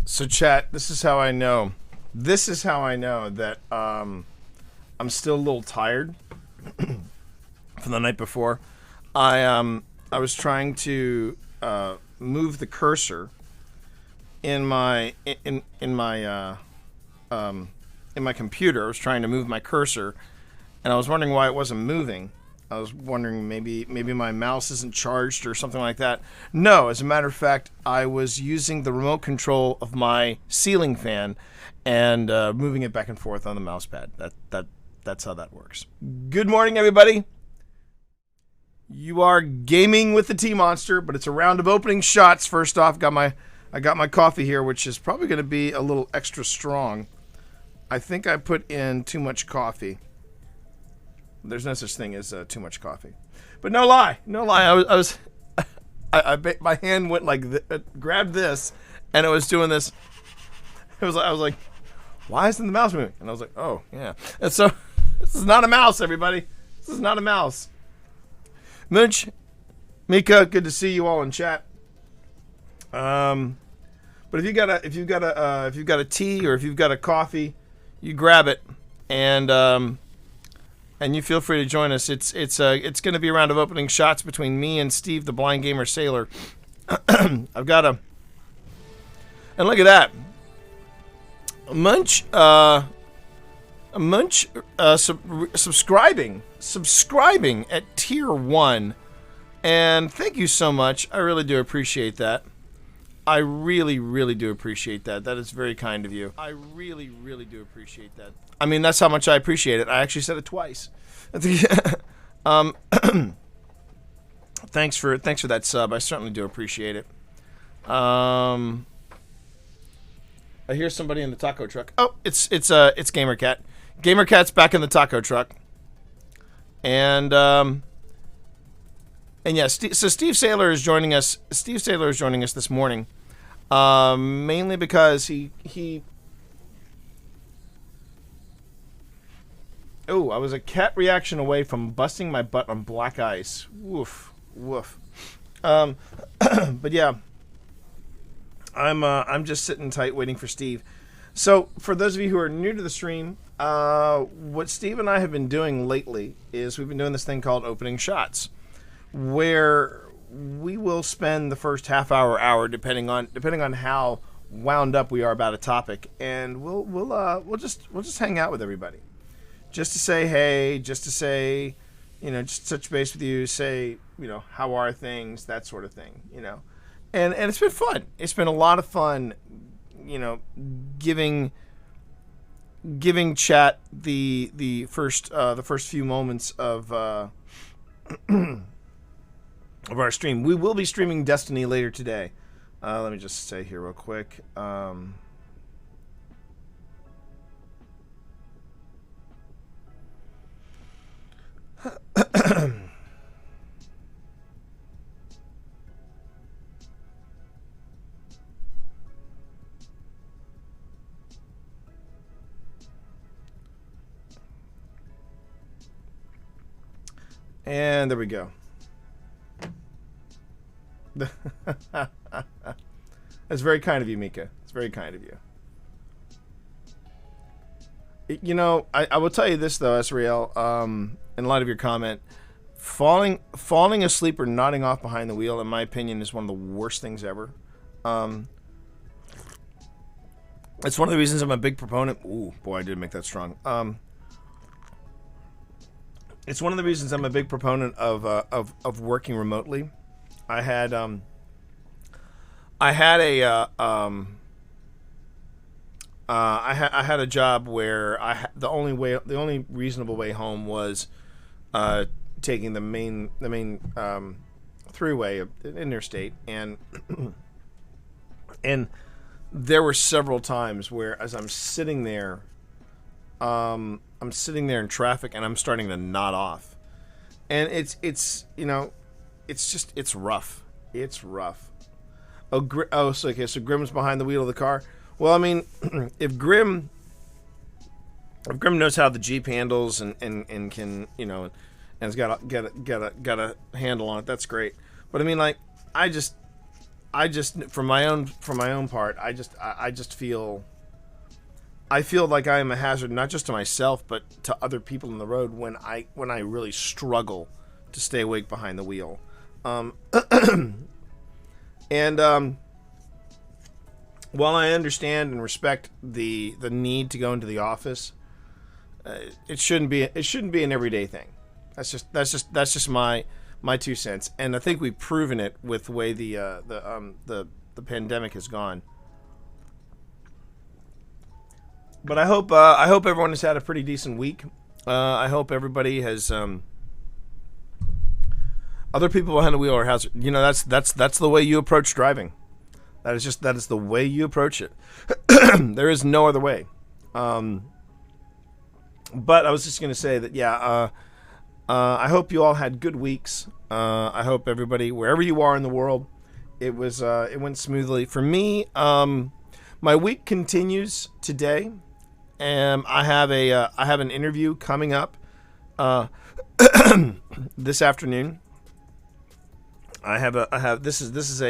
So, chat, this is how I know. This is how I know that I'm still a little tired from the night before. I was trying to move the cursor in my computer. I was trying to move my cursor, and I was wondering why it wasn't moving. I was wondering maybe my mouse isn't charged or something like that. No, as a matter of fact, I was using the remote control of my ceiling fan and moving it back and forth on the mouse pad. That's how that works. Good morning, everybody. You are gaming with the T-Monster, but it's a round of opening shots. First off, I got my coffee here, which is probably going to be a little extra strong. I think I put in too much coffee. There's no such thing as too much coffee, but no lie. My hand went like grabbed this, and it was doing this. I was like, why isn't the mouse moving? And I was like, oh yeah. And so This is not a mouse, everybody. This is not a mouse. Munch, Mika, good to see you all in chat. But if you've got a tea or if you've got a coffee, you grab it and you feel free to join us. It's going to be a round of opening shots between me and Steve, the Blind Gamer Sailor. I've got a, and look at that, Munch, subscribing at tier 1, and thank you so much. I really do appreciate that. I really, really do appreciate that. That is very kind of you. I really, really do appreciate that. I mean, that's how much I appreciate it. I actually said it twice. Thanks for that sub. I certainly do appreciate it. I hear somebody in the taco truck. Oh, it's GamerCat. GamerCat's back in the taco truck. And yeah, so Steve Sailor is joining us. Steve Sailor is joining us this morning, mainly because he. Oh, I was a cat reaction away from busting my butt on black ice. Woof, woof. But yeah, I'm just sitting tight waiting for Steve. So for those of you who are new to the stream, what Steve and I have been doing lately is we've been doing this thing called opening shots, where we will spend the first half hour depending on how wound up we are about a topic, and we'll just hang out with everybody, just to say hey, just to say, just touch base with you, say, how are things, that sort of thing, and it's been fun. It's been a lot of fun, giving chat the first few moments of our stream. We will be streaming Destiny later today. Let me just say here real quick. And there we go. That's very kind of you, Mika. It's very kind of you. I will tell you this though, Esriel, in light of your comment, falling asleep or nodding off behind the wheel, in my opinion, is one of the worst things ever. It's one of the reasons I'm a big proponent. Ooh, boy, I did make that strong. It's one of the reasons I'm a big proponent of working remotely. I had a job where the only reasonable way home was taking the main throughway, interstate, and there were several times where, as I'm sitting there in traffic and I'm starting to nod off, and it's rough. It's rough. So Grim's behind the wheel of the car. Well, I mean, if Grim knows how the Jeep handles and can, and has got a handle on it, that's great. But I mean, like, I just for my own part, I just feel like I am a hazard, not just to myself but to other people on the road when I really struggle to stay awake behind the wheel. And while I understand and respect the need to go into the office, it shouldn't be an everyday thing. That's just my 2 cents, and I think we've proven it with the way the pandemic has gone. But I hope everyone has had a pretty decent week. I hope everybody has. Other people behind the wheel are hazard. That's the way you approach driving. That is the way you approach it. There is no other way. But I was just gonna say that I hope you all had good weeks. I hope everybody, wherever you are in the world, it went smoothly. For me, my week continues today. I have an interview coming up this afternoon. This is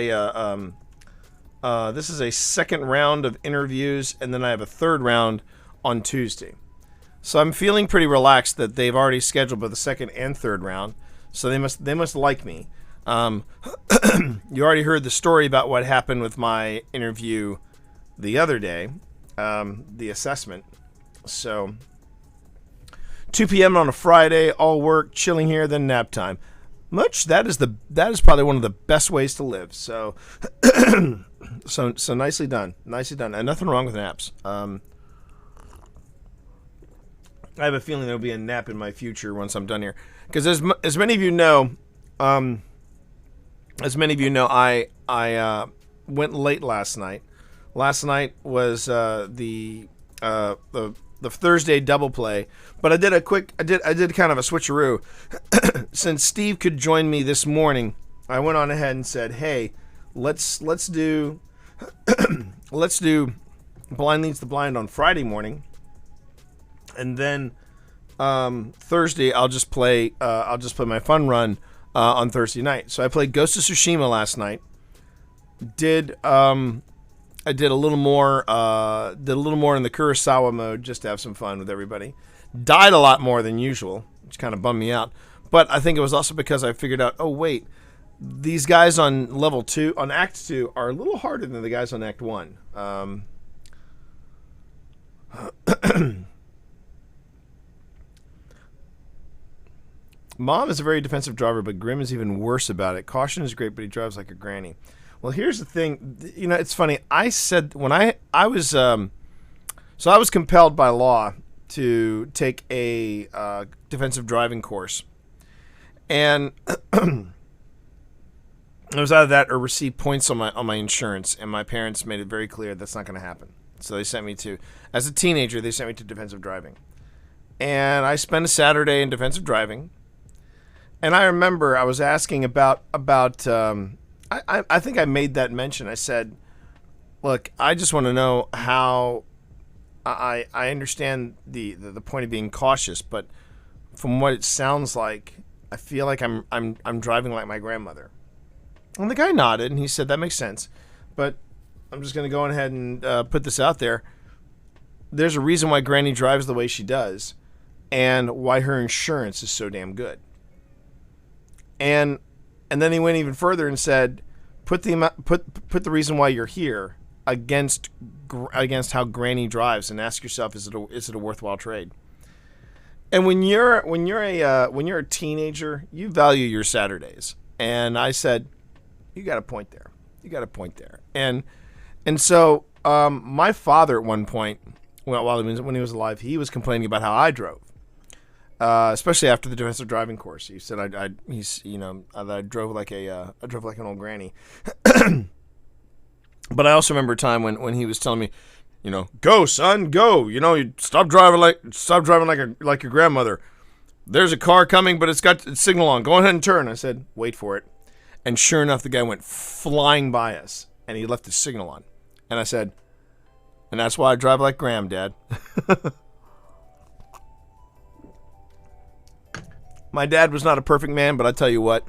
a second round of interviews, and then I have a third round on Tuesday. So I'm feeling pretty relaxed that they've already scheduled both the second and third round. So they must like me. You already heard the story about what happened with my interview the other day, the assessment. So 2 p.m. on a Friday, all work, chilling here, then nap time. That is probably one of the best ways to live. So so nicely done, and nothing wrong with naps. I have a feeling there'll be a nap in my future once I'm done here, because as many of you know, I went late last night. Last night was the Thursday double play, but I did kind of a switcheroo. Since Steve could join me this morning, I went on ahead and said, "Hey, let's do let's do Blind Leads the Blind on Friday morning, and then Thursday I'll just play my fun run on Thursday night." So I played Ghost of Tsushima last night. I did a little more in the Kurosawa mode just to have some fun with everybody. Died a lot more than usual, which kind of bummed me out. But I think it was also because I figured out, oh wait, these guys on level 2, on Act 2, are a little harder than the guys on Act 1. Mom is a very defensive driver, but Grim is even worse about it. Caution is great, but he drives like a granny. Well, here's the thing. You know, it's funny. I said when I was so I was compelled by law to take a defensive driving course, and it was either that or receive points on my insurance. And my parents made it very clear that's not going to happen. So they sent me to, as a teenager, they sent me to defensive driving, and I spent a Saturday in defensive driving. And I remember I was asking about. I think I made that mention. I said, "Look, I just want to know how." I understand the point of being cautious, but from what it sounds like, I feel like I'm driving like my grandmother. And the guy nodded, and he said that makes sense. But I'm just going to go ahead and put this out there. There's a reason why Granny drives the way she does, and why her insurance is so damn good. And then he went even further and said, put the reason why you're here against how Granny drives, and ask yourself, is it a worthwhile trade? And when you're a teenager, you value your Saturdays. And I said, you got a point there. And so my father at one point, when he was alive, he was complaining about how I drove. Especially after the defensive driving course, he said I drove like an old granny. But I also remember a time when he was telling me, go son, go. You stop driving like your grandmother. There's a car coming, but it's got its signal on. Go ahead and turn. I said, wait for it. And sure enough, the guy went flying by us, and he left his signal on. And I said, and that's why I drive like Graham, Dad. My dad was not a perfect man, but I tell you what,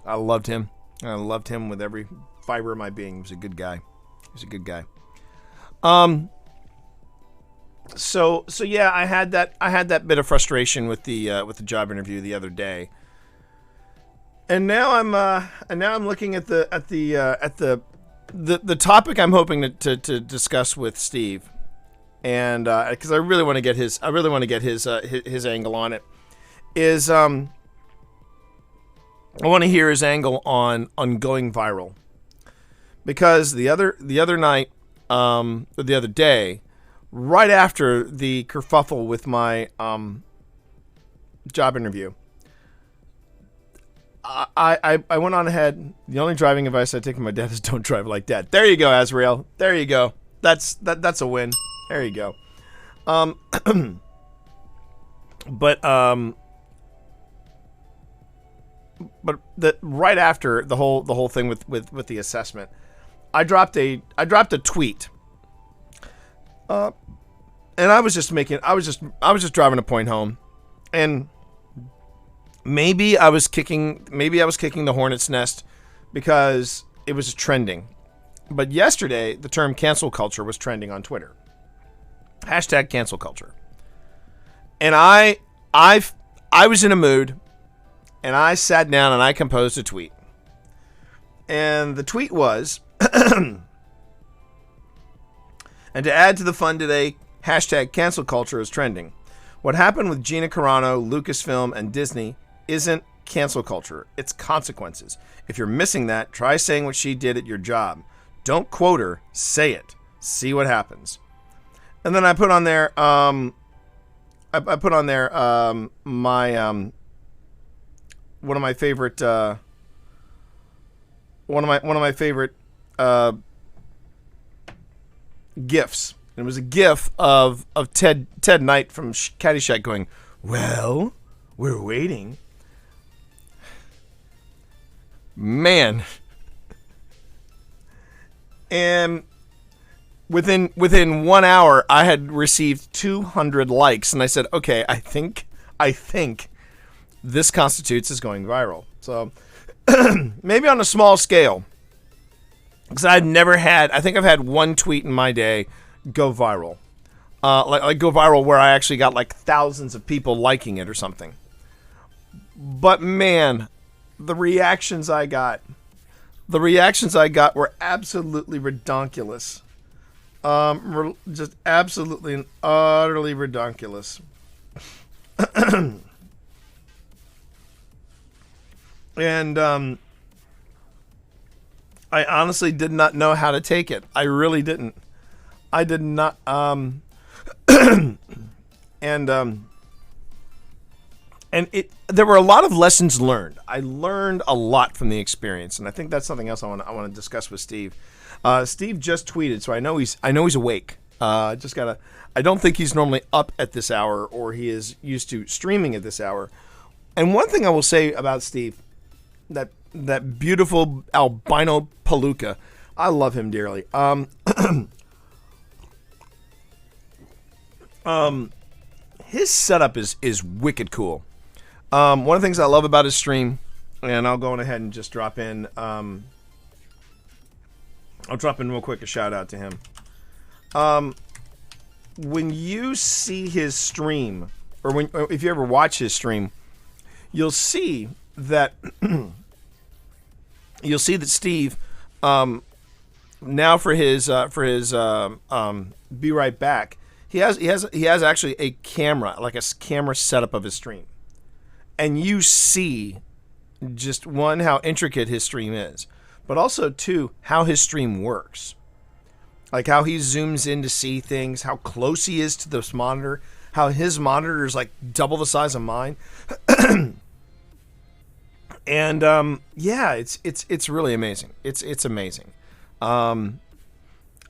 I loved him. I loved him with every fiber of my being. He was a good guy. So yeah, I had that bit of frustration with the job interview the other day, and now I'm looking at the topic I'm hoping to discuss with Steve, and because I really want to get his angle on it. Is I want to hear his angle on going viral, because the other day, right after the kerfuffle with my job interview, I went on ahead. The only driving advice I take from my dad is don't drive like Dad. There you go, Azrael. There you go. That's a win. There you go. But right after the whole thing with the assessment, I dropped a tweet, and And I was just driving a point home, and maybe I was kicking the hornet's nest because it was trending. But yesterday, the term cancel culture was trending on Twitter. Hashtag cancel culture. And I was in a mood, and I sat down and I composed a tweet. And the tweet was, and to add to the fun today, hashtag cancel culture is trending. What happened with Gina Carano, Lucasfilm, and Disney isn't cancel culture. It's consequences. If you're missing that, try saying what she did at your job. Don't quote her. Say it. See what happens. And then I put on there, my one of my favorite GIFs. It was a GIF of Ted Knight from Caddyshack going, "Well, we're waiting." Man. And within 1 hour, I had received 200 likes, and I said, "Okay, I think this constitutes as going viral." So maybe on a small scale, because I think I've had one tweet in my day go viral, like go viral where I actually got like thousands of people liking it or something. But man, the reactions I got were absolutely redonkulous. Just absolutely and utterly redonkulous. And I honestly did not know how to take it. I really didn't. I did not. And there were a lot of lessons learned. I learned a lot from the experience, and I think that's something else I want to discuss with Steve. Steve just tweeted, so I know he's awake. I don't think he's normally up at this hour, or he is used to streaming at this hour. And one thing I will say about Steve, that beautiful albino palooka, I love him dearly. His setup is wicked cool. One of the things I love about his stream, and I'll go on ahead and just drop in. I'll drop in real quick a shout out to him. When you see his stream, or if you ever watch his stream, you'll see that Steve, now for his Be Right Back, he has actually a camera, like a camera setup of his stream. And you see just one, how intricate his stream is, but also two, how his stream works. Like how he zooms in to see things, how close he is to this monitor, how his monitor is like double the size of mine. And yeah, it's really amazing. It's amazing. I've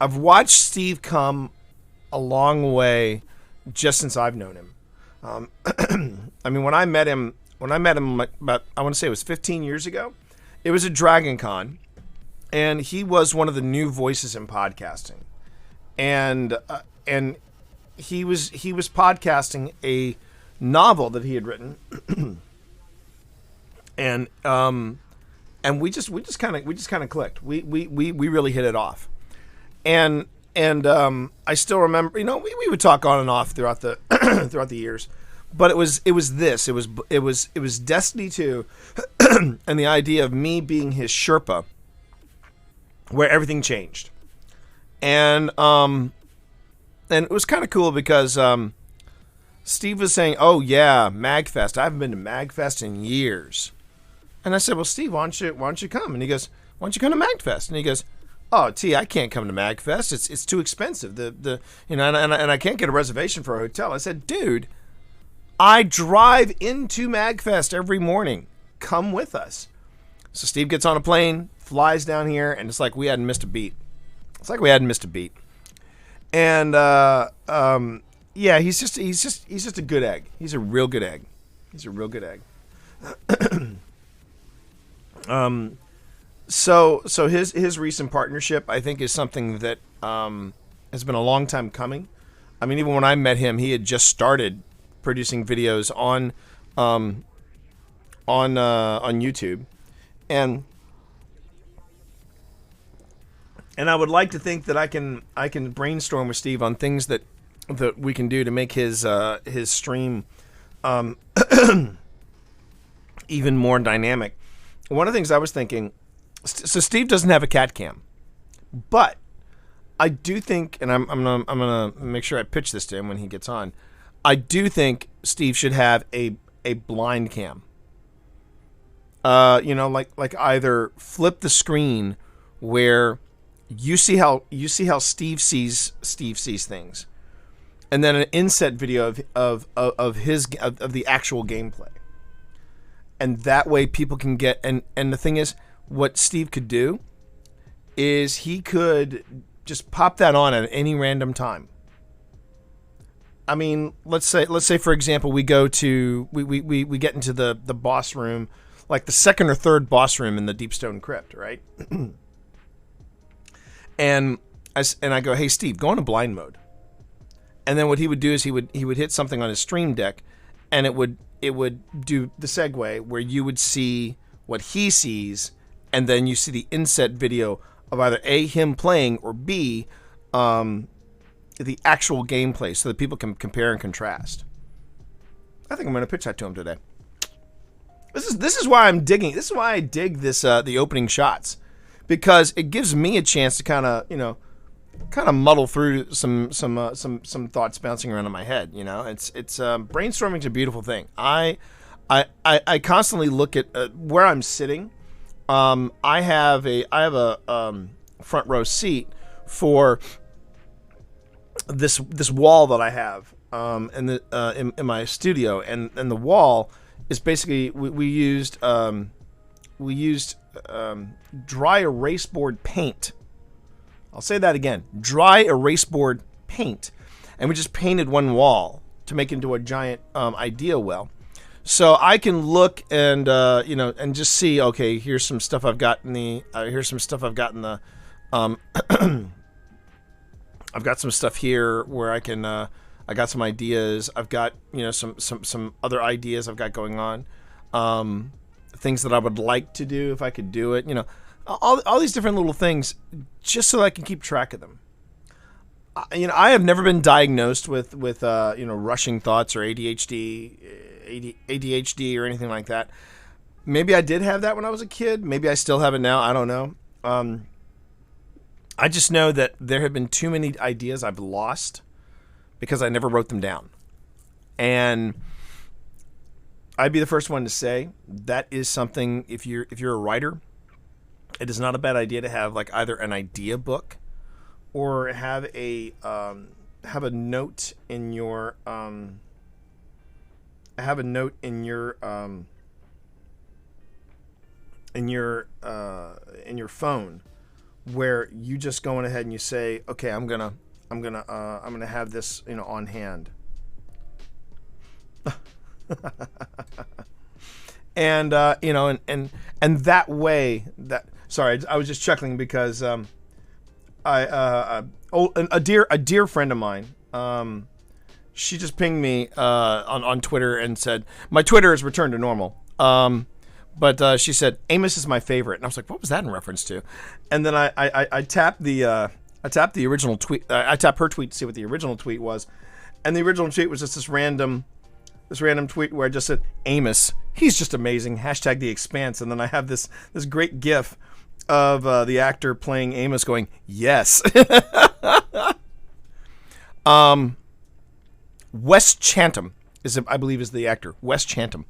watched Steve come a long way just since I've known him. I mean, when I met him like about, I want to say it was 15 years ago, it was at Dragon Con, and he was one of the new voices in podcasting, and he was podcasting a novel that he had written, and we just kind of clicked. We really hit it off, and I still remember, we would talk on and off throughout the throughout the years. But it was Destiny 2 and the idea of me being his Sherpa, where everything changed. And it was kind of cool because Steve was saying, "Oh yeah, MagFest. I haven't been to MagFest in years." And I said, "Well, Steve, why don't you come?" And he goes, "Why don't you come to MagFest?" And he goes, "Oh, T, I can't come to MagFest. It's too expensive. And I can't get a reservation for a hotel." I said, "Dude, I drive into MagFest every morning. Come with us." So Steve gets on a plane, flies down here, and it's like we hadn't missed a beat. And yeah, he's just a good egg. He's a real good egg. So his recent partnership, I think, is something that has been a long time coming. I mean, even when I met him, he had just started producing videos on YouTube, and I would like to think that I can brainstorm with Steve on things that we can do to make his stream even more dynamic. One of the things I was thinking, so Steve doesn't have a cat cam, but I do think, and I'm gonna make sure I pitch this to him when he gets on. I do think Steve should have a blind cam. Like either flip the screen where you see how Steve sees things, and then an inset video of the actual gameplay. And that way people can get, and the thing is, what Steve could do is he could just pop that on at any random time. I mean, let's say for example, we go to we get into the boss room, like the second or third boss room in the Deepstone Crypt, right? and I go, hey Steve, go into blind mode. And then what he would do is he would hit something on his stream deck, and it would do the segue where you would see what he sees, and then you see the inset video of either A, him playing, or B, the actual gameplay, so that people can compare and contrast. I think I'm going to pitch that to him today. This is why I'm digging. This is why I dig this the opening shots, because it gives me a chance to kind of muddle through some thoughts bouncing around in my head. It's brainstorming's a beautiful thing. I constantly look at where I'm sitting. I have a front row seat for this wall that I have in my studio, and the wall is basically we used dry erase board paint. I'll say that again. Dry erase board paint. And we just painted one wall to make into a giant idea well. So I can look and and just see, okay, here's some stuff I've got in the I've got some stuff here where I can I got some ideas. I've got, some other ideas I've got going on. Things that I would like to do if I could do it, all these different little things, just so I can keep track of them. I have never been diagnosed with rushing thoughts or ADHD or anything like that. Maybe I did have that when I was a kid. Maybe I still have it now. I don't know. I just know that there have been too many ideas I've lost because I never wrote them down. And I'd be the first one to say that is something, if you're a writer, it is not a bad idea to have like either an idea book or have a note in your phone where you just go on ahead and you say, okay, I'm gonna have this on hand. And and that way, sorry, I was just chuckling because a dear friend of mine, she just pinged me on Twitter and said my Twitter has returned to normal. But she said Amos is my favorite, and I was like, what was that in reference to? And then I tapped the original tweet. I tapped her tweet to see what the original tweet was, and the original tweet was just this random tweet where I just said, Amos, he's just amazing. Hashtag The Expanse. And then I have this great gif of the actor playing Amos going, yes. Wes Chantham I believe is the actor. Wes Chantham.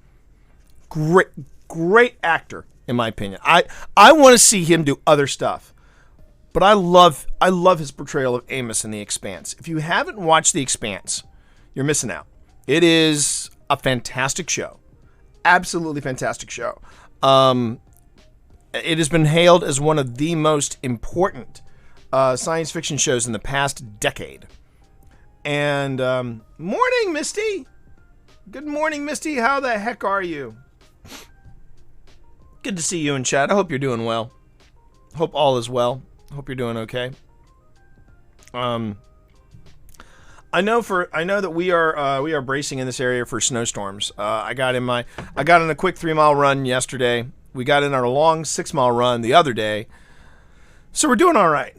Great actor, in my opinion. I want to see him do other stuff. But I love his portrayal of Amos in The Expanse. If you haven't watched The Expanse, you're missing out. It is a fantastic show. Absolutely fantastic show. It has been hailed as one of the most important science fiction shows in the past decade. And morning, Misty. Good morning, Misty. How the heck are you? Good to see you in chat. I hope you're doing well. Hope all is well. Hope you're doing okay. I know that we are bracing in this area for snowstorms. I got in a quick 3-mile run yesterday. We got in our long 6-mile run the other day. So we're doing all right.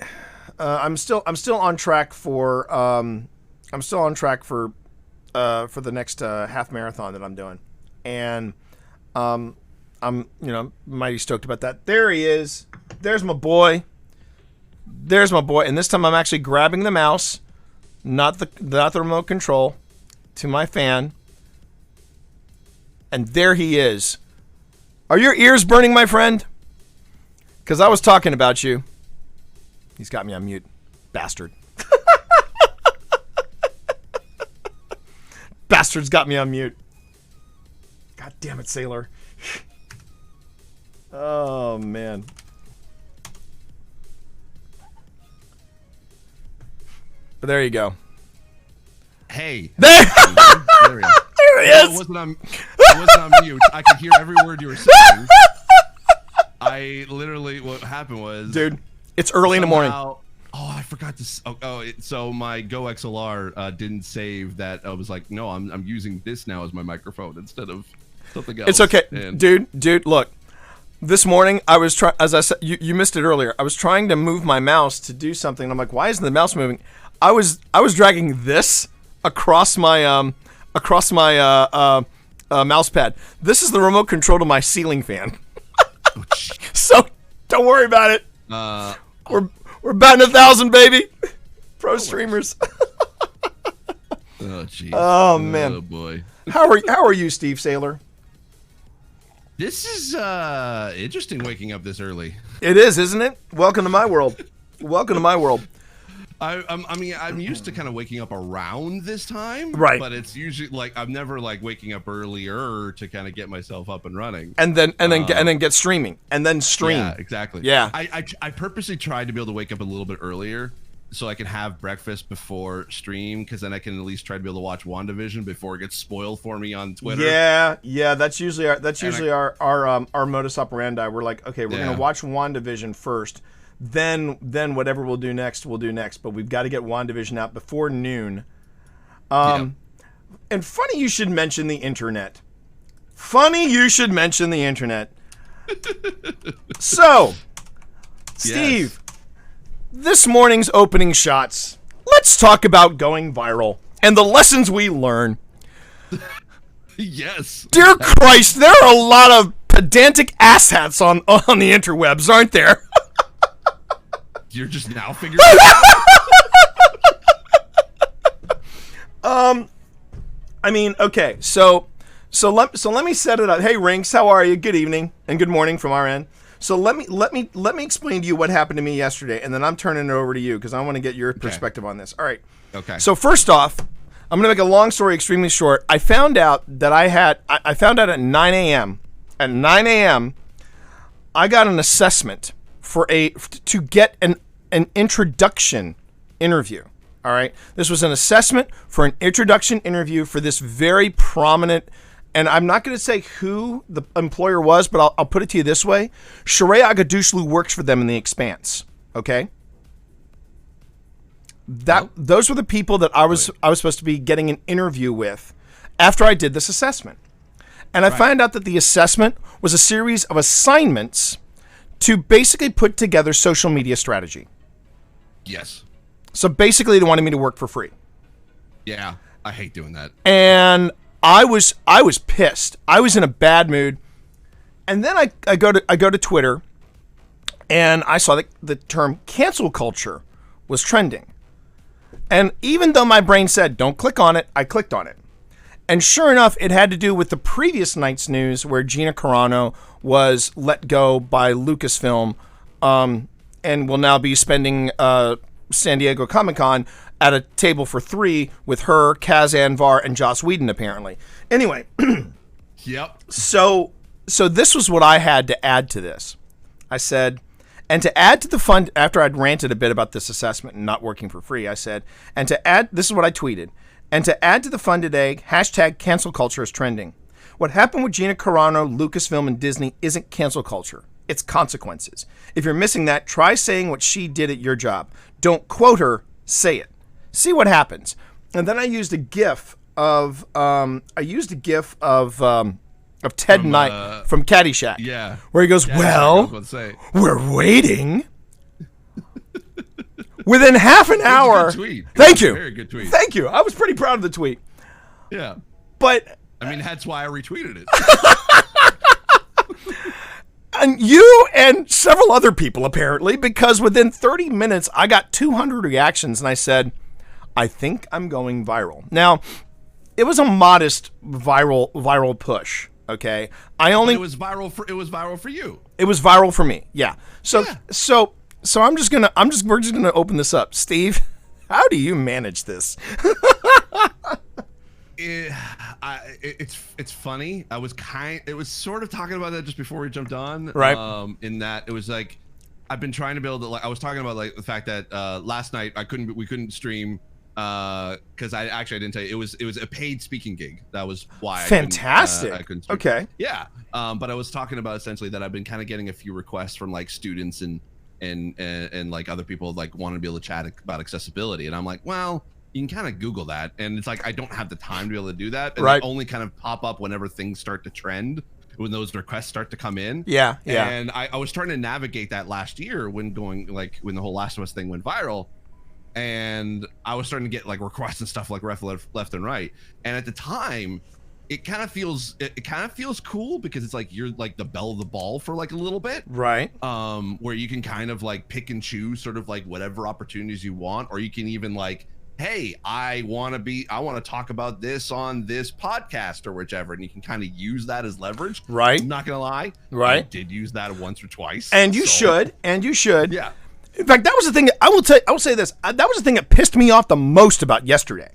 I'm still on track for the next half marathon that I'm doing, and I'm mighty stoked about that. There he is. There's my boy. And this time I'm actually grabbing the mouse, not the remote control, to my fan. And there he is. Are your ears burning, my friend? Because I was talking about you. He's got me on mute. Bastard. Bastard's got me on mute. God damn it, Sailor. Oh, man. But there you go. Hey. There, There we go. there he is. I wasn't on mute. I could hear every word you were saying. What happened was... Dude, it's early in the morning. Oh, I forgot to... So my Go XLR didn't save that. I was like, no, I'm using this now as my microphone instead of something else. It's okay. And Dude, look. This morning, I was trying... As I said, you missed it earlier. I was trying to move my mouse to do something. And I'm like, why isn't the mouse moving? I was dragging this across my mouse pad. This is the remote control to my ceiling fan. So don't worry about it. We're batting 1,000, baby. Pro streamers. Oh jeez. Oh man. Oh boy. How are you, Steve Sailor? This is interesting waking up this early. It is, isn't it? Welcome to my world. Welcome to my world. I mean, I'm used to kind of waking up around this time, right? But it's usually like I'm never like waking up earlier to kind of get myself up and running, and then get streaming, and then stream. Yeah, exactly. Yeah. I purposely tried to be able to wake up a little bit earlier so I can have breakfast before stream, because then I can at least try to be able to watch WandaVision before it gets spoiled for me on Twitter. Yeah. That's usually our modus operandi. We're like, okay, we're gonna watch WandaVision first. Then whatever we'll do next, but we've got to get WandaVision out before noon. And funny you should mention the internet. So, Steve, this morning's opening shots. Let's talk about going viral and the lessons we learn. Yes. Dear Christ, there are a lot of pedantic asshats on the interwebs, aren't there? You're just now figuring it out? I mean, okay, so let me set it up. Hey, Rinks, how are you? Good evening and good morning from our end. So let me explain to you what happened to me yesterday, and then I'm turning it over to you because I want to get your perspective on this. All right. Okay. So first off, I'm going to make a long story extremely short. I found out that I found out at 9 a.m. At 9 a.m., I got an assessment to get an introduction interview. All right. This was an assessment for an introduction interview for this very prominent, and I'm not going to say who the employer was, but I'll put it to you this way. Sheree Agadushlu works for them in The Expanse. Okay. Those were the people that I was supposed to be getting an interview with after I did this assessment. And I found out that the assessment was a series of assignments to basically put together social media strategy. Yes. So basically they wanted me to work for free. Yeah, I hate doing that. And I was pissed. I was in a bad mood. And then I go to Twitter, and I saw that the term cancel culture was trending. And even though my brain said don't click on it, I clicked on it. And sure enough, it had to do with the previous night's news where Gina Carano was let go by Lucasfilm, and will now be spending San Diego Comic-Con at a table for 3 with her, Kaz Anvar, and Joss Whedon, apparently. Anyway. Yep. So this was what I had to add to this. I said, and to add to the fun, after I'd ranted a bit about this assessment and not working for free, I said, and to add, this is what I tweeted, and to add to the fun today, hashtag cancel culture is trending. What happened with Gina Carano, Lucasfilm, and Disney isn't cancel culture. It's consequences. If you're missing that, try saying what she did at your job. Don't quote her, say it. See what happens. and then I used a GIF of Ted Knight from Caddyshack. Yeah. Where he goes, Yeah, I well, was about to say. we're waiting. Within half an hour. That's a good tweet. Thank That's a you. very good tweet. Thank you. I was pretty proud of the tweet. Yeah. But I mean, that's why I retweeted it. and you and several other people apparently, because within 30 minutes I got 200 reactions and I said, I think I'm going viral. Now, it was a modest viral push. Okay, It was viral for you. It was viral for me. Yeah. So Yeah. so we're just gonna open this up. Steve, how do you manage this? It's funny. It was sort of talking about that just before we jumped on. Right. In that it was like, I've been trying to build. Like, I was talking about like the fact that last night we couldn't stream because I didn't tell you it was a paid speaking gig. That was why. Fantastic. I couldn't stream. Okay. Yeah. But I was talking about essentially that I've been kind of getting a few requests from like students and like other people like wanting to be able to chat about accessibility, and I'm like, well, you can kind of Google that, and it's like I don't have the time to be able to do that, and Right. they only kind of pop up whenever things start to trend, when those requests start to come in. Yeah. Yeah. And I was trying to navigate that last year when the whole Last of Us thing went viral, and I was starting to get like requests and stuff like left and right, and at the time it kind of feels cool because it's like you're like the belle of the ball for like a little bit, Right. where you can kind of like pick and choose sort of like whatever opportunities you want, or you can even like, hey, I want to talk about this on this podcast or whichever, and you can kind of use that as leverage. Right. I'm not gonna lie, Right. I did use that once or twice, And you should. Yeah. In fact, that was the thing. I will say this. That was the thing that pissed me off the most about yesterday.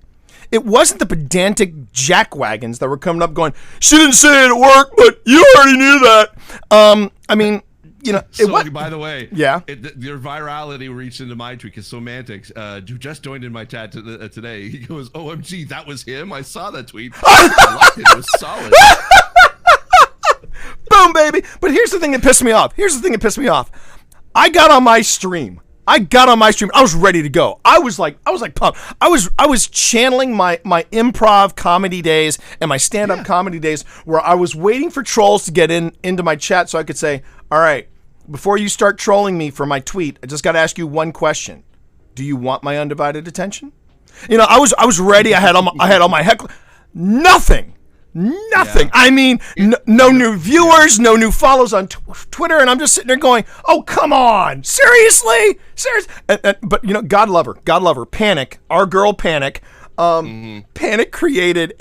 It wasn't the pedantic jackwagons that were coming up going, she didn't say it at work, but you already knew that. I mean, you know, So, by the way, Yeah. Your virality reached into my tweet because Semantics, who just joined in my chat today, he goes, "OMG, that was him! I saw that tweet. I liked it. It was solid." Boom, baby. But here's the thing that pissed me off. I got on my stream. I was ready to go. I was like pumped. I was channeling my improv comedy days and my stand-up comedy days where I was waiting for trolls to get into my chat so I could say, all right, before you start trolling me for my tweet, I just got to ask you one question. Do you want my undivided attention? You know, I was ready. I had all my heckle. Nothing. Yeah. I mean, no new viewers, no new follows on Twitter, and I'm just sitting there going, "Oh, come on, seriously?" But you know, God love her, Panic, our girl Panic. Panic created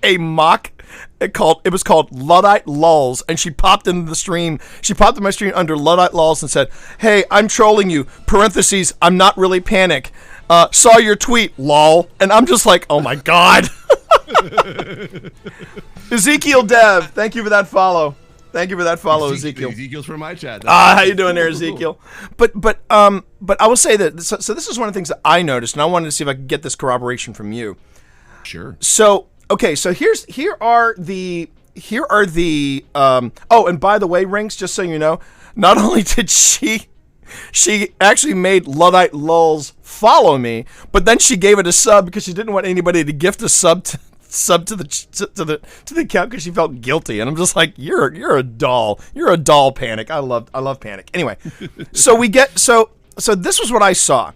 a mock. It was called Luddite Lulz, and she popped into my stream under Luddite Lulz and said, "Hey, I'm trolling you. Parentheses, I'm not really Panic. Saw your tweet, lol." And I'm just like, "Oh my God." Ezekiel Dev, thank you for that follow. Ezekiel. Ezekiel's from my chat. How you doing there, Ezekiel? But I will say that so this is one of the things that I noticed, and I wanted to see if I could get this corroboration from you. Sure. So okay, so here are the oh, and by the way, Rinks, just so you know, not only did she actually made Luddite Lulz follow me, but then she gave it a sub because she didn't want anybody to gift a sub to the account because she felt guilty. And I'm just like, you're a doll. You're a doll, Panic. I love Panic. Anyway, so this was what I saw.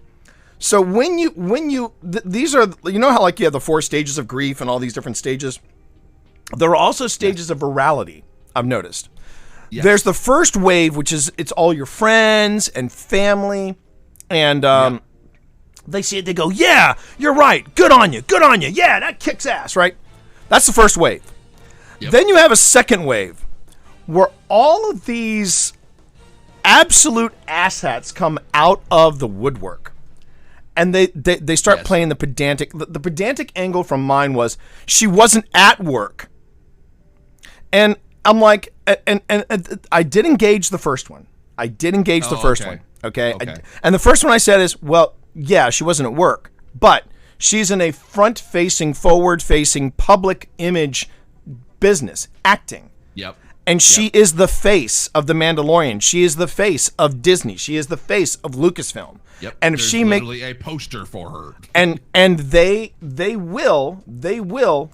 So these are, you know how like you have the 4 stages of grief and all these different stages? There are also stages of virality, I've noticed. Yes. There's the first wave, which is it's all your friends and family, and they see it, they go, "Yeah, you're right. Good on you. Yeah, that kicks ass." Right? That's the first wave. Yep. Then you have a second wave where all of these absolute asshats come out of the woodwork, and they start playing the pedantic. The pedantic angle from mine was she wasn't at work, and I'm like, and I did engage the first one. Okay. And the first one I said is, well, yeah, she wasn't at work, but she's in a front-facing, forward-facing public image business, acting. Yep. And she is the face of The Mandalorian. She is the face of Disney. She is the face of Lucasfilm. Yep. And if There's she literally a poster for her. and they will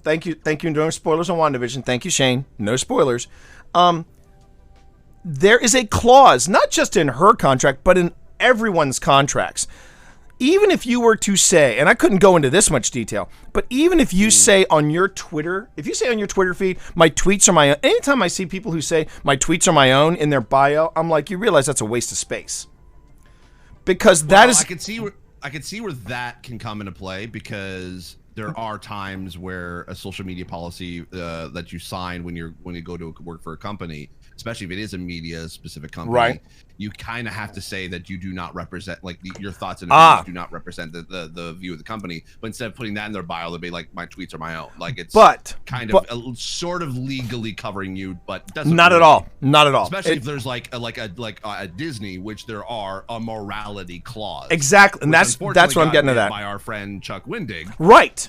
thank you no spoilers on WandaVision. Thank you, Shane. No spoilers. There is a clause, not just in her contract, but in everyone's contracts. Even if you were to say, and I couldn't go into this much detail, but even if you say on your Twitter, feed, my tweets are my own. Anytime I see people who say my tweets are my own in their bio, I'm like, you realize that's a waste of space. Because that is. I can see where that can come into play, because there are times where a social media policy that you sign when you go to work for a company, especially if it is a media specific company, right, you kind of have to say that you do not represent, like, your thoughts and opinions do not represent the view of the company. But instead of putting that in their bio, they'll be like, my tweets are my own. Like, it's sort of legally covering you, but doesn't not really, at all. Not at all. Especially if there's like a Disney, which there are a morality clause. Exactly, and that's what I'm getting at. That by our friend Chuck Wendig. Right,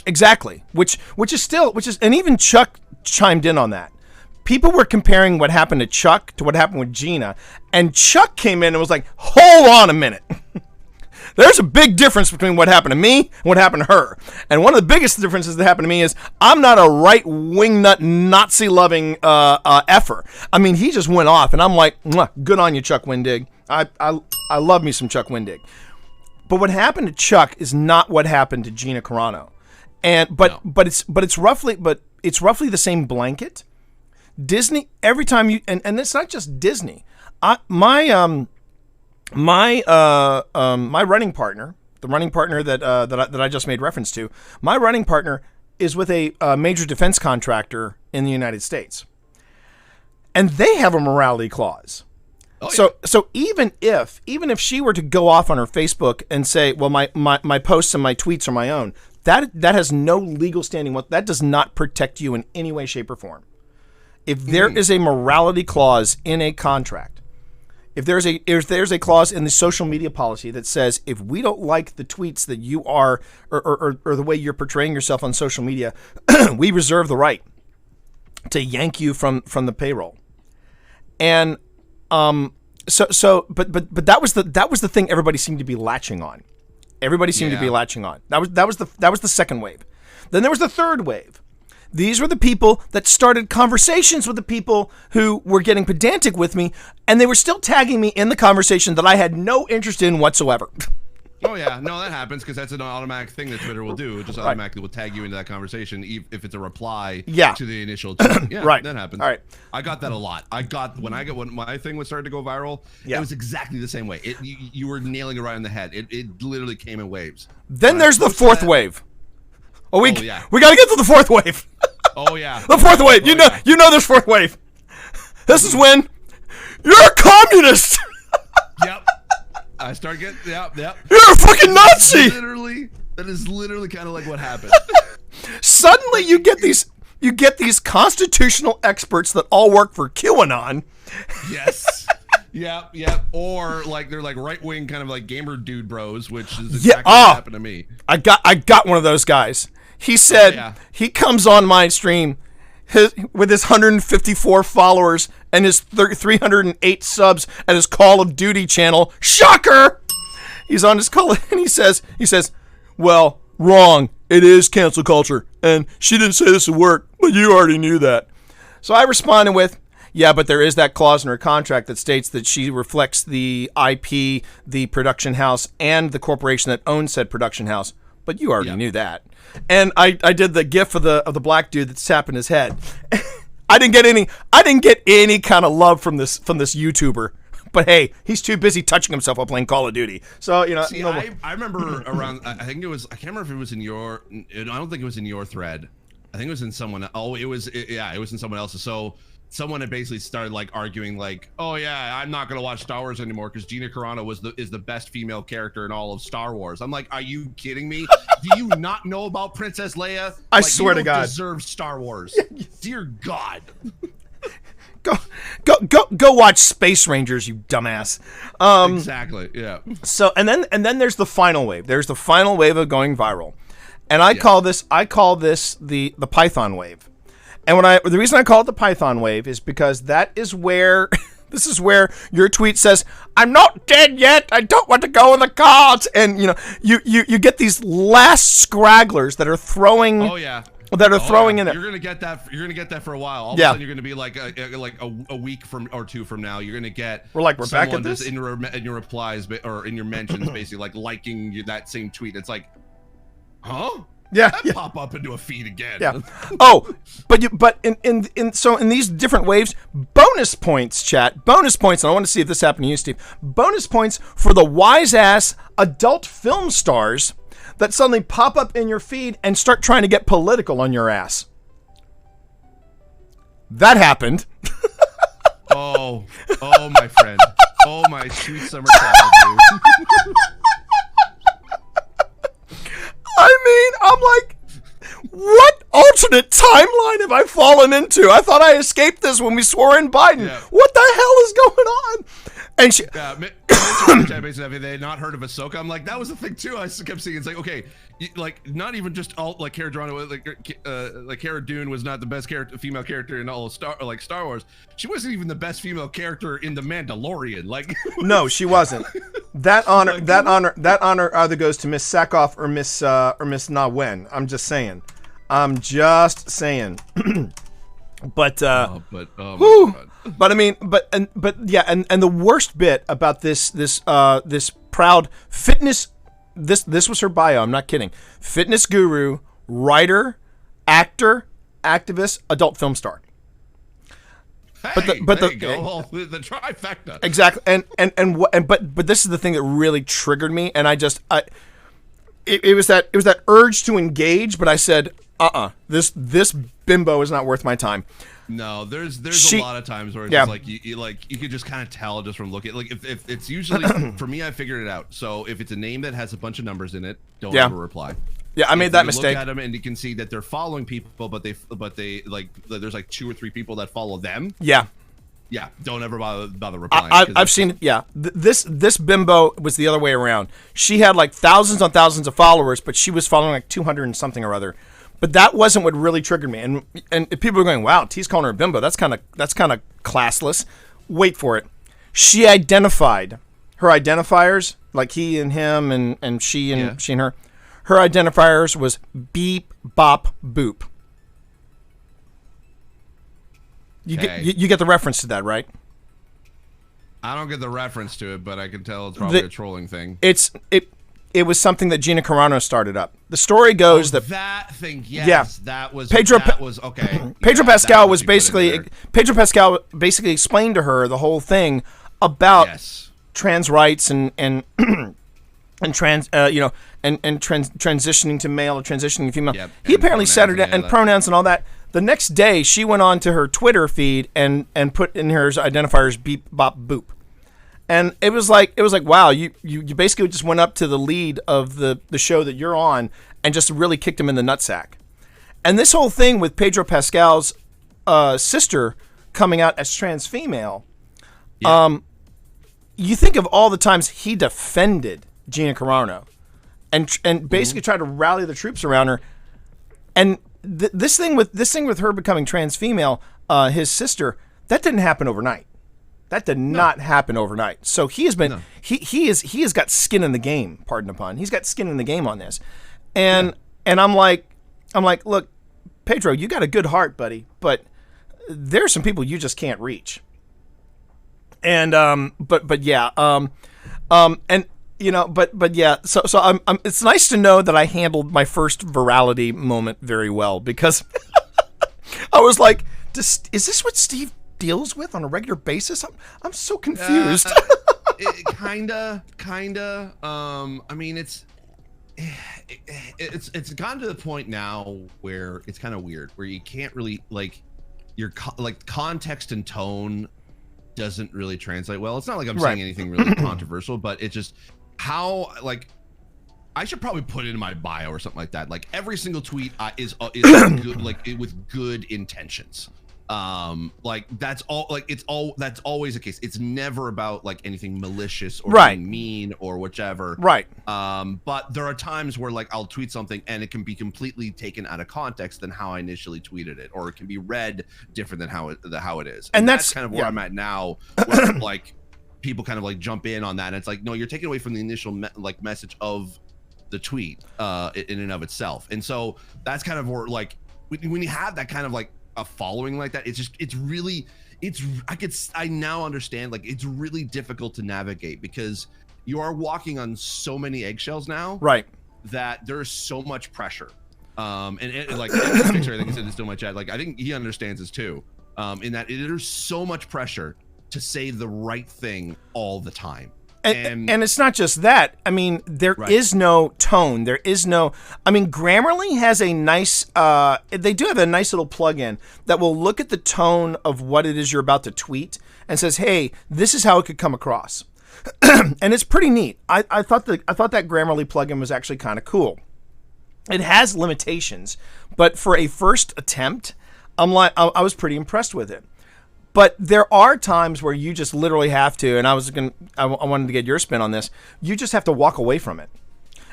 exactly. Which is, and even Chuck chimed in on that. People were comparing what happened to Chuck to what happened with Gina, and Chuck came in and was like, hold on a minute. There's a big difference between what happened to me and what happened to her. And one of the biggest differences that happened to me is I'm not a right-wing nut, Nazi-loving effer. I mean, he just went off, and I'm like, good on you, Chuck Wendig. I love me some Chuck Wendig. But what happened to Chuck is not what happened to Gina Carano. But it's roughly the same blanket. Disney, every time you, and it's not just Disney. My running partner, the running partner that I just made reference to, my running partner is with a major defense contractor in the United States, and they have a morality clause. Oh, yeah. So even if she were to go off on her Facebook and say, well, my posts and my tweets are my own, that has no legal standing. That does not protect you in any way, shape, or form. If there is a morality clause in a contract, if there's a clause in the social media policy that says, if we don't like the tweets that you are or the way you're portraying yourself on social media, we reserve the right to yank you from the payroll. And but that was the thing everybody seemed to be latching on. Everybody seemed to be latching on. That was the second wave. Then there was the third wave. These were the people that started conversations with the people who were getting pedantic with me, and they were still tagging me in the conversation that I had no interest in whatsoever. Oh, yeah. No, that happens because that's an automatic thing that Twitter will do. It just automatically will tag you into that conversation if it's a reply to the initial tweet. Yeah, right. That happens. All right. I got that a lot. When my thing was starting to go viral, it was exactly the same way. You were nailing it right on the head. It literally came in waves. Then there's the fourth wave. We got to get to the fourth wave. Oh, yeah. The fourth wave. You know this fourth wave. This is when you're a communist. Yep. I start getting, yep. You're a fucking Nazi. That is literally kind of like what happened. Suddenly you get these constitutional experts that all work for QAnon. Yes. Yep. Or like they're like right wing kind of like gamer dude bros, which is exactly what happened to me. I got one of those guys. He said he comes on my stream with his 154 followers and his 308 subs at his Call of Duty channel. Shocker! He's on his call and he says, well, wrong. It is cancel culture. And she didn't say this would work, but you already knew that. So I responded with, yeah, but there is that clause in her contract that states that she reflects the IP, the production house, and the corporation that owns said production house. But you already knew that. And I did the gif of the black dude that's tapping his head. I didn't get any kind of love from this YouTuber. But hey, he's too busy touching himself while playing Call of Duty. So See, I remember around. I think it was. I can't remember if it was in your. I don't think it was in your thread. I think it was in someone. Oh, it was. It was in someone else's. So someone had basically started like arguing like, oh yeah, I'm not gonna watch Star Wars anymore because Gina Carano is the best female character in all of Star Wars. I'm like, are you kidding me? Do you not know about Princess Leia? I swear to God, deserve Star Wars. Dear God. Go watch Space Rangers, you dumbass. Exactly. Yeah. So and then there's the final wave. There's the final wave of going viral, and I call this the Python wave. And the reason I call it the Python wave is because that is where this is where your tweet says, "I'm not dead yet. I don't want to go in the cards." And you get these last scragglers that are throwing. Oh yeah. That are throwing in it. You're gonna get that. You're gonna get that for a while. All of a Yeah. sudden, you're gonna be like a week or two from now. You're gonna get. We're back at someone this? just in your replies or in your mentions, basically like liking that same tweet. It's like, huh? Yeah. That pop up into a feed again. Yeah. Oh, but in these different waves, bonus points, chat. Bonus points, and I want to see if this happened to you, Steve. Bonus points for the wise ass adult film stars that suddenly pop up in your feed and start trying to get political on your ass. That happened. Oh, my friend. Oh, my sweet summer child, dude. I mean, I'm like, what alternate timeline have I fallen into? I thought I escaped this when we swore in Biden. Yeah. What the hell is going on? And she, Basically, they had not heard of Ahsoka. I'm like, that was the thing too. I kept seeing it's like, okay, like not even just all like Cara Dune, like Cara Dune was not the best female character in all of Star Wars. She wasn't even the best female character in The Mandalorian. Like, no, she wasn't. That honor either goes to Miss Sackhoff or Miss Na Wen. I'm just saying. But oh my God. But I mean, but the worst bit about this proud fitness, this was her bio. I'm not kidding. Fitness guru, writer, actor, activist, adult film star. Hey, but there you go. The trifecta. Exactly. But this is the thing that really triggered me, and it was that urge to engage, but I said, this bimbo is not worth my time. No, there's a lot of times where it's just like you could just kind of tell just from looking. Like if it's usually for me, I figured it out. So if it's a name that has a bunch of numbers in it, don't ever reply. Yeah, I made that mistake. Look at them and you can see that they're following people, but they like there's like 2 or 3 people that follow them. Yeah. Yeah, don't ever bother replying. I've seen it. Yeah, this bimbo was the other way around. She had like thousands on thousands of followers, but she was following like 200 and something or other. But that wasn't what really triggered me. And people are going, "Wow, T's calling her a bimbo. That's kind of classless." Wait for it. She identified her identifiers, like he and him, and she and she and her. Her identifiers was beep, bop, boop. You get the reference to that, right? I don't get the reference to it, but I can tell it's probably a trolling thing. It was something that Gina Carano started up. The story goes that thing, that was okay. Pedro Pascal was basically basically explained to her the whole thing about trans rights and trans transitioning to male or transitioning to female. Yep. He apparently said it and pronouns and all that. The next day, she went on to her Twitter feed and put in her identifiers beep, bop, boop. And it was like wow, you basically just went up to the lead of the show that you're on and just really kicked him in the nutsack. And this whole thing with Pedro Pascal's sister coming out as trans female, you think of all the times he defended Gina Carano and basically tried to rally the troops around her. And this thing with her becoming trans female, his sister, that didn't happen overnight. That did not happen overnight. So he has been he has got skin in the game, pardon the pun. He's got skin in the game on this. And I'm like, look, Pedro, you got a good heart, buddy, but there's some people you just can't reach. And but yeah, and you know, but yeah, so I'm it's nice to know that I handled my first virality moment very well, because I was like, is this what Steve deals with on a regular basis? I'm so confused. Kinda. I mean, it's gotten to the point now where it's kind of weird, where you can't really like context and tone doesn't really translate well. It's not like I'm saying anything really controversial, but it's just how, like, I should probably put it in my bio or something like that. Like every single tweet is good, like with good intentions. Like that's all, like that's always the case. It's never about like anything malicious or Right. being mean or whichever. Right. But there are times where like I'll tweet something and it can be completely taken out of context than how I initially tweeted it, or it can be read different than how it is. And that's kind of where yeah. I'm at now, where like people kind of like jump in on that, and it's like, no, you're taking away from the initial message of the tweet in and of itself. And so that's kind of where like when you have that kind of like a following like that, I now understand, like, it's really difficult to navigate because you are walking on so many eggshells now, Right. that there's so much pressure. And like Fixer, I think he said this to my chat, like I think he understands this too, in that there's so much pressure to say the right thing all the time. And it's not just that. I mean, there Right. is no tone. There is no. I mean, Grammarly has a nice. They do have a nice little plugin that will look at the tone of what it is you're about to tweet and says, "Hey, this is how it could come across," and it's pretty neat. I thought that Grammarly plugin was actually kind of cool. It has limitations, but for a first attempt, I was pretty impressed with it. But there are times where you just literally have to, and I wanted to get your spin on this. You just have to walk away from it,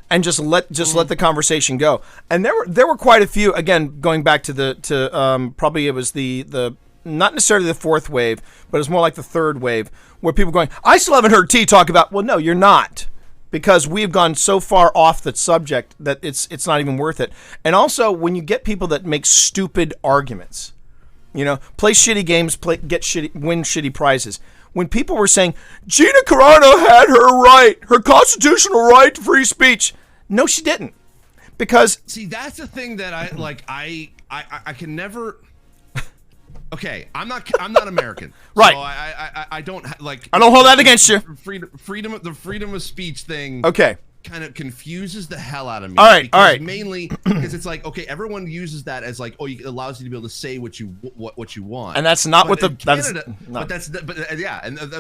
and just let the conversation go. And there were quite a few. Again, going back to probably it was the not necessarily the fourth wave, but it's more like the third wave, where people going, I still haven't heard T talk about. Well, no, you're not, because we've gone so far off the subject that it's not even worth it. And also, when you get people that make stupid arguments. You know, play shitty games, win shitty prizes. When people were saying, Gina Carano had her constitutional right to free speech. No, she didn't. Because... See, that's the thing that I can never... Okay, I'm not American. Right. So I don't like... I don't hold that against you. The freedom of speech thing... Okay. Kind of confuses the hell out of me. All right. Mainly because it's like, okay, everyone uses that as like, oh, it allows you to be able to say what you want. And that's not what the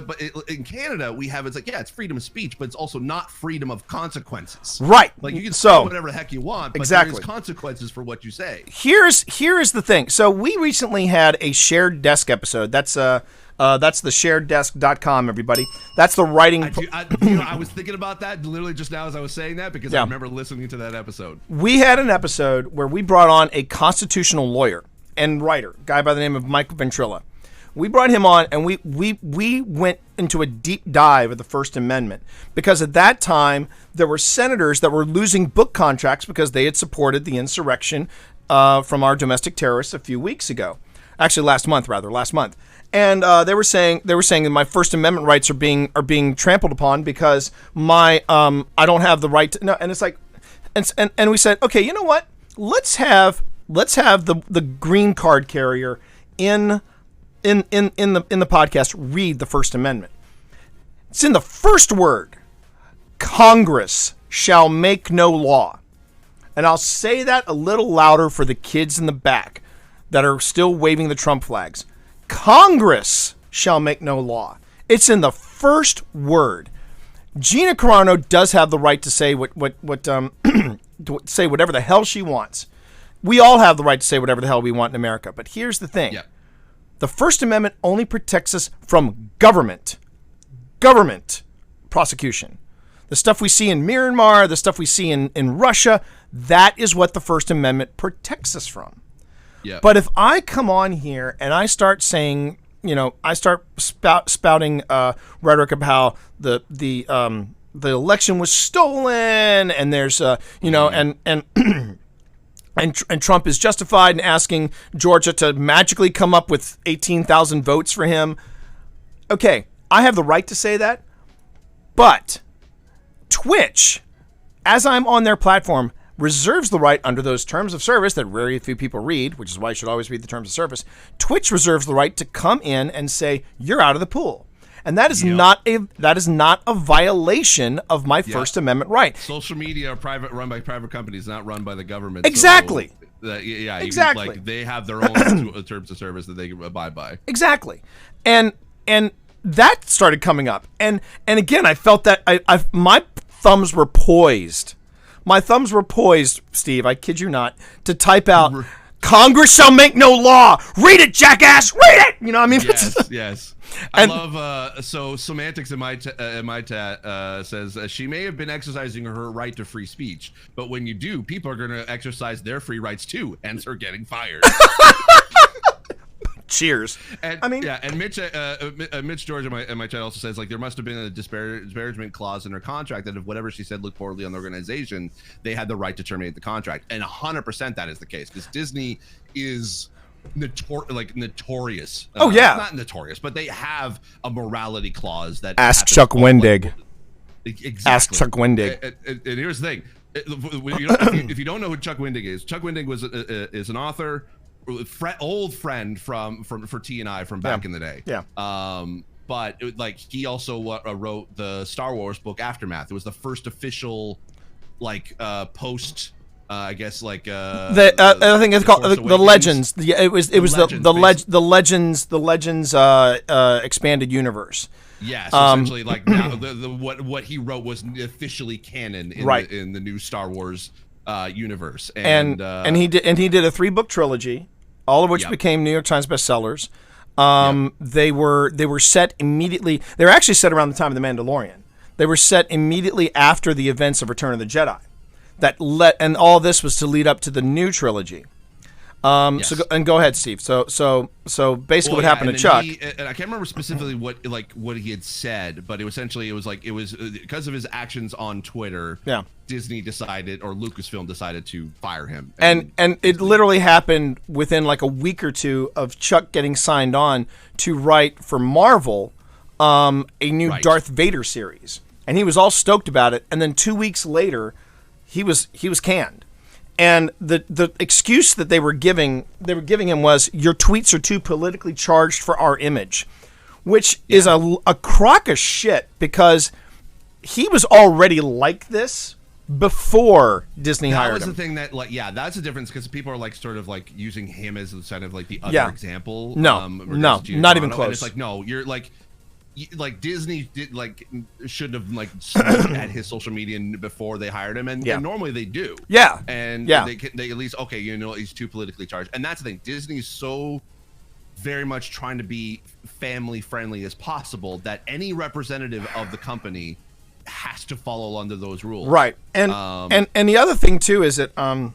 but in Canada we have, it's like, yeah, it's freedom of speech, but it's also not freedom of consequences. Right. Like you can say whatever the heck you want, but exactly. there's consequences for what you say. Here is the thing. So we recently had a Shared Desk episode. That's the shareddesk.com, everybody. That's the writing. I was thinking about that literally just now as I was saying that, because I remember listening to that episode. We had an episode where we brought on a constitutional lawyer and writer, a guy by the name of Michael Ventrilla. We brought him on, and we went into a deep dive of the First Amendment, because at that time there were senators that were losing book contracts because they had supported the insurrection from our domestic terrorists a few weeks ago. Actually, last month. And they were saying that my First Amendment rights are being trampled upon because I don't have the right to. No, and it's like, and we said, okay, you know what? Let's have the green card carrier in the podcast read the First Amendment. It's in the first word. Congress shall make no law. And I'll say that a little louder for the kids in the back that are still waving the Trump flags. Congress shall make no law. It's in the first word. Gina Carano does have the right to say to say whatever the hell she wants. We all have the right to say whatever the hell we want in America. But here's the thing. Yep. The First Amendment only protects us from government prosecution. The stuff we see in Myanmar, the stuff we see in Russia, that is what the First Amendment protects us from. Yep. But if I come on here and I start saying, I start spouting rhetoric of how the election was stolen, and there's and Trump is justified in asking Georgia to magically come up with 18,000 votes for him. Okay, I have the right to say that, but Twitch, as I'm on their platform, reserves the right under those terms of service that very few people read, which is why you should always read the terms of service. Twitch reserves the right to come in and say, you're out of the pool. And that is not a violation of my First Amendment right. Social media are run by private companies, not run by the government. Exactly. So, exactly. They have their own terms of service that they abide by. Exactly. And that started coming up. And again, I felt that my thumbs were poised. My thumbs were poised, Steve, I kid you not, to type out Congress shall make no law. Read it, jackass. Read it. You know what I mean? Yes, yes. I love so semantics in my says she may have been exercising her right to free speech, but when you do, people are going to exercise their free rights too, hence her getting fired. Cheers. And, I mean, yeah, and Mitch George in my chat also says like there must have been a disparagement clause in her contract that if whatever she said looked poorly on the organization, they had the right to terminate the contract. And 100% that is the case because Disney is notorious. Oh yeah, not notorious, but they have a morality clause that. Ask Chuck Wendig. Exactly. Ask Chuck Wendig. And here's the thing: if you don't know who Chuck Wendig is was is an author. Old friend for T and I from back in the day. Yeah. But like he also wrote the Star Wars book Aftermath. It was the first official, like post. I guess like I think it's called the Legends. Yeah, it was the Legends expanded universe. Yes, essentially like now what he wrote was officially canon in the new Star Wars universe. And he did a 3-book trilogy, all of which became New York Times bestsellers. They were set immediately. They were actually set around the time of The Mandalorian. They were set immediately after the events of Return of the Jedi. And all this was to lead up to the new trilogy. Yes. Go ahead, Steve. So basically, what happened to Chuck? And I can't remember specifically what he had said, but it was because of his actions on Twitter. Yeah. Disney decided, or Lucasfilm decided to fire him. And it literally happened within like a week or two of Chuck getting signed on to write for Marvel a new Darth Vader series, and he was all stoked about it. And then 2 weeks later, he was canned. And the excuse that they were giving him was, your tweets are too politically charged for our image, which is a crock of shit, because he was already like this before Disney hired him. That was the thing that that's the difference, because people are like sort of like using him as kind of like the other example. No, not even close. And it's like, no, you're like Disney should have looked at his social media before they hired him, and normally they do. Yeah, and they at least he's too politically charged, and that's the thing. Disney's so very much trying to be family friendly as possible that any representative of the company has to follow under those rules. Right, and the other thing too is that a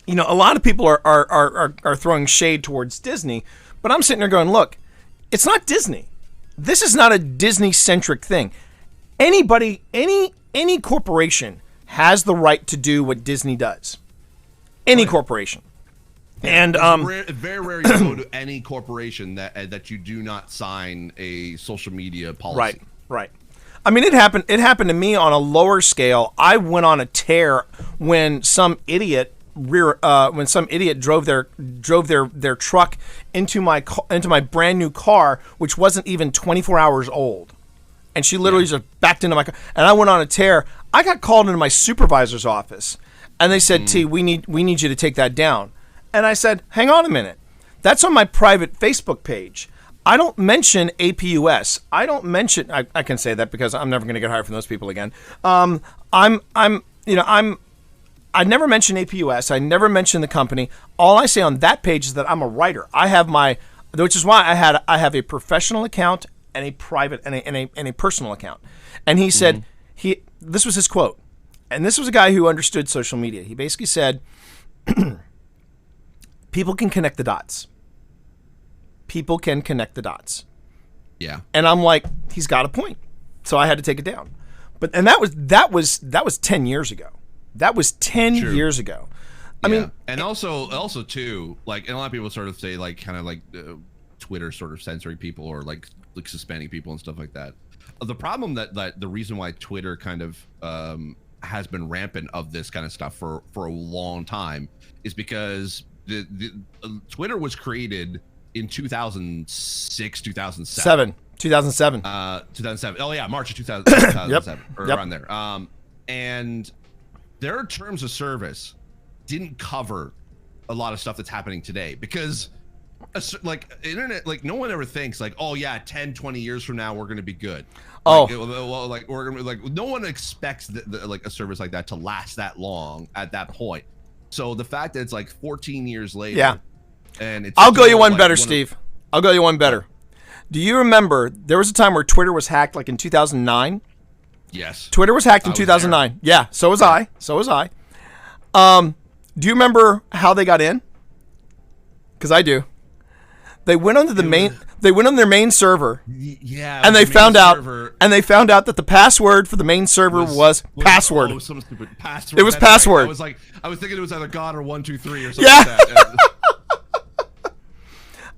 lot of people are throwing shade towards Disney, but I'm sitting there going, look, it's not Disney. This is not a Disney-centric thing. Anybody, any corporation has the right to do what Disney does. Any corporation. And very rare you go to any corporation that you do not sign a social media policy. Right. I mean, it happened to me on a lower scale. I went on a tear when some idiot drove their truck into my brand new car, which wasn't even 24 hours old, and she literally just backed into my car, and I went on a tear. I got called into my supervisor's office, and they said, "T, we need you to take that down." And I said, "Hang on a minute, that's on my private Facebook page. I don't mention APUS. I don't mention. I can say that because I'm never going to get hired from those people again. I never mention APUS. I never mention the company. All I say on that page is that I'm a writer. I have which is why I have a professional account and a private and a personal account." And he said this was his quote, and this was a guy who understood social media. He basically said, "People can connect the dots. People can connect the dots." Yeah. And I'm like, he's got a point. So I had to take it down. And that was 10 years ago. That was 10 years ago. I mean, and also too, like, and a lot of people sort of say like, kind of like Twitter sort of censoring people or like suspending people and stuff like that. The problem that the reason why Twitter kind of has been rampant of this kind of stuff for a long time is because the Twitter was created in 2006, 2007. 2007. 2007. Oh yeah, March of 2007 or around there. And their terms of service didn't cover a lot of stuff that's happening today, because like internet, like no one ever thinks like, oh yeah, 10, 20 years from now we're going to be good. Like we're going to, like, no one expects like a service like that to last that long at that point. So the fact that it's like 14 years later, Yeah. and it's I'll go you still, one like, better, of- Steve. I'll go you one better. Do you remember there was a time where Twitter was hacked, like in 2009? Yes. Twitter was hacked in I was 2009. Yeah, so was I. So was I. Do you remember how they got in? Because I do. They went onto the main. They went on their main server, Yeah. and it they was the main found out. server And they found out that the password for the main server was password. Oh, some stupid password. It was That's right. password. I was thinking it was either God or 123 or something Yeah. like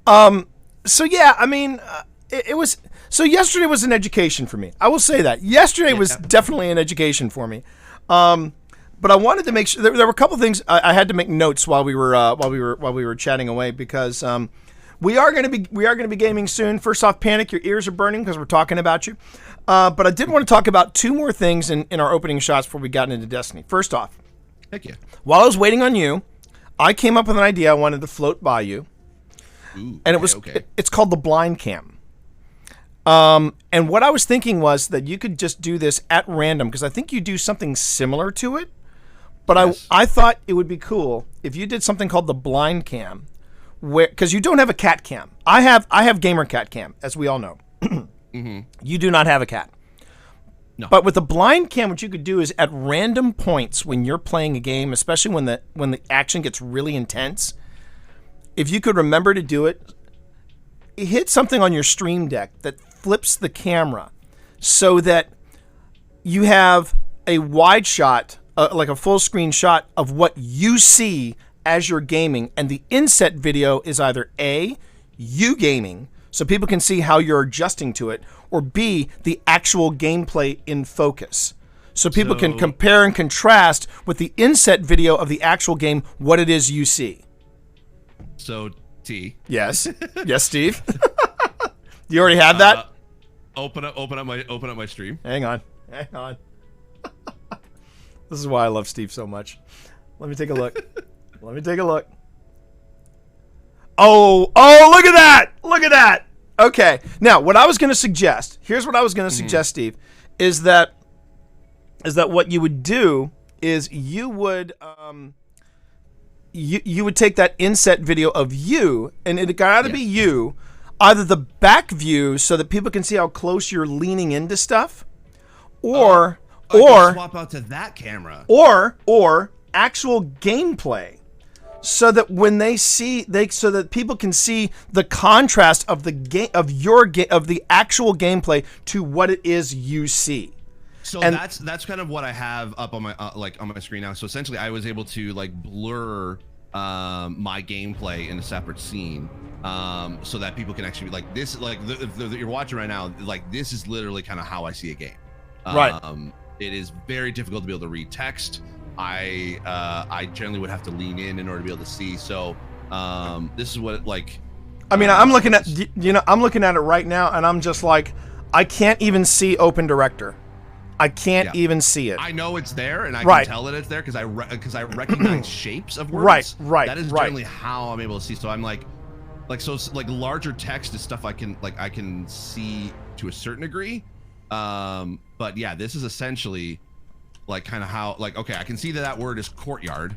that. So yeah, I mean, it was. So yesterday was an education for me. I will say that yesterday was definitely an education for me. But I wanted to make sure there were a couple things I had to make notes while we were chatting away because we are going to be gaming soon. First off, panic, your ears are burning because we're talking about you. But I did want to talk about two more things in our opening shots before we got into Destiny. First off, Heck yeah. while I was waiting on you, I came up with an idea I wanted to float by you. Ooh, And okay. it's called the blind cam. And what I was thinking was that you could just do this at random because I think you do something similar to it. But Yes. I thought it would be cool if you did something called the blind cam, where because you don't have a cat cam. I have gamer cat cam, as we all know. You do not have a cat. No. But with the blind cam, what you could do is at random points when you're playing a game, especially when the action gets really intense, if you could remember to do it, hit something on your stream deck that flips the camera so that you have a wide shot, like a full screen shot of what you see as you're gaming, and the inset video is either A, you gaming, so people can see how you're adjusting to it, or B, the actual gameplay in focus. So people can compare and contrast with the inset video of the actual game what it is you see. So T. Yes. Yes, Steve. You already have that? Open up my stream. Hang on. This is why I love Steve so much. Let me take a look. Oh, look at that! Look at that! Okay. Now, what I was going to suggest, here's what I was going to suggest, Steve, is that what you would do is you would you would take that inset video of you, and it got either be you, either the back view so that people can see how close you're leaning into stuff, or swap out to that camera. or actual gameplay, so that when they see so that people can see the contrast of the game of the actual gameplay to what it is you see. So And- that's kind of what I have up on my on my screen now. So essentially, I was able to like blur my gameplay in a separate scene, so that people can actually be like this. Like that you're watching right now, like this is literally kind of how I see a game. Right. It is very difficult to be able to read text. I generally would have to lean in order to be able to see. So this is what it, like. I mean, I'm looking at I'm looking at it right now, and I'm just like, I can't even see Open Director. I can't even see it. I know it's there, and I Right. can tell that it's there because I recognize shapes of words. Right. That is generally how I'm able to see. So I'm like larger text is stuff I can see to a certain degree. But yeah, this is essentially like kind of how okay, I can see that word is courtyard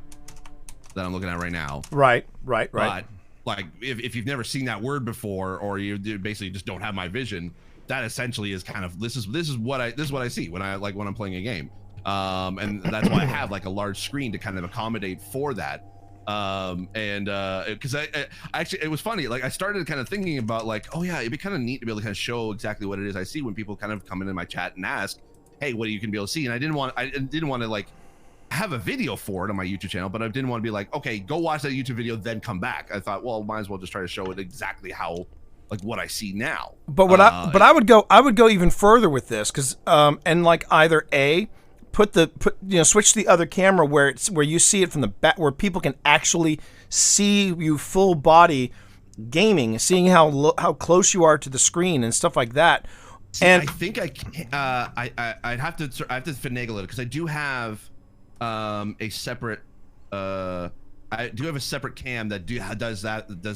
that I'm looking at right now. Right. But like if you've never seen that word before, or you basically just don't have my vision, that essentially is kind of this is what I see when I'm playing a game. And that's why I have like a large screen to kind of accommodate for that. Because I actually, it was funny, like I started kind of thinking about like, oh yeah, it'd be kind of neat to be able to kind of show exactly what it is I see when people kind of come into my chat and ask, hey, what do you can be able to see? And I didn't want to like have a video for it on my YouTube channel, but I didn't want to be like, okay, go watch that YouTube video, then come back. I thought, well, might as well just try to show it exactly how, like what I see now. But I would go even further with this, because and like either A, switch the other camera where you see it from the back, where people can actually see you full body gaming, seeing how close you are to the screen and stuff like that. See, And I think I'd have to finagle it because I do have a separate I do have a separate cam that does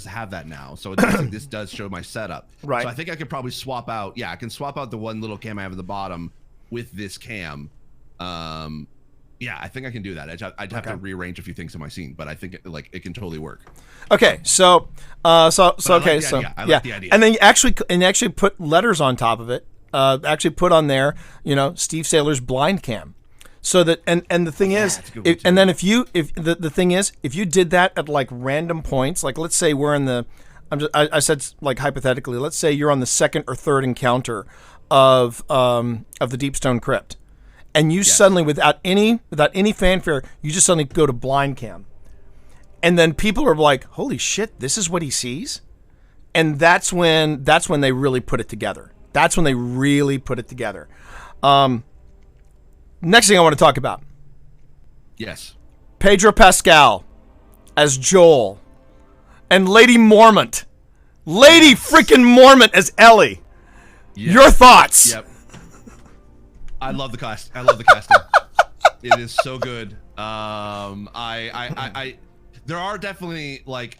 have that now. So it does, this does show my setup. Right. So I think I could probably swap out. Yeah, I can swap out the one little cam I have at the bottom with this cam. Yeah, I think I can do that. I'd have to rearrange a few things in my scene, but I think it can totally work. Okay, so okay, so I like the idea. and then you actually put letters on top of it. Actually put on there, Steve Saylor's blind cam, so that and the thing is, and then if the thing is, if you did that at like random points, like let's say we're in the, I said like hypothetically, let's say you're on the second or third encounter of the Deepstone Crypt. And you suddenly, without any fanfare, you just suddenly go to blind cam, and then people are like, "Holy shit, this is what he sees," and that's when they really put it together. That's when they really put it together. Next thing I want to talk about. Yes. Pedro Pascal as Joel, and Lady Mormont, freaking Mormont as Ellie. Yes. Your thoughts? Yep. I love the cast. I love the casting. It is so good. I there are definitely like,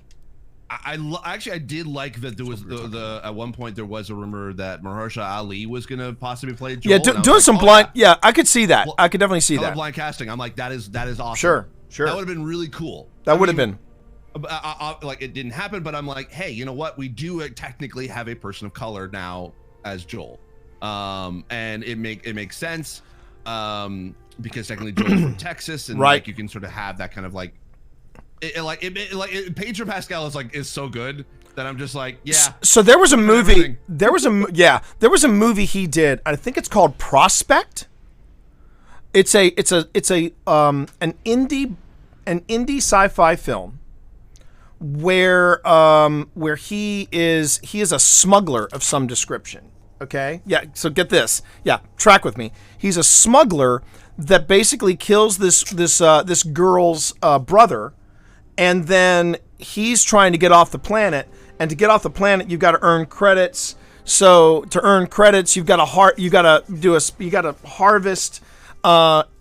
actually I did like that there was the at one point there was a rumor that Mahershala Ali was gonna possibly play Joel. Yeah, doing some blind. Yeah, I could see that. I could definitely see that. Blind casting. I'm like, that is awesome. Sure. That would have been really cool. That would have been. Like it didn't happen, but I'm like, hey, you know what? We do technically have a person of color now as Joel. And it makes sense, because technically Joel's from Texas, and like you can sort of have that kind of like, Pedro Pascal is so good that I'm just like, yeah. So there was a movie. There was a movie he did. I think it's called Prospect. It's an indie sci-fi film where he is a smuggler of some description. Okay. Yeah. So get this. Yeah. Track with me. He's a smuggler that basically kills this girl's brother, and then he's trying to get off the planet. And to get off the planet, you've got to earn credits. So to earn credits, you got to harvest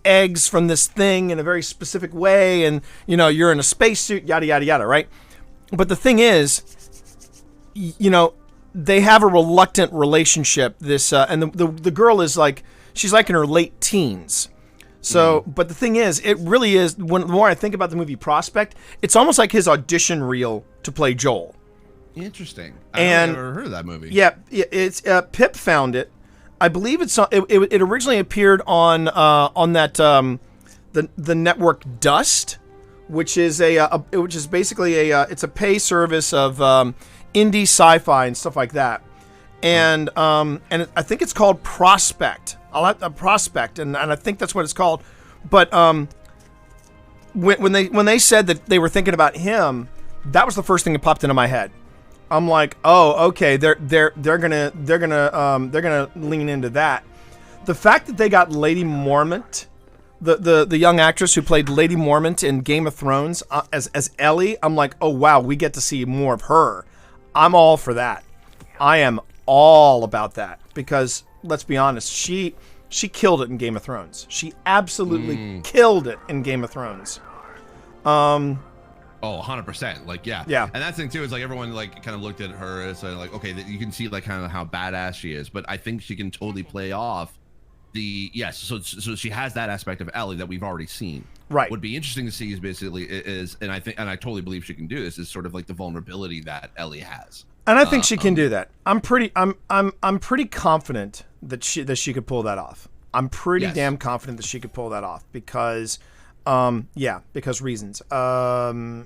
eggs from this thing in a very specific way, and you're in a spacesuit. Yada yada yada. Right. But the thing is, they have a reluctant relationship. And the girl is like, she's like in her late teens. So, but the thing is, it really is. The more I think about the movie Prospect, it's almost like his audition reel to play Joel. Interesting. I've never heard of that movie. Yeah, it's Pip found it. I believe it originally appeared on that the network Dust, which is basically it's a pay service of indie sci-fi and stuff like that, and I think it's called Prospect. I'll have a Prospect, and I think that's what it's called. But when they said that they were thinking about him, that was the first thing that popped into my head. I'm like, oh, okay, they're gonna lean into that. The fact that they got Lady Mormont, the young actress who played Lady Mormont in Game of Thrones as Ellie, I'm like, oh wow, we get to see more of her. I'm all for that. I am all about that, because let's be honest, she killed it in Game of Thrones. She absolutely killed it in Game of Thrones. Oh, 100%. Like, yeah. Yeah. And that thing too is like everyone like kind of looked at her as like, okay, you can see like kind of how badass she is, but I think she can totally play off so she has that aspect of Ellie that we've already seen. Right. Would be interesting to see and I totally believe she can do this, is sort of like the vulnerability that Ellie has. And I think she can do that. I'm pretty confident that she could pull that off. I'm pretty damn confident that she could pull that off, because because reasons. I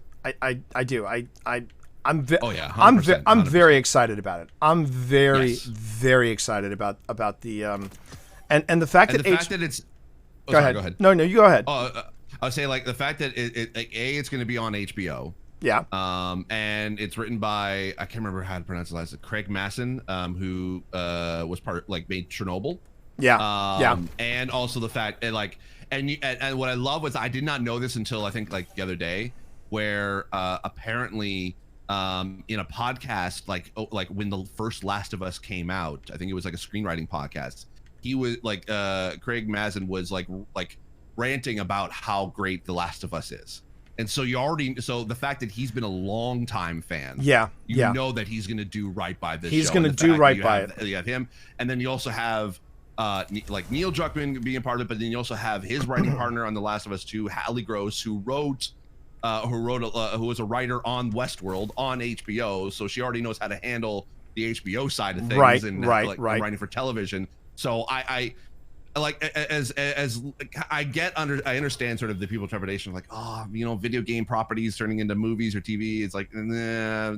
do. I'm very excited about it. I'm very excited about the and the fact that it's. Go ahead. No, you go ahead. I'll say like the fact that it's going to be on HBO. Yeah. And it's written by, I can't remember how to pronounce the last name, Craig Masson, who was made Chernobyl. Yeah. And also the fact and what I love was, I did not know this until I think like the other day, where apparently in a podcast like when the first Last of Us came out, I think it was like a screenwriting podcast, he was like Craig Mazin was like ranting about how great The Last of Us is. And so the fact that he's been a long time fan, you know that he's going to do right by this. He's going to do right by it. You have him, and then you also have like Neil Druckmann being a part of it, but then you also have his writing partner on The Last of Us 2, Hallie Gross, who was a writer on Westworld on HBO, so she already knows how to handle the HBO side of things, writing for television. So I like as I understand sort of the people's trepidation, like, oh, video game properties turning into movies or TV. It's like, nah,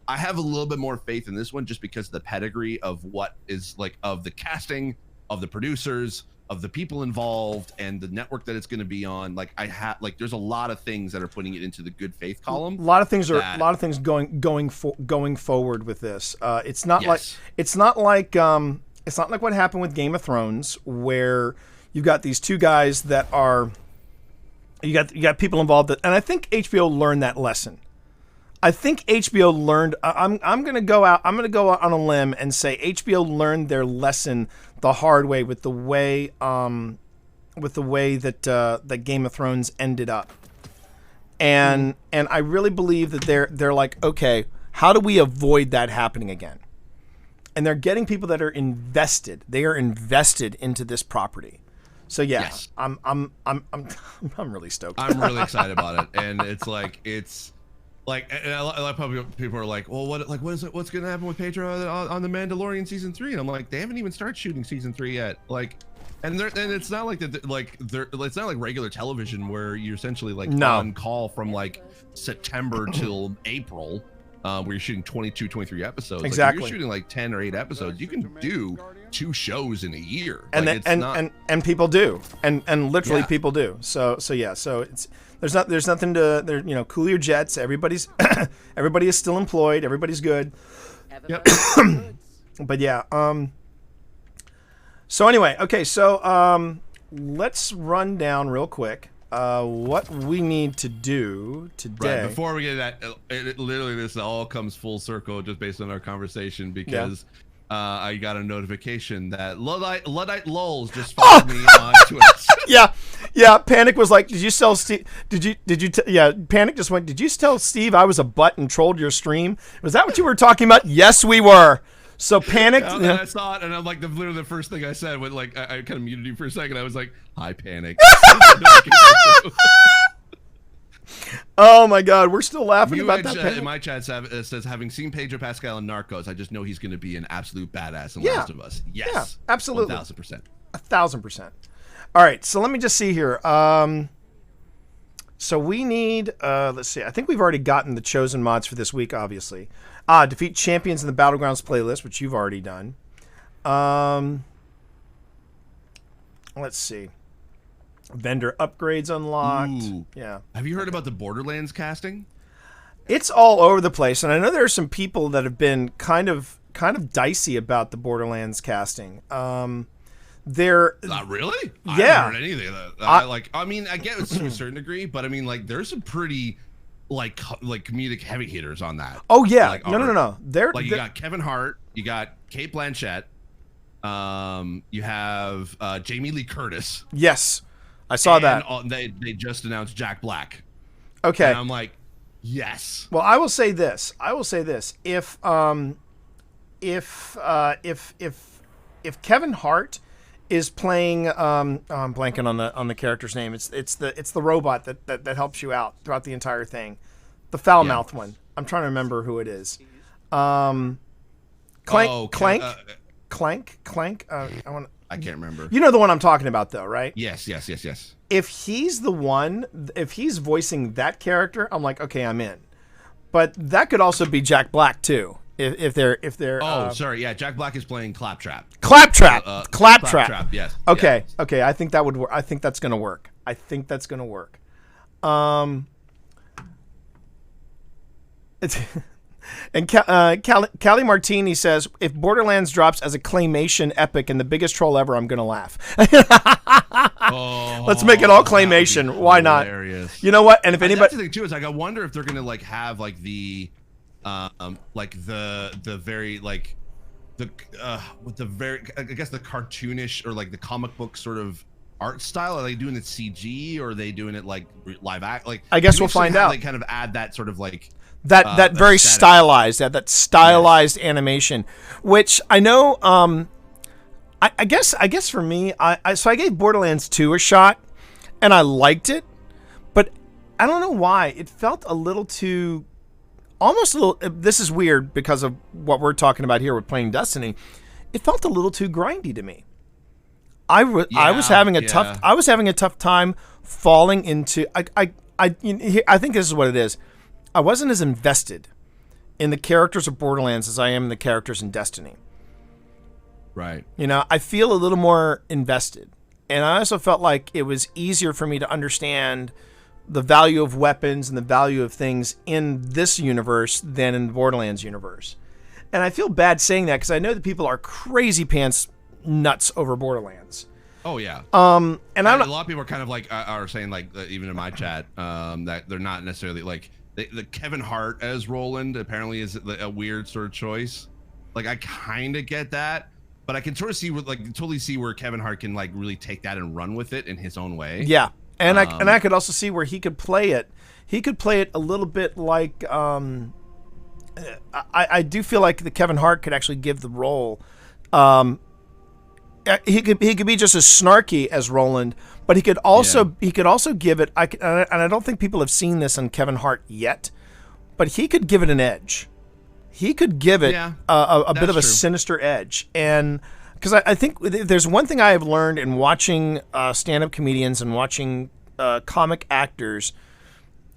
I have a little bit more faith in this one just because of the pedigree of what is like of the casting, of the producers, of the people involved, and the network that it's going to be on. Like there's a lot of things that are putting it into the good faith column. A lot of things going forward with this. It's not like what happened with Game of Thrones, where you've got these two guys that are you got people involved and I think HBO learned that lesson. I think HBO learned. I'm going to go out on a limb and say HBO learned their lesson the hard way with the way that Game of Thrones ended up, and I really believe that they're like, okay, how do we avoid that happening again? And they're getting people that are invested. They are invested into this property. So yeah, yes. I'm really stoked. I'm really excited about it, and it's like, and a lot of people are like, well, what's going to happen with Pedro on the Mandalorian season 3? And I'm like, they haven't even started shooting season 3 yet. Like, and it's not like that. It's not like regular television where you're essentially like on call from like September till April, where you're shooting 22, 23 episodes. Exactly. Like, if you're shooting like 10 or 8 episodes, you can do 2 shows in a year. And like, and people do, and literally people do. So yeah. So it's. There's nothing to cool your jets. Everybody is still employed. Everybody's good. Yep. But yeah. So anyway, okay. So let's run down real quick what we need to do today. Right, before we get to that, literally this all comes full circle just based on our conversation because. Yeah. I got a notification that Luddite Lulz just followed me on Twitch. Yeah. Panic was like, "Did you tell Steve? Panic just went, "Did you tell Steve I was a butt and trolled your stream? Was that what you were talking about?" Yes, we were. So Panic. And I saw it, and I'm like, literally the first thing I said when I kind of muted you for a second. I was like, "Hi, Panic." Oh my God, we're still laughing about that. In my chat says, having seen Pedro Pascal in Narcos, I just know he's going to be an absolute badass in Last of Us. Yes, yeah, absolutely, 1,000%. 1,000%. All right, so let me just see here. So we need, let's see. I think we've already gotten the chosen mods for this week. Obviously, defeat champions in the Battlegrounds playlist, which you've already done. Let's see. Vendor upgrades unlocked. Ooh. Yeah. Have you heard about the Borderlands casting? It's all over the place, and I know there are some people that have been kind of dicey about the Borderlands casting. They're not really. Yeah. I haven't heard anything of that. I mean, I get it to a certain degree, but I mean, like, there's some pretty like comedic heavy hitters on that. Oh yeah. No. You got Kevin Hart. You got Cate Blanchett. You have Jamie Lee Curtis. Yes. I saw that. They just announced Jack Black. Okay. And I'm like, yes. Well, I will say this. If Kevin Hart is playing, I'm blanking on the character's name. It's the robot that helps you out throughout the entire thing, the foul mouthed one. I'm trying to remember who it is. Clank. I can't remember. You know the one I'm talking about, though, right? Yes. If he's the one, if he's voicing that character, I'm like, okay, I'm in. But that could also be Jack Black too. If they're. Sorry. Yeah, Jack Black is playing Claptrap. Claptrap. Yes. Okay. Yes. Okay. I think that would work. I think that's gonna work. It's. And Callie Martini says, if Borderlands drops as a claymation epic and the biggest troll ever, I'm going to laugh. Let's make it all claymation. Why not? You know what? And if anybody... That's the thing, too, is like, I wonder if they're going to like have like the very like with the very, I guess the cartoonish or like the comic book sort of art style. Are they doing it CG or are they doing it like live act? Like, I guess we'll find out. They kind of add that sort of like that very stylized, that stylized animation, which I know I guess for me, so I gave Borderlands 2 a shot, and I liked it, but I don't know why it felt a little too, almost a little. This is weird because of what we're talking about here with playing Destiny. It felt a little too grindy to me. I was having a tough time falling into. I think this is what it is. I wasn't as invested in the characters of Borderlands as I am in the characters in Destiny. Right. You know, I feel a little more invested. And I also felt like it was easier for me to understand the value of weapons and the value of things in this universe than in the Borderlands universe. And I feel bad saying that because I know that people are crazy pants nuts over Borderlands. Oh yeah. And a lot of people are kind of like are saying like even in my chat that they're not necessarily like the Kevin Hart as Roland apparently is a weird sort of choice. Like I kind of get that, but I can sort of see totally see where Kevin Hart can like really take that and run with it in his own way. Yeah, and I could also see where he could play it. He could play it a little bit like I do feel like the Kevin Hart could actually give the role. He could be just as snarky as Roland, but he could also give it. And I don't think people have seen this on Kevin Hart yet, but he could give it an edge. He could give it a bit of a sinister edge, and because I think there's one thing I have learned in watching stand-up comedians and watching comic actors,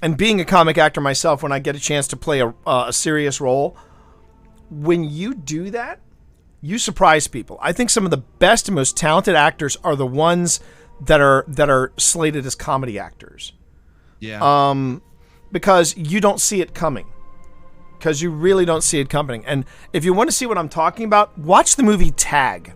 and being a comic actor myself, when I get a chance to play a serious role, when you do that, you surprise people. I think some of the best and most talented actors are the ones that are slated as comedy actors. Yeah. Because you don't see it coming. Because you really don't see it coming. And if you want to see what I'm talking about, watch the movie Tag.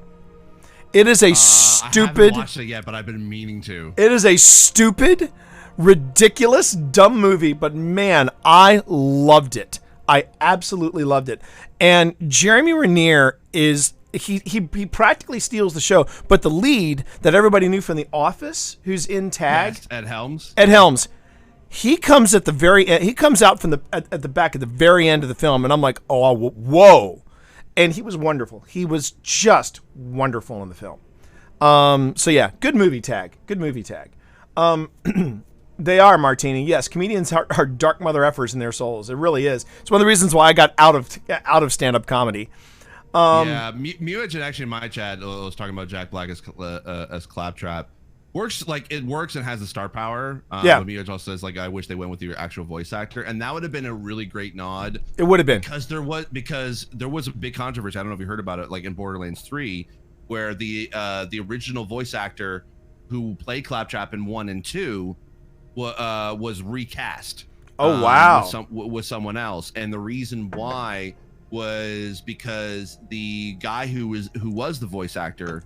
It is a stupid. I haven't watched it yet, but I've been meaning to. It is a stupid, ridiculous, dumb movie, but man, I loved it. I absolutely loved it. And Jeremy Renner is he practically steals the show. But the lead that everybody knew from The Office, who's in Tag, yes, Ed Helms. Ed Helms. He comes at the very end. He comes out from at the back at the very end of the film, and I'm like, oh, whoa! And he was wonderful. He was just wonderful in the film. So yeah, good movie Tag. Good movie Tag. They are, Martini. Yes, comedians are dark mother effers in their souls. It really is. It's one of the reasons why I got out of stand-up comedy. Yeah, Muage actually in my chat was talking about Jack Black as Claptrap. Works and has the star power. Yeah. But Muage also says like, I wish they went with your actual voice actor, and that would have been a really great nod. It would have been because there was a big controversy. I don't know if you heard about it, like in Borderlands 3, where the original voice actor who played Claptrap in 1 and 2 was recast. Oh wow! With someone else, and the reason why was because the guy who was the voice actor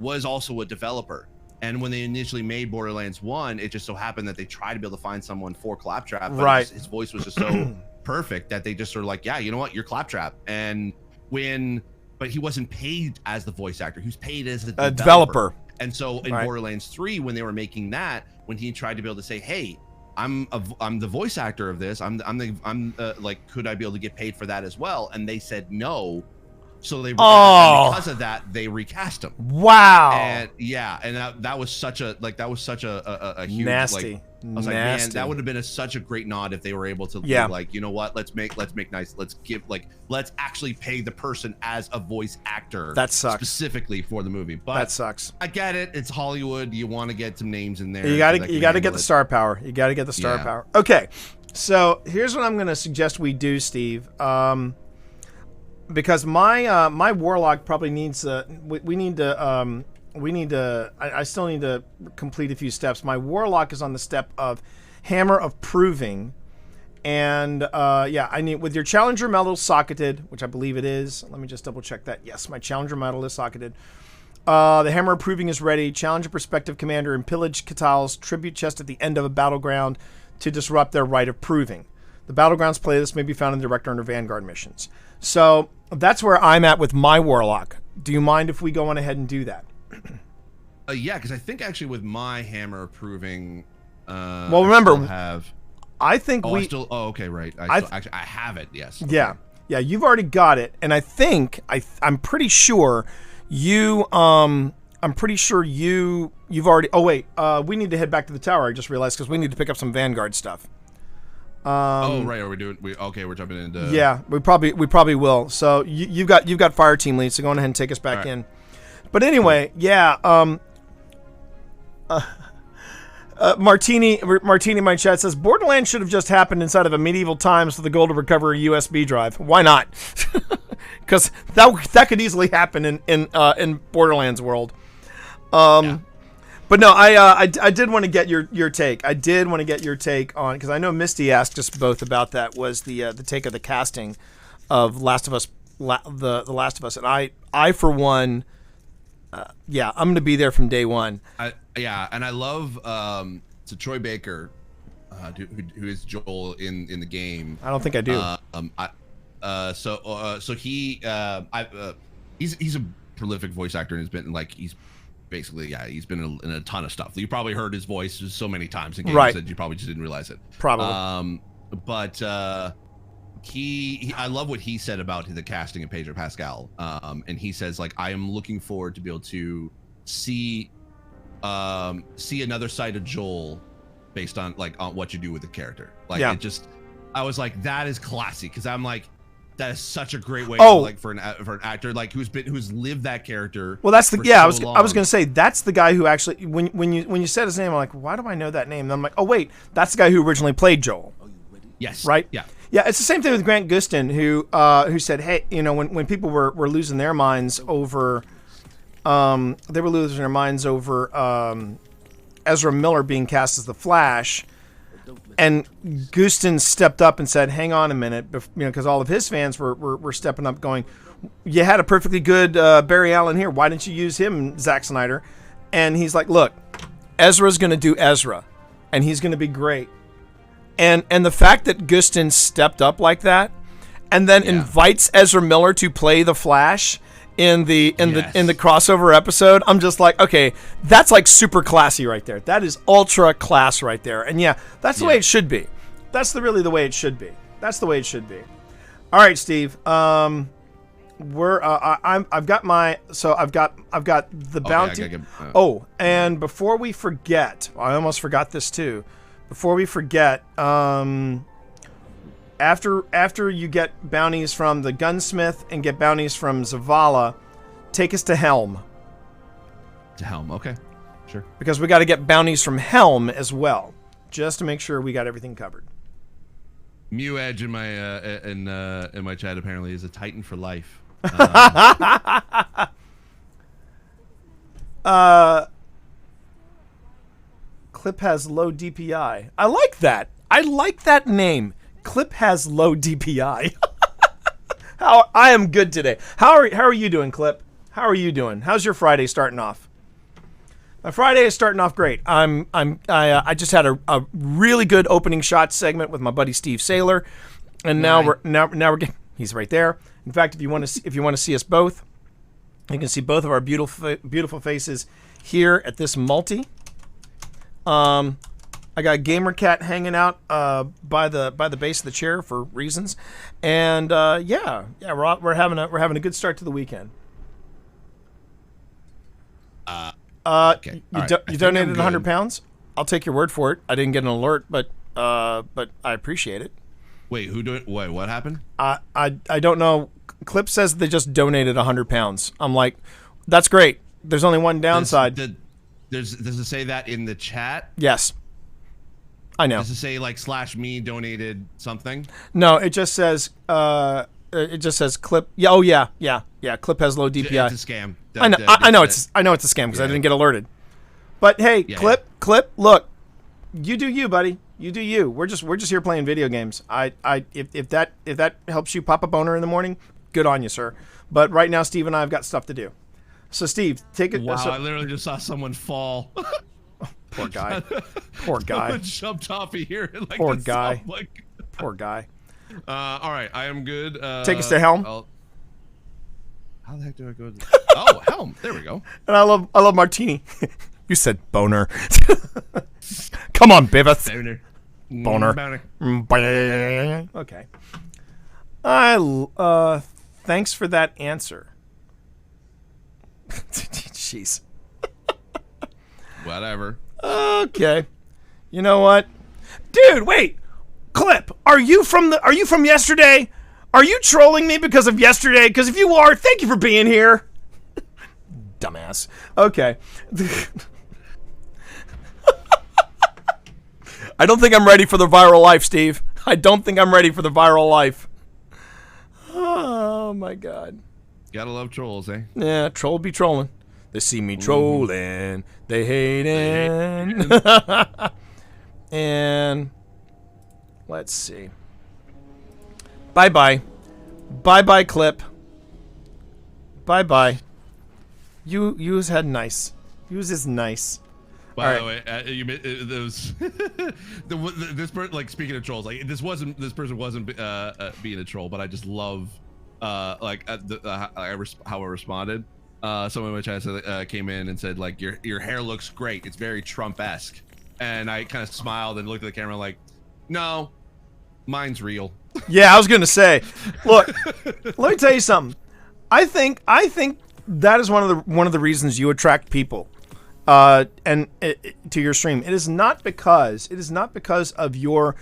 was also a developer. And when they initially made Borderlands 1, it just so happened that they tried to be able to find someone for Claptrap, but right. his voice was just so perfect that they just sort of like, yeah, you know what, you're Claptrap. But he wasn't paid as the voice actor; he was paid as a developer. And so in Borderlands 3, when they were making that, when he tried to be able to say, "Hey, I'm the voice actor of this. I'm like, could I be able to get paid for that as well?" And they said no. So they because of that they recast him. Wow. And yeah, and that was such a huge nasty. Like, I was like, man, that would have been such a great nod if they were able to be like, you know what, let's make nice, let's actually pay the person as a voice actor. That sucks. Specifically for the movie. But that sucks. I get it. It's Hollywood. You want to get some names in there. You got to get the star power. You got to get the star power. Okay. So, here's what I'm going to suggest we do, Steve. Because my warlock probably needs I still need to complete a few steps. My warlock is on the step of Hammer of Proving, and I need, with your Challenger medal socketed, which I believe it is. Let me just double check that. Yes, my Challenger medal is socketed. The Hammer of Proving is ready. Challenge a prospective commander and pillage Catal's tribute chest at the end of a battleground to disrupt their right of proving. The Battlegrounds playlist may be found in the Director under Vanguard missions. So that's where I'm at with my warlock. Do you mind if we go on ahead and do that? Yeah, because I think actually with my Hammer of Proving, well, remember, I think I okay, right. I have it. Yes. Okay. Yeah. You've already got it, and I'm pretty sure I'm pretty sure you've already. Oh wait, we need to head back to the tower. I just realized because we need to pick up some Vanguard stuff. Oh right, are we doing? We're jumping into. Yeah, we probably will. So you've got fire team lead. So go on ahead and take us back in. But anyway, yeah. Martini, my chat says Borderlands should have just happened inside of a medieval times for the goal to recover a USB drive. Why not? Because that could easily happen in Borderlands world. But no, I did want to get your take. I did want to get your take on, because I know Misty asked us both about that. Was the take of the casting of Last of Us, the Last of Us, and I for one, yeah, I'm gonna be there from day one. And I love so Troy Baker, who is Joel in the game. I don't think I do. He's a prolific voice actor and has been he's basically he's been in a ton of stuff. You probably heard his voice so many times in games that you probably just didn't realize it. Probably. But I love what he said about the casting of Pedro Pascal. And he says I am looking forward to be able to see another side of Joel based on on what you do with the character. It just, I was like, that is classy, because I'm like, that is such a great way for an actor who's lived that character. Well, that's the I was gonna say that's the guy who actually when you said his name, I'm like, why do I know that name? And I'm like, oh wait, that's the guy who originally played Joel. Yes. Right. Yeah. Yeah. It's the same thing with Grant Gustin, who said, hey, when people were losing their minds over, they were losing their minds over Ezra Miller being cast as the Flash. And Gustin stepped up and said, hang on a minute, because all of his fans were stepping up going, you had a perfectly good Barry Allen here. Why didn't you use him, Zack Snyder? And he's like, look, Ezra's going to do Ezra, and he's going to be great. And the fact that Gustin stepped up like that and then invites Ezra Miller to play the Flash in the crossover episode, I'm just like, okay, that's super classy right there. That is ultra class right there. And that's the way it should be. That's really the way it should be. That's the way it should be. All right, Steve. I've got the bounty. And before we forget, I almost forgot this too. Before we forget, after you get bounties from the gunsmith and get bounties from Zavala, take us to Helm. To Helm, okay, sure. Because we got to get bounties from Helm as well, just to make sure we got everything covered. Mew Edge in my chat apparently is a Titan for life. Clip has low DPI. I like that. I like that name. Clip has low DPI. I am good today. How are you doing, Clip? How are you doing? How's your Friday starting off? My Friday is starting off great. I just had a really good opening shot segment with my buddy Steve Saylor, and now we're getting. He's right there. In fact, if you want to see us both, you can see both of our beautiful faces here at this multi. I got Gamer Cat hanging out by the base of the chair for reasons, and we're having a good start to the weekend. Okay. You donated £100. I'll take your word for it. I didn't get an alert, but I appreciate it. Wait, what happened? I don't know. Clip says they just donated £100. I'm like, that's great. There's only one downside. Does it say that in the chat? Yes. I know. Does it say /me donated something? No, it just says Clip. Yeah. Oh yeah. Clip has low DPI. It's a scam. I know it's a scam because I didn't get alerted. But hey, Clip, look, you do you, buddy. You do you. We're just here playing video games. If that helps you pop a boner in the morning, good on you, sir. But right now, Steve and I have got stuff to do. So Steve, take it. Wow, I literally just saw someone fall. Poor guy. Poor guy. Someone jumped off of here. Poor guy. Poor guy. All right, I am good. Take us to Helm. How the heck do I go? Oh, Helm. There we go. And I love Martini. You said boner. Come on, Biveth. Boner. Okay. Thanks for that answer. Jeez. Whatever. Okay. You know what? Dude, wait. Clip, are you from yesterday? Are you trolling me because of yesterday? Because if you are, thank you for being here. Dumbass. Okay. I don't think I'm ready for the viral life, Steve. I don't think I'm ready for the viral life. Oh, my God. Gotta love trolls, eh? Yeah, troll be trolling. They see me trolling. They hating. And let's see. Bye-bye. Bye-bye, Clip. Bye-bye. You had nice. Yours is nice. By the way, those this person, like, speaking of trolls, like this person wasn't being a troll, but I just love how I responded. Someone which I said came in and said, like, your hair looks great. It's very Trump-esque, and I kind of smiled and looked at the camera like, no, mine's real. Yeah, I was gonna say, look, let me tell you something. I think that is one of the reasons you attract people. To your stream, it is not because of your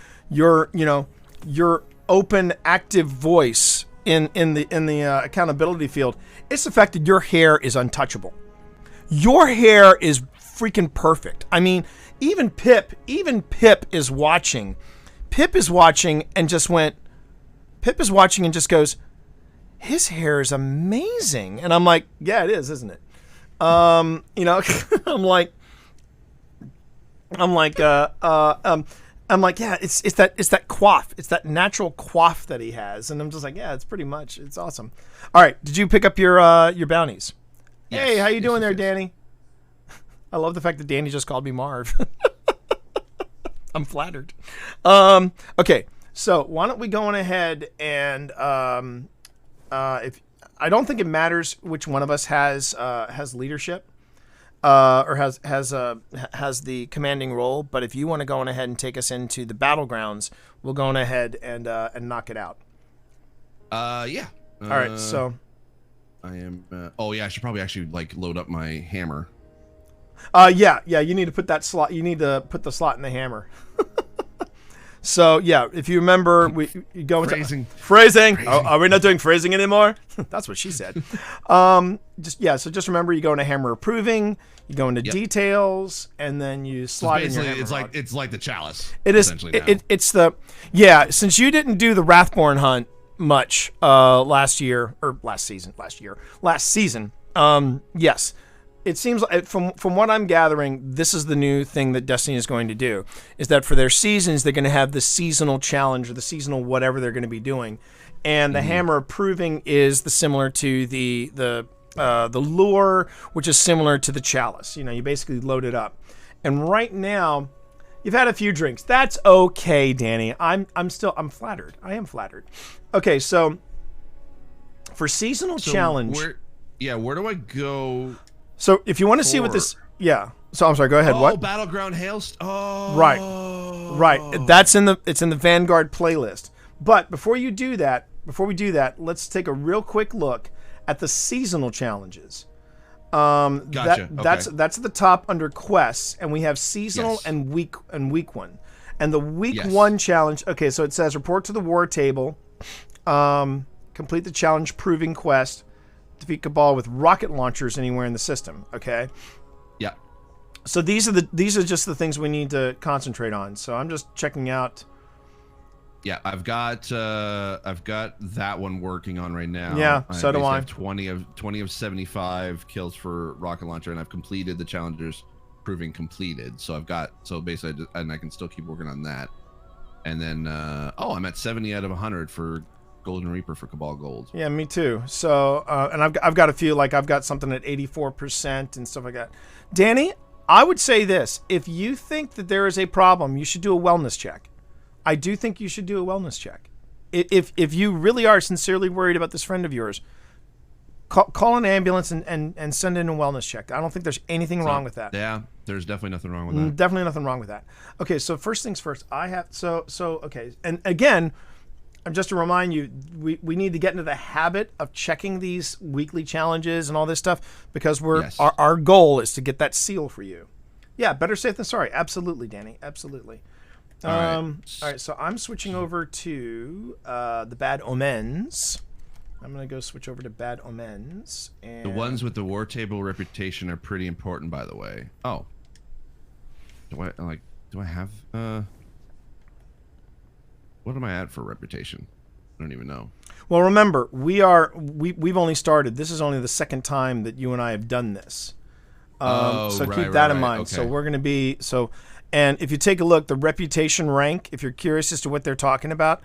open, active voice in the accountability field. It's the fact that your hair is untouchable. Your hair is freaking perfect. I mean, even Pip is watching. Pip is watching and just goes, his hair is amazing, and I'm like, yeah, it is, isn't it? I'm like, yeah, it's that coif. It's that natural coif that he has. And I'm just like, yeah, it's awesome. All right. Did you pick up your bounties? Yes. Hey, how you doing there, Danny? I love the fact that Danny just called me Marv. I'm flattered. Okay. So why don't we go on ahead and, if I don't think it matters which one of us has leadership, or has the commanding role. But if you want to go on ahead and take us into the battlegrounds, we'll go on ahead and knock it out. Yeah. All right. So I am. I should probably actually load up my hammer. Yeah. You need to put that slot. You need to put the slot in the hammer. So yeah, if you remember, you go into phrasing. Oh, are we not doing phrasing anymore? That's what she said. So just remember, you go into hammer approving, you go into details, and then you slide in your hammer. It's like the chalice. It is. It's the Since you didn't do the Wrathborn hunt much last season. Yes. It seems like, from what I'm gathering, this is the new thing that Destiny is going to do, is that for their seasons, they're going to have the seasonal challenge or the seasonal whatever they're going to be doing. And the hammer approving is similar to the lure, which is similar to the chalice. You basically load it up. And right now, you've had a few drinks. That's okay, Danny. I'm flattered. I am flattered. Okay, so for seasonal challenge. Where do I go? So if you want to see what this, So I'm sorry. Go ahead. What? Battleground Hailstorm. Oh. Right. It's in the Vanguard playlist. But before we do that, let's take a real quick look at the seasonal challenges. Gotcha. That's at the top under quests, and we have seasonal and week one. And the week one challenge. Okay, so it says report to the war table, complete the challenge proving quest. Defeat Cabal with rocket launchers anywhere in the system. Okay. Yeah. So these are just the things we need to concentrate on. So I'm just checking out. Yeah, I've got that one working on right now. Yeah, so do I. Have 20 of 75 kills for rocket launcher, and I've completed the challengers proving completed. So basically, and I can still keep working on that. And then I'm at 70 out of 100 for Golden Reaper for Cabal Gold. Yeah, me too. So, and I've got a few, I've got something at 84% and stuff like that. Danny, I would say this: if you think that there is a problem, you should do a wellness check. I do think you should do a wellness check. If you really are sincerely worried about this friend of yours, call an ambulance and send in a wellness check. I don't think there's anything wrong with that. Yeah, there's definitely nothing wrong with that. Definitely nothing wrong with that. Okay, so first things first. Okay, and again. And just to remind you, we need to get into the habit of checking these weekly challenges and all this stuff because Yes. our goal is to get that seal for you. Yeah, better safe than sorry. Absolutely, Danny. Absolutely. All right, so I'm switching over to the Bad Omens. I'm going to go switch over to Bad Omens. And The ones with the war table reputation are pretty important, by the way. Oh. Do I have what am I at for reputation? I don't even know. Well, remember, we've only started. This is only the second time that you and I have done this. So keep that in mind. Okay. So we're going to be and if you take a look, the reputation rank, if you're curious as to what they're talking about,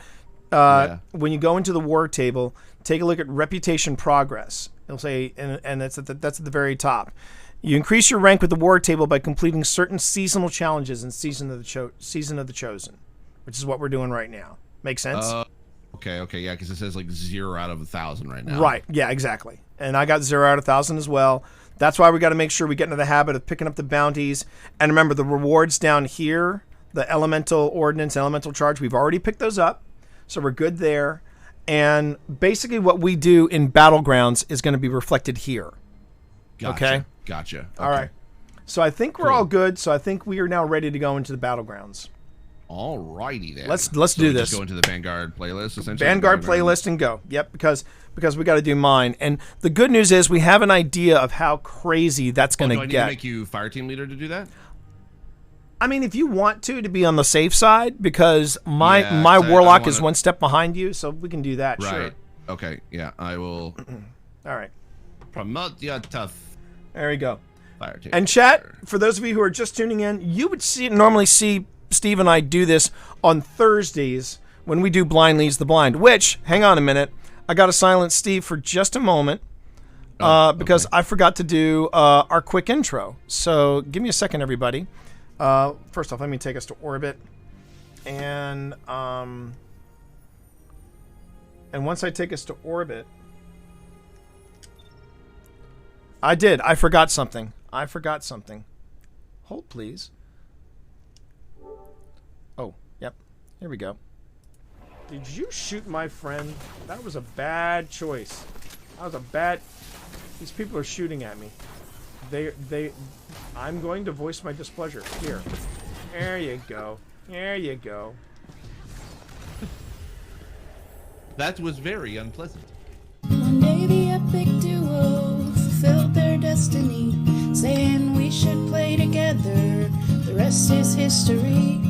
when you go into the war table, take a look at reputation progress. It'll say, and that's at the very top. You increase your rank with the war table by completing certain seasonal challenges in Season of the Chosen, which is what we're doing right now. Make sense? Okay, yeah, because it says like 0 out of 1,000 right now. Right, yeah, exactly. And I got 0 out of 1,000 as well. That's why we got to make sure we get into the habit of picking up the bounties. And remember, the rewards down here, the elemental ordnance, elemental charge, we've already picked those up. So we're good there. And basically what we do in Battlegrounds is going to be reflected here. Gotcha. Okay? Gotcha. Okay. All right. So I think we're all good. So I think we are now ready to go into the Battlegrounds. Alrighty then. Let's So do we this. Just go into the Vanguard playlist, essentially. Vanguard playlist and go. Yep, because we got to do mine. And the good news is we have an idea of how crazy that's going Do I to need get. to make you fire team leader to do that? I mean, if you want to be on the safe side, because my Yeah, my 'cause I warlock wanna- is one step behind you, so we can do that. Right. Sure. Okay. Yeah, I will All right. promote your tough There we go. fire team. And chat, for those of you who are just tuning in, you would normally see Steve and I do this on Thursdays when we do Blind Leads the Blind, which, hang on a minute, I got to silence Steve for just a moment because I forgot to do our quick intro. So give me a second, everybody. First off, let me take us to orbit. And once I take us to orbit, I forgot something. Hold, please. Oh, yep. Here we go. Did you shoot my friend? That was a bad choice. These people are shooting at me. I'm going to voice my displeasure. Here. There you go. There you go. That was very unpleasant. One day the epic duo fulfilled their destiny, saying we should play together, the rest is history.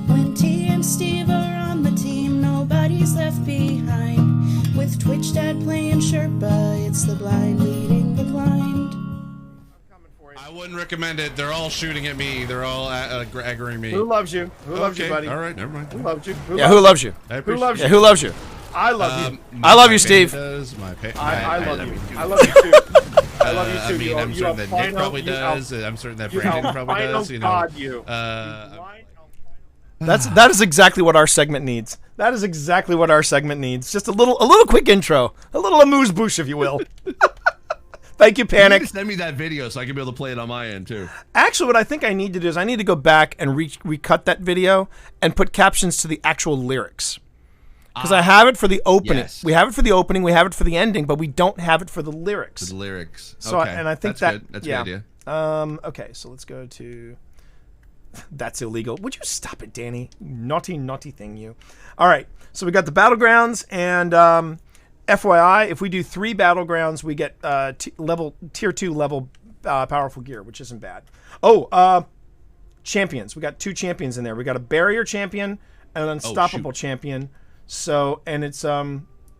When T and Steve are on the team, nobody's left behind. With Twitch Dad playing Sherpa, it's the blind leading the blind. I wouldn't recommend it. They're all shooting at me. They're all aggroing me. Who loves you? Who loves you, buddy? All right, never mind. Who loves you? Who loves you? I Who loves appreciate you? Who loves you? I love you. I love you, Steve. Does, I love you. too. I love you too. I love you too. I mean, I'm certain that Nick probably does. I'm certain that Brandon probably does. You know. That is exactly what our segment needs. Just a little quick intro, a little amuse bouche, if you will. Thank you, You Panic. need to send me that video so I can be able to play it on my end too. Actually, what I think I need to do is I need to go back and recut that video and put captions to the actual lyrics. Because I have it for the opening. Yes. We have it for the opening, we have it for the ending, but we don't have it for the lyrics. The lyrics. So okay. and I think that's that good. That's yeah. a good idea. Okay, so let's go to that's illegal. Would you stop it, Danny? Naughty thing, you. All right, so we got the battlegrounds, and FYI, if we do 3 battlegrounds, we get tier 2 level powerful gear, which isn't bad. Oh, champions. We got 2 champions in there. We got a barrier champion and an unstoppable champion. So, and it's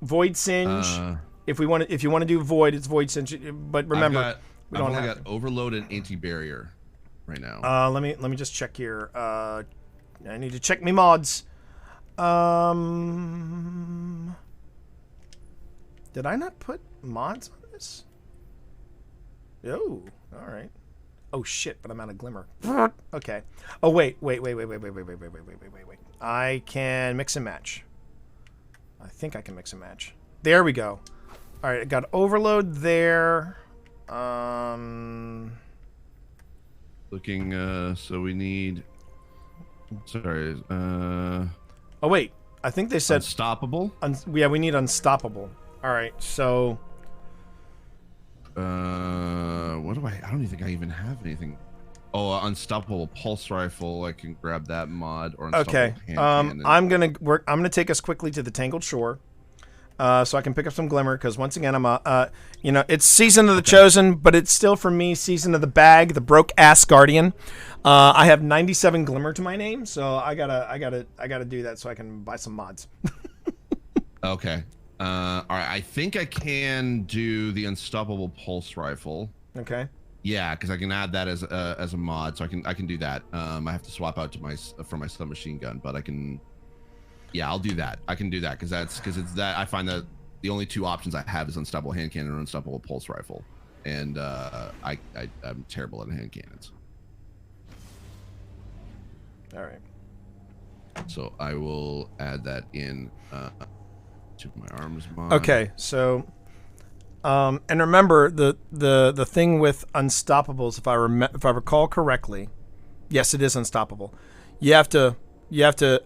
Void Singe. If you want to do Void, it's Void Singe. But remember, we don't I've only have got overload and anti-barrier right now. let me just check here. I need to check me mods. Did I not put mods on this? Oh, all right. Oh shit, but I'm out of glimmer. Okay. Oh wait. I can mix and match. I think I can mix and match. There we go. All right, I got overload there. Looking. So we need. Sorry. Oh wait, I think they said Unstoppable. yeah, we need unstoppable. All right, so What do I don't even think I even have anything. Oh, unstoppable pulse rifle. I can grab that mod or unstoppable okay. hand cannon. I'm gonna take us quickly to the Tangled Shore, so I can pick up some glimmer because once again I'm it's Season of the Chosen, but it's still for me Season of the Bag, the broke ass guardian. I have 97 glimmer to my name, so I gotta do that so I can buy some mods. Okay. All right. I think I can do the unstoppable pulse rifle. Okay. Yeah, because I can add that as a mod, so I can do that. I have to swap out for my submachine gun, but I can. Yeah, I'll do that. I can do that because it's that I find that the only two options I have is unstoppable hand cannon or unstoppable pulse rifle, and I'm terrible at hand cannons. All right. So I will add that in to my arms mod. Okay, so and remember the thing with unstoppables, if I recall correctly, yes, it is unstoppable. You have to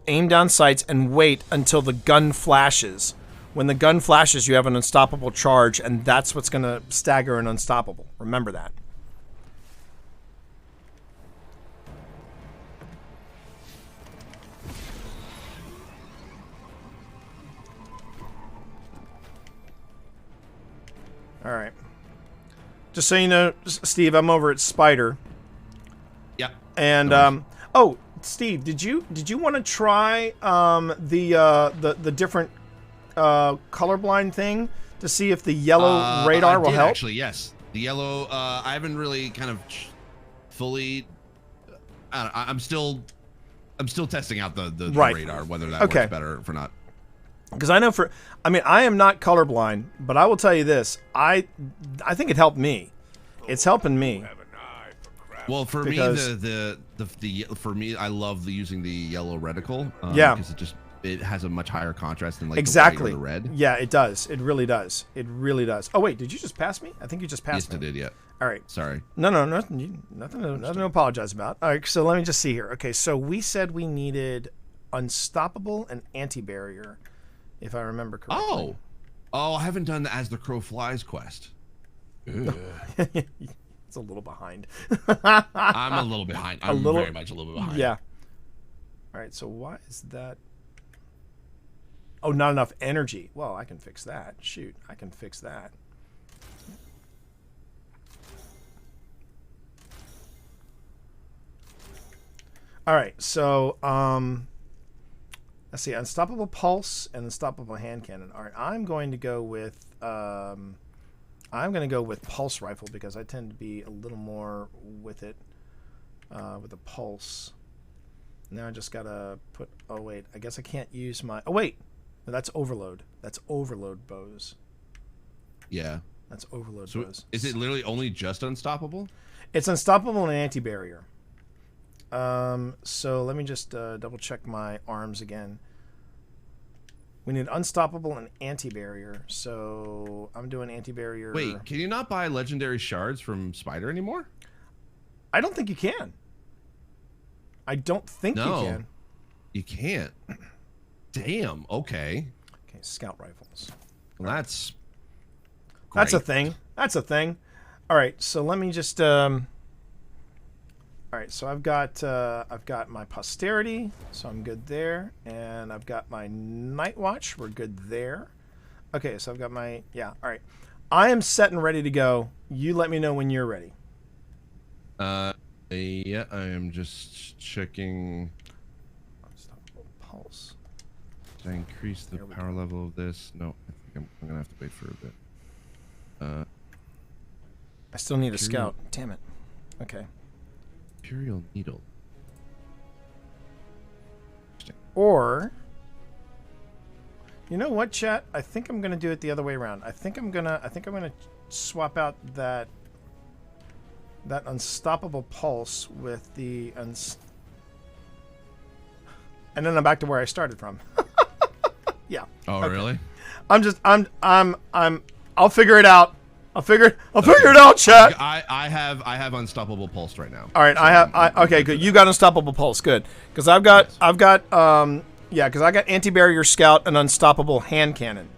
aim down sights and wait until the gun flashes. When the gun flashes, you have an unstoppable charge, and that's what's going to stagger an unstoppable. Remember that. All right. Just so you know, Steve, I'm over at Spider. Yep. And Steve, did you want to try the different colorblind thing to see if the yellow radar will help? Actually, yes. The yellow. I haven't really kind of fully. I'm still testing out the radar, whether that works better or not. Because I know I am not colorblind, but I will tell you this: I think it helped me. It's helping me. Well, for me, for me, I love using the yellow reticle. Because it has a much higher contrast than like exactly the white or the red. Yeah, it does. It really does. It really does. Oh wait, did you just pass me? I think you just passed me. Yes, I did. Yeah. All right. Sorry. No, nothing to apologize about. All right, so let me just see here. Okay, so we said we needed unstoppable and anti-barrier, if I remember correctly. Oh, I haven't done the As the Crow Flies quest. It's a little behind. I'm a little behind. I'm very much a little bit behind. Yeah. All right, so why is that? Oh, not enough energy. Well, I can fix that. Shoot, I can fix that. All right, so let's see, unstoppable pulse and unstoppable hand cannon. All right, I'm going to go with pulse rifle because I tend to be a little more with it with the pulse. Now I just gotta put. Oh wait, I guess I can't use my. Oh wait, no, that's overload. That's overload bows. Yeah. That's overload bows. Is it literally only just unstoppable? It's unstoppable and anti-barrier. So let me just double check my arms again. We need unstoppable and anti-barrier. So I'm doing anti-barrier. Wait, can you not buy legendary shards from Spider anymore? I don't think you can. I don't think you can. You can't. Damn. Okay. Okay, scout rifles. Well, that's a thing. That's a thing. All right, so let me just. All right, so I've got my posterity, so I'm good there, and I've got my night watch. We're good there. Okay, so I've got my All right, I am set and ready to go. You let me know when you're ready. Yeah, I am just checking. Unstoppable pulse. Did I increase the power level of this? No, I think I'm gonna have to wait for a bit. I still need a scout. Damn it. Okay. Imperial needle. Or, you know what, chat? I think I'm gonna do it the other way around. I think I'm gonna swap out that unstoppable pulse with the and then I'm back to where I started from. Yeah. Oh, okay. Really? I'll figure it out. I'll figure it out, chat. I have unstoppable pulse right now. All right, okay, good. You got unstoppable pulse, good. Because I've got Yeah, because I got anti-barrier scout and unstoppable hand cannon.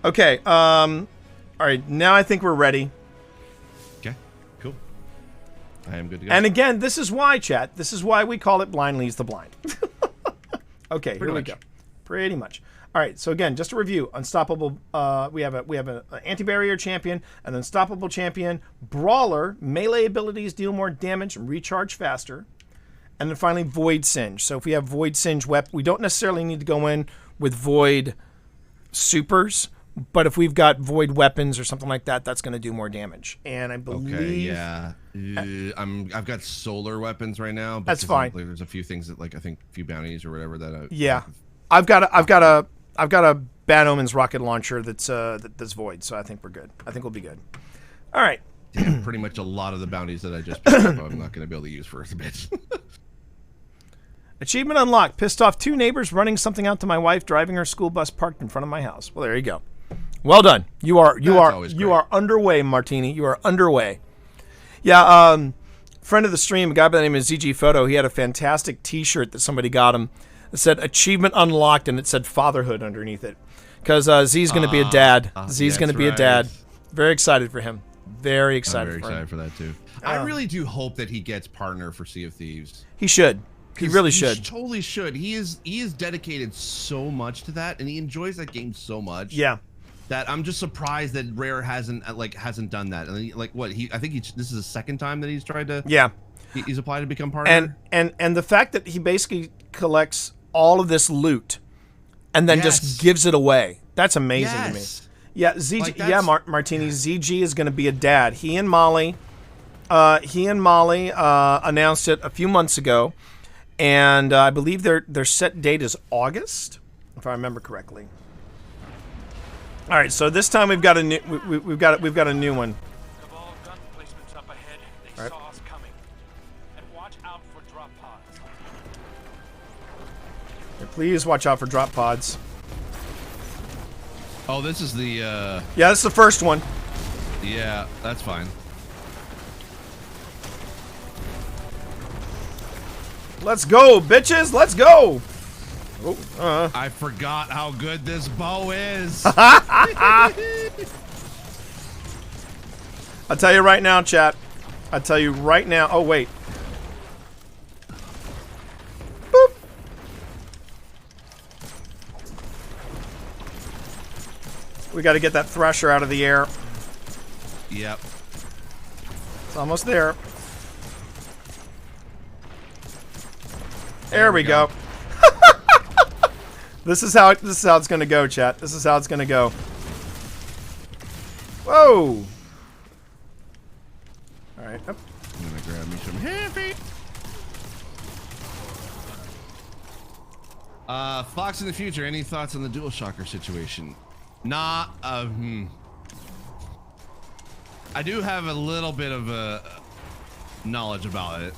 Okay. All right. Now I think we're ready. Okay. Cool. I am good to go. And again, this is why, chat. This is why we call it Blind Leads the Blind. Okay, here we go. Pretty much. All right. So again, just a review. Unstoppable. We have an anti-barrier champion, an unstoppable champion, brawler. Melee abilities deal more damage and recharge faster. And then finally, Void Singe. So if we have Void Singe weapon, we don't necessarily need to go in with Void supers, but if we've got Void weapons or something like that, that's going to do more damage. And I believe... Okay, yeah. I've got solar weapons right now. That's fine. There's a few things that, like, I think a few bounties or whatever that... Yeah. I've got a Bad Omens rocket launcher that's Void, so I think we're good. I think we'll be good. All right. Damn, pretty much a lot of the bounties that I just picked up, I'm not going to be able to use for a bit. Achievement unlocked. Pissed off 2 neighbors running something out to my wife driving her school bus parked in front of my house. Well, there you go. Well done. You are underway, Martini. You are underway. Yeah, friend of the stream, a guy by the name of ZG Photo, he had a fantastic t-shirt that somebody got him. It said achievement unlocked and it said fatherhood underneath it. Because Z's going to be a dad. Z's going to be a dad. Very excited for him. Very excited I'm very excited for that too. I really do hope that he gets partner for Sea of Thieves. He should. He really should. He totally should. He is dedicated so much to that, and he enjoys that game so much. Yeah. That I'm just surprised that Rare hasn't done that. And I think this is the second time that he's tried to. Yeah. He's applied to become partner. And the fact that he basically collects all of this loot, and then just gives it away. That's amazing to me. Yeah, ZG. Martini. ZG is going to be a dad. He and Molly announced it a few months ago. And I believe their set date is August, if I remember correctly. All right, so this time we've got a new we've got a new one. Cabal gun placements up ahead. They saw us coming. And watch out for drop pods. Yeah, please watch out for drop pods. Oh, this is the. Yeah, this is the first one. Yeah, that's fine. Let's go, bitches! Let's go! Oh, I forgot how good this bow is. I'll tell you right now, chat. I'll tell you right now. Oh, wait. Boop. We got to get that thresher out of the air. Yep. It's almost there. There we go. This is how it's gonna go, chat. This is how it's gonna go. Whoa! All right. Up. I'm gonna grab me some heavy. Fox in the future. Any thoughts on the DualShocker situation? Nah. I do have a little bit of knowledge about it.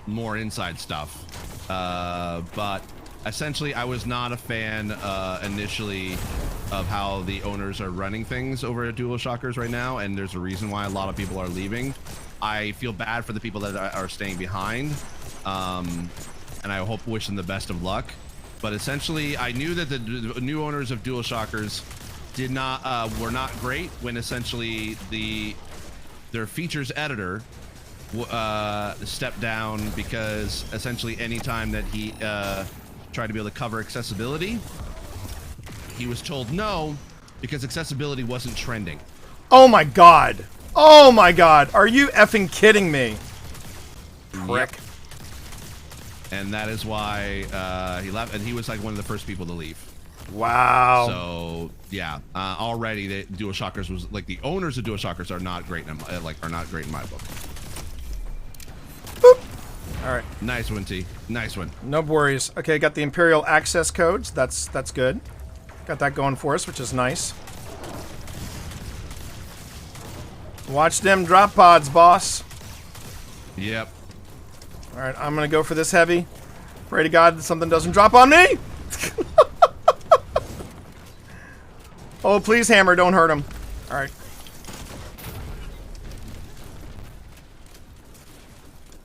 More inside stuff, but essentially I was not a fan initially of how the owners are running things over at DualShockers right now, and there's a reason why a lot of people are leaving. I feel bad for the people that are staying behind, and I wish them the best of luck. But essentially I knew that the new owners of DualShockers were not great when essentially their features editor stepped down, because essentially anytime that he tried to be able to cover accessibility, he was told no, because accessibility wasn't trending. Oh my god. Oh my god. Are you effing kidding me? Prick. Yep. And that is why he left, and he was like one of the first people to leave. Wow. So yeah, already the DualShockers was like, the owners of DualShockers are not great in my book. Boop. All right. Nice one, T. Nice one. No worries. Okay, got the Imperial access codes. That's good. Got that going for us, which is nice. Watch them drop pods, boss. Yep. All right, I'm gonna go for this heavy. Pray to God that something doesn't drop on me. Oh, please, hammer, don't hurt him. All right.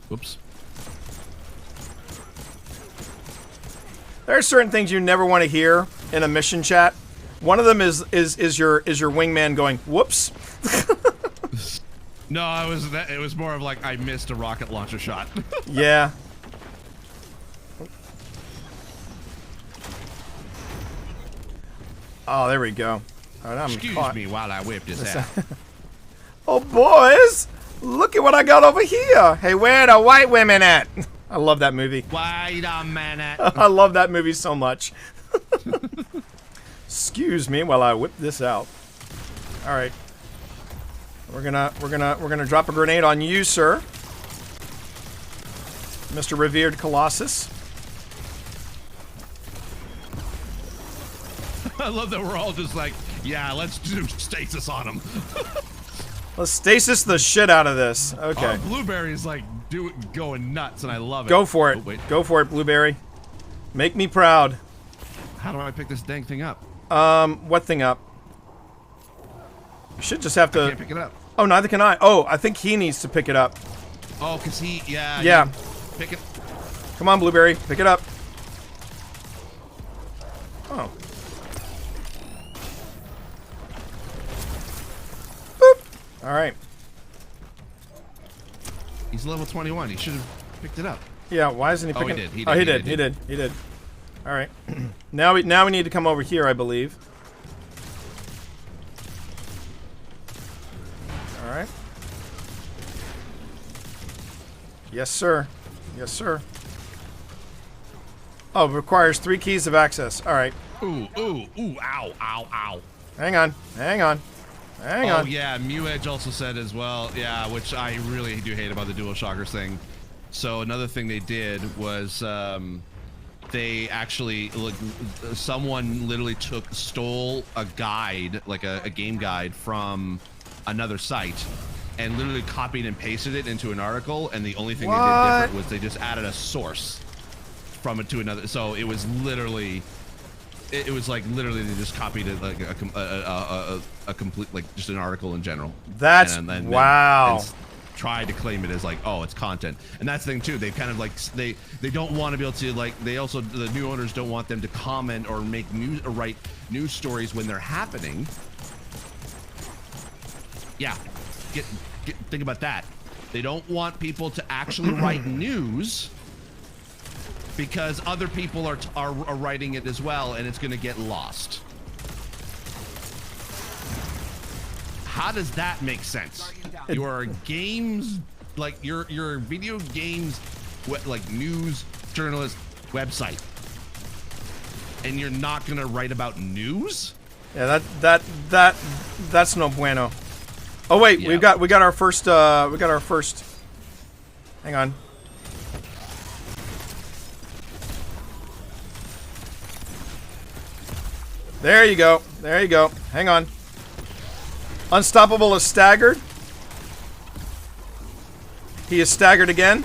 Whoops. There are certain things you never want to hear in a mission chat. One of them is your wingman going, "Whoops." No, it was more of like I missed a rocket launcher shot. Yeah. Oh, there we go. All right, I'm Excuse caught. me while I whip this out. Oh, boys, look at what I got over here. Hey, where the white women at? I love that movie. Wait a minute. I love that movie so much. Excuse me while I whip this out. All right. We're gonna drop a grenade on you, sir. Mr. Revered Colossus. I love that we're all just like, yeah, let's do stasis on him. Let's stasis the shit out of this. Okay. Blueberry is like going nuts, and I love it. Go for it. Oh, wait. Go for it, Blueberry. Make me proud. How do I pick this dang thing up? What thing up? You should just have to. Can't pick it up. Oh, neither can I. Oh, I think he needs to pick it up. Oh, cause yeah. Yeah. Pick it. Come on, Blueberry. Pick it up. Oh. Boop. All right. He's level 21. He should have picked it up. Yeah. Why isn't he Oh, he picking? did. He Oh, he did. did. He did. He did. All right. now we need to come over here, I believe. All right. Yes, sir. Yes, sir. Oh, it requires 3 keys of access. All right. Ooh, ow, ow, ow. Hang on. Hang on. Hang Oh, on. yeah, Mew Edge also said as well, yeah, which I really do hate about the Dual Shockers thing. So another thing they did was, they actually, someone literally stole a guide, like a game guide from another site, and literally copied and pasted it into an article, and the only thing they did different was they just added a source from it to another. So it was literally, it was like literally they just copied it like a complete, like just an article in general. That's wow. And tried to claim it as like, oh, it's content. And that's the thing too, they kind of like they don't want to be able to, like, they also, the new owners don't want them to comment or make news or write news stories when they're happening. Yeah, think about that. They don't want people to actually write news because other people are writing it as well, and it's going to get lost. How does that make sense? Your games, like your video games, like news journalist website, and you're not going to write about news? Yeah, that's no bueno. Oh wait, Yeah. we got our first hang on. There you go. There you go. Hang on. Unstoppable is staggered. He is staggered again.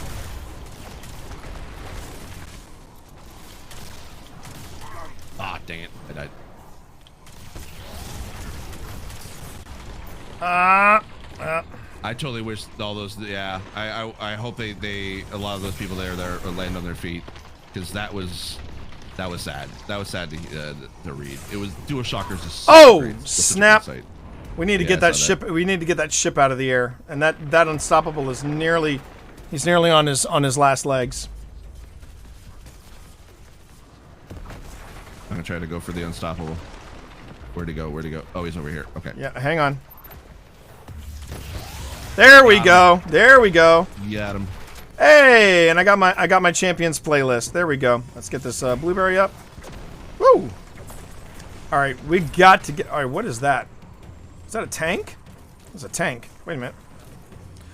Ah, dang it. I died. I totally wish all those, yeah, I hope they a lot of those people there land on their feet, because that was sad. That was sad to read. It was Dual Shockers is so Oh, great. It's such a snap. great site. We need to Yeah, get I that saw ship. We need to get that ship out of the air. And that unstoppable is nearly, he's nearly on his last legs. I'm gonna try to go for the unstoppable. Where'd he go? Where'd he go? Oh, he's over here. Okay. Yeah, hang on. There we go. There we go. Got him. Hey, and I got my champions playlist. There we go. Let's get this blueberry up. Woo! All right, we got to get. All right, what is that? Is that a tank? It's a tank. Wait a minute.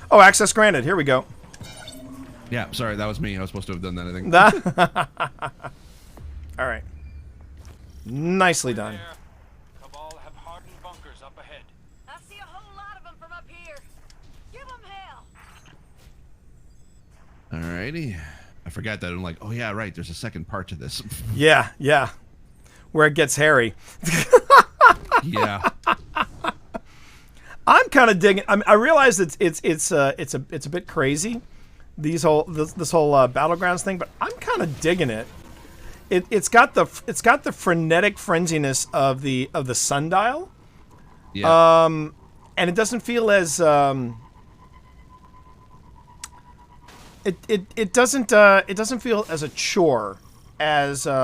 Oh, access granted. Here we go. Yeah, sorry, that was me. I was supposed to have done that, I think. All right. Nicely done. There. Cabal have hardened bunkers up ahead. I see a whole lot of them from up here. Give them hell. Alrighty. I forgot that. I'm like, oh yeah, right. There's a second part to this. Yeah, yeah. Where it gets hairy. Yeah. I'm kind of digging. I realize it's a bit crazy, this whole battlegrounds thing, but I'm kind of digging it. it's got the frenetic frenziness of the sundial. Yeah. And it doesn't feel as it doesn't feel as a chore as the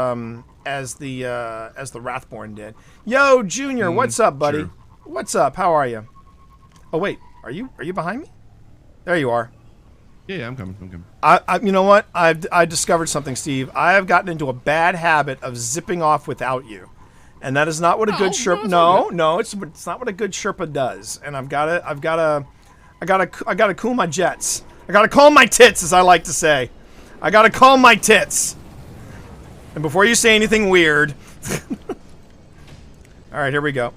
Wrathborn did. Yo, Junior, what's up, buddy? true. What's up? How are you? Oh wait, are you behind me? There you are. Yeah, I'm coming. I you know what? I discovered something, Steve. I have gotten into a bad habit of zipping off without you, and that is not what a good Sherpa. No, it's not what a good Sherpa does. And I've got to cool my jets. I gotta calm my tits, as I like to say. I gotta calm my tits. And before you say anything weird, all right, here we go.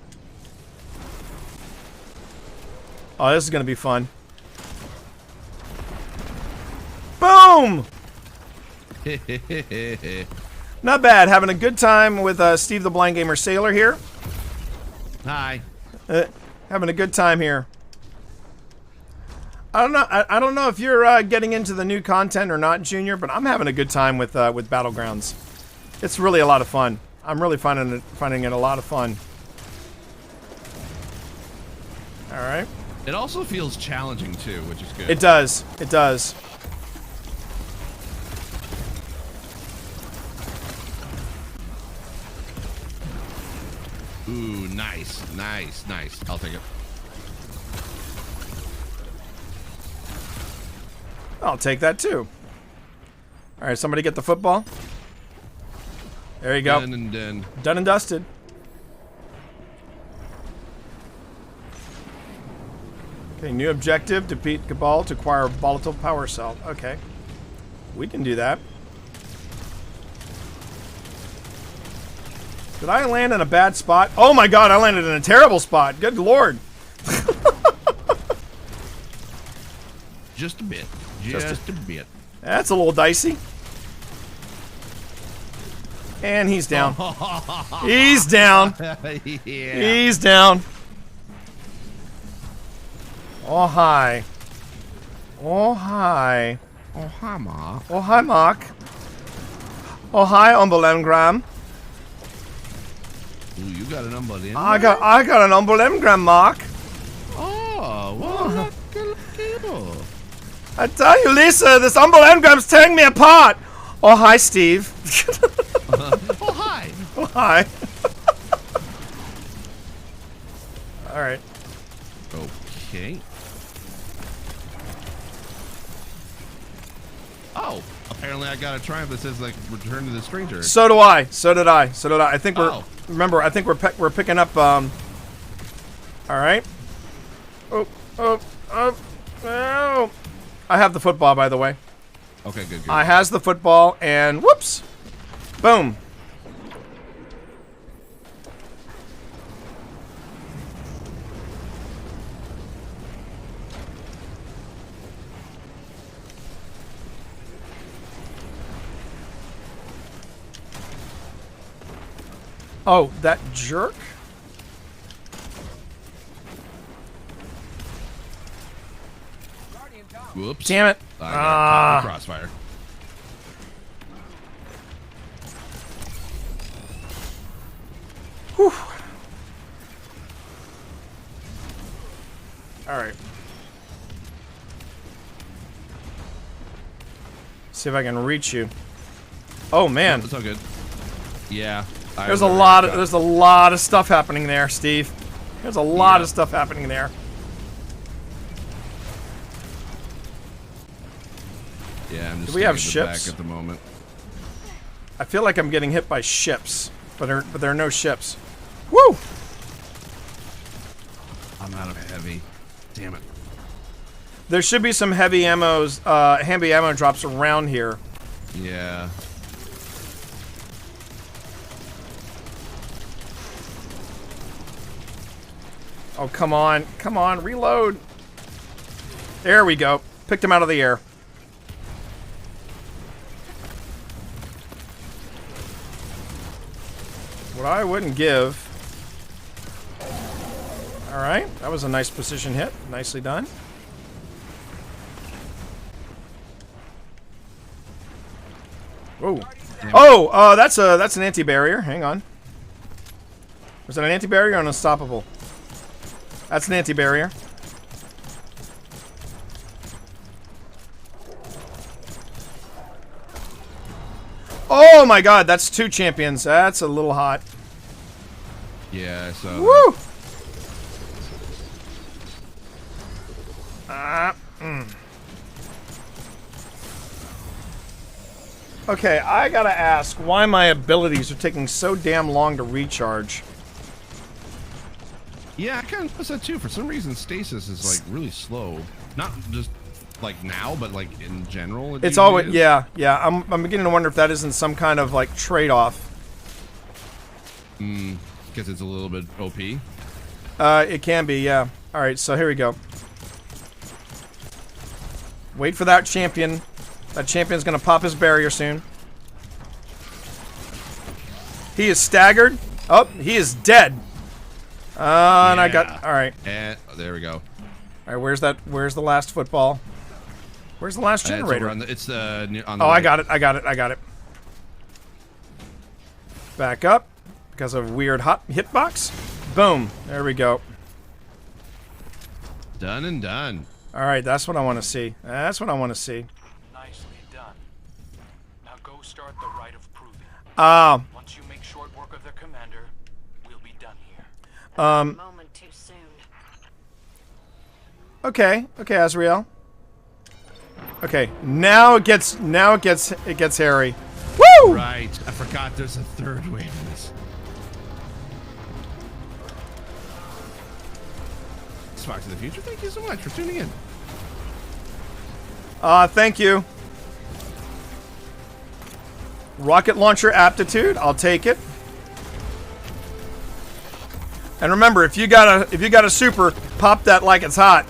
Oh, this is gonna be fun. Boom! Not bad. Having a good time with Steve the Blind Gamer Sailor here. Hi. Having a good time here. I don't know. I don't know if you're getting into the new content or not, Junior, but I'm having a good time with Battlegrounds. It's really a lot of fun. I'm really finding it a lot of fun. All right. It also feels challenging too, which is good. It does. It does. Ooh, nice. I'll take it. I'll take that too. All right, somebody get the football. There you go. Done and done. Done and dusted. Okay, new objective: defeat Cabal to acquire a volatile power cell. Okay, we can do that. Did I land in a bad spot? Oh my god, I landed in a terrible spot. Good lord. Just a bit. Just a bit. That's a little dicey. And he's down. He's down. Yeah. He's down. Oh, hi. Oh, hi. Oh, hi, Ma. Oh, hi, Mark. Oh, hi, Umbelengram. Ooh, you got a number in. I got an Umbelengram, Mark. Oh, well, cable. I tell you, Lisa, this Umbelengram's tearing me apart. Oh, hi, Steve. Oh, hi. Oh, hi. All right. Okay. Oh, apparently I got a triumph that says like return to the stranger. So do I. So did I. So did I. I think we're. Oh. Remember, I think we're picking up. All right. Oh. I have the football, by the way. Okay, good. I has the football, and whoops, boom. Oh, that jerk? Whoops. Damn it. I got caught in the crossfire. Whew. All right. See if I can reach you. Oh man, It's all good. Yeah. there's a lot of stuff happening there, Steve. There's a lot of stuff happening there. Yeah, I'm just Do we have staying in the ships? back at the moment. I feel like I'm getting hit by ships, but there are no ships. Woo! I'm out of heavy. Damn it. There should be some heavy ammo drops around here. Yeah. Oh, come on. Come on, reload. There we go. Picked him out of the air. What I wouldn't give. Alright, that was a nice precision hit. Nicely done. Whoa. Oh, that's an anti-barrier. Hang on. Was that an anti-barrier or an unstoppable? That's an anti-barrier. Oh my god, that's 2 champions. That's a little hot. Yeah, so. Woo! Okay, I gotta ask why my abilities are taking so damn long to recharge. Yeah, I kind of noticed that too. For some reason, stasis is like really slow. Not just like now, but like in general. It's usually always is. yeah. I'm beginning to wonder if that isn't some kind of like trade-off. Because it's a little bit OP. It can be, yeah. All right, so here we go. Wait for that champion. That champion's gonna pop his barrier soon. He is staggered. Oh, he is dead. And I got. All right. And there we go. All right. Where's that? Where's the last football? Where's the last generator? It's on the Oh, I right. got it. I got it. I got it. Back up because of weird hitbox. Boom. There we go. Done and done. All right. That's what I want to see. That's what I want to see. Nicely done. Now go start the rite of proving. Once you make short work of their commander, we'll be done here. Moment too soon. Okay. Okay, Azrael. Okay. Now it gets hairy. Woo! Right. I forgot there's a third wave in this. Sparks of the Future, thank you so much for tuning in. Thank you. Rocket launcher aptitude, I'll take it. And remember, if you got a super, pop that like it's hot.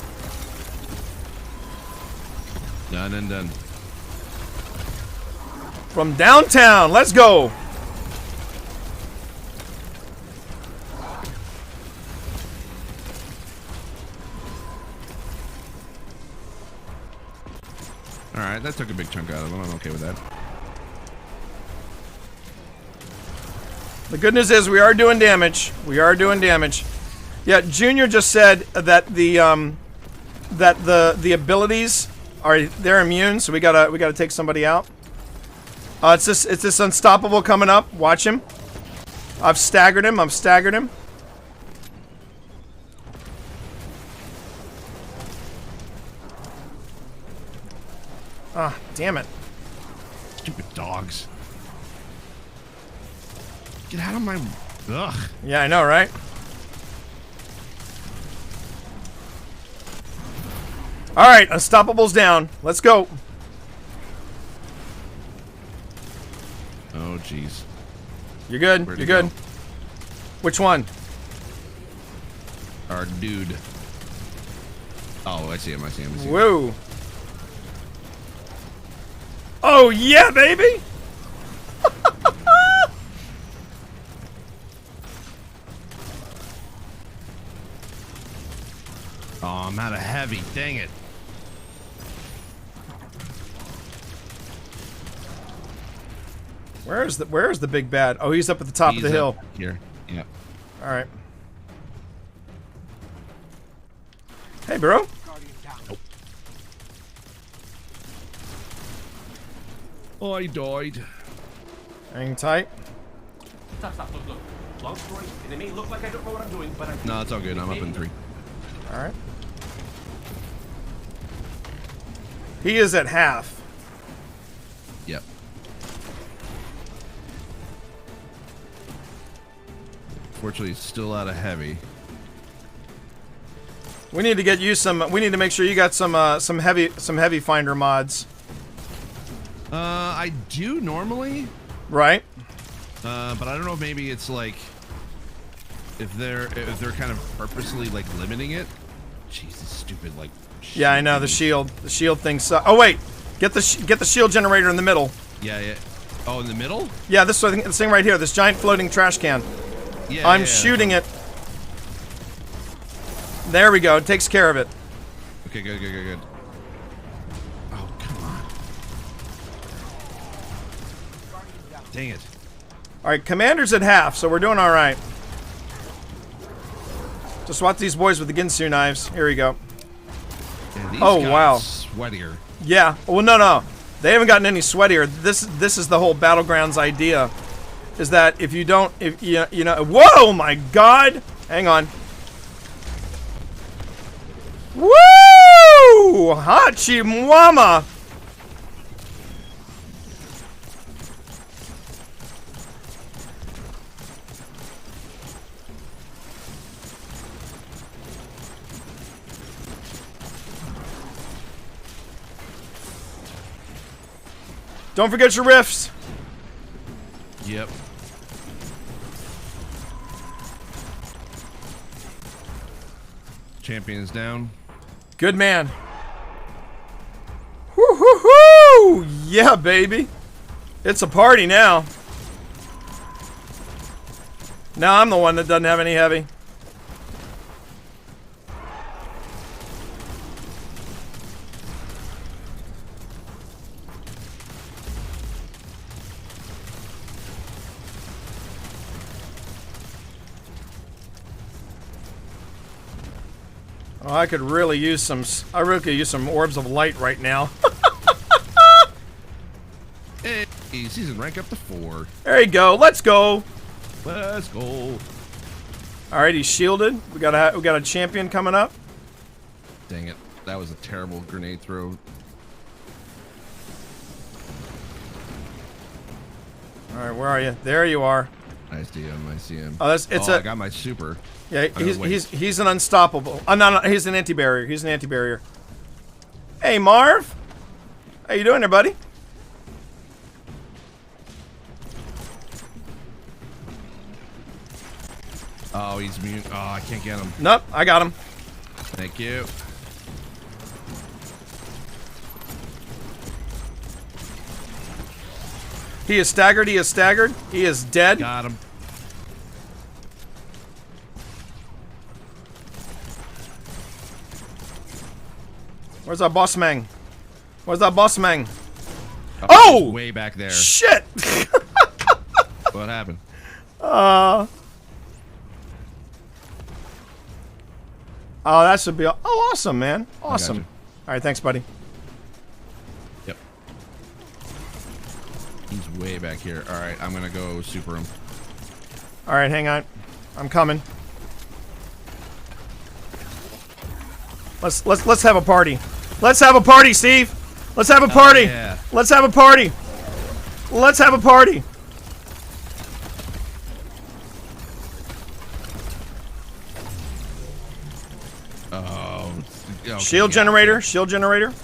Done and done. From downtown, let's go. Alright, that took a big chunk out of him. I'm okay with that. The good news is we are doing damage. We are doing damage. Yeah, Junior just said that the abilities they're immune, so we gotta take somebody out. It's this unstoppable coming up. Watch him. I've staggered him. Ah, damn it. Stupid dogs. Get out of my... Ugh. Yeah, I know, right? Alright, Unstoppable's down. Let's go. Oh, jeez. You're good. Where'd You're he good. go? Which one? Our dude. Oh, I see him. Whoa. Oh, yeah, baby! Oh, I'm out of heavy. Dang it. Where's the big bad? Oh, he's up at the top of the He's hill. up here. Yeah. All right. Hey, bro. Oh, I died. Hang tight. Stop. Look. Long story, and it may look like I don't know what I'm doing, but I'm... No, it's all good. I'm up in 3. All right. He is at half. Yep. Fortunately, it's still out of heavy. We need to get you some. We need to make sure you got some heavy finder mods. I do normally, Right. but I don't know if maybe it's like if they're kind of purposely like limiting it. Jeez, this stupid like. Yeah, I know the shield. The shield thing sucks. Oh wait, get the shield generator in the middle. Yeah. Oh, in the middle? Yeah, this thing right here. This giant floating trash can. Yeah. I'm shooting it. There we go. It takes care of it. Okay, good. Oh, come on. Dang it. All right, Commander's at half, so we're doing all right. Just swap these boys with the Ginsu knives. Here we go. Yeah, these Oh, got wow. Sweatier. Yeah. Well, no. They haven't gotten any sweatier. This is the whole Battlegrounds idea, is that if you don't, if you know, whoa, my God! Hang on. Woo! Hachi Mwama! Don't forget your riffs. Yep. Champion's down. Good man. Woo-hoo-hoo! Yeah, baby. It's a party now. Now I'm the one that doesn't have any heavy. Oh, I could really use some. I really could use some orbs of light right now. Hey, season rank up to 4. There you go. Let's go. Let's go. All right, he's shielded. We got a champion coming up. Dang it. That was a terrible grenade throw. All right, where are you? There you are. I see him. I see him. Oh, I got my super. Yeah, wait. he's an unstoppable. No, he's an anti-barrier. He's an anti-barrier. Hey, Marv. How you doing there, buddy? Oh, he's immune. Oh, I can't get him. Nope, I got him. Thank you. He is staggered. He is staggered. He is dead. Got him. Where's that boss man? Where's that boss man? Oh! Oh! He's way back there. Shit! What happened? Oh, that should be. Oh, awesome, man. Awesome. you. All right, thanks, buddy. Yep. He's way back here. All right, I'm gonna go super him. All right, hang on. I'm coming. Let's have a party. Let's have a party, Steve. Let's have a party. Yeah. Let's have a party. Let's have a party. Oh. Okay, Shield yeah. generator. Shield generator.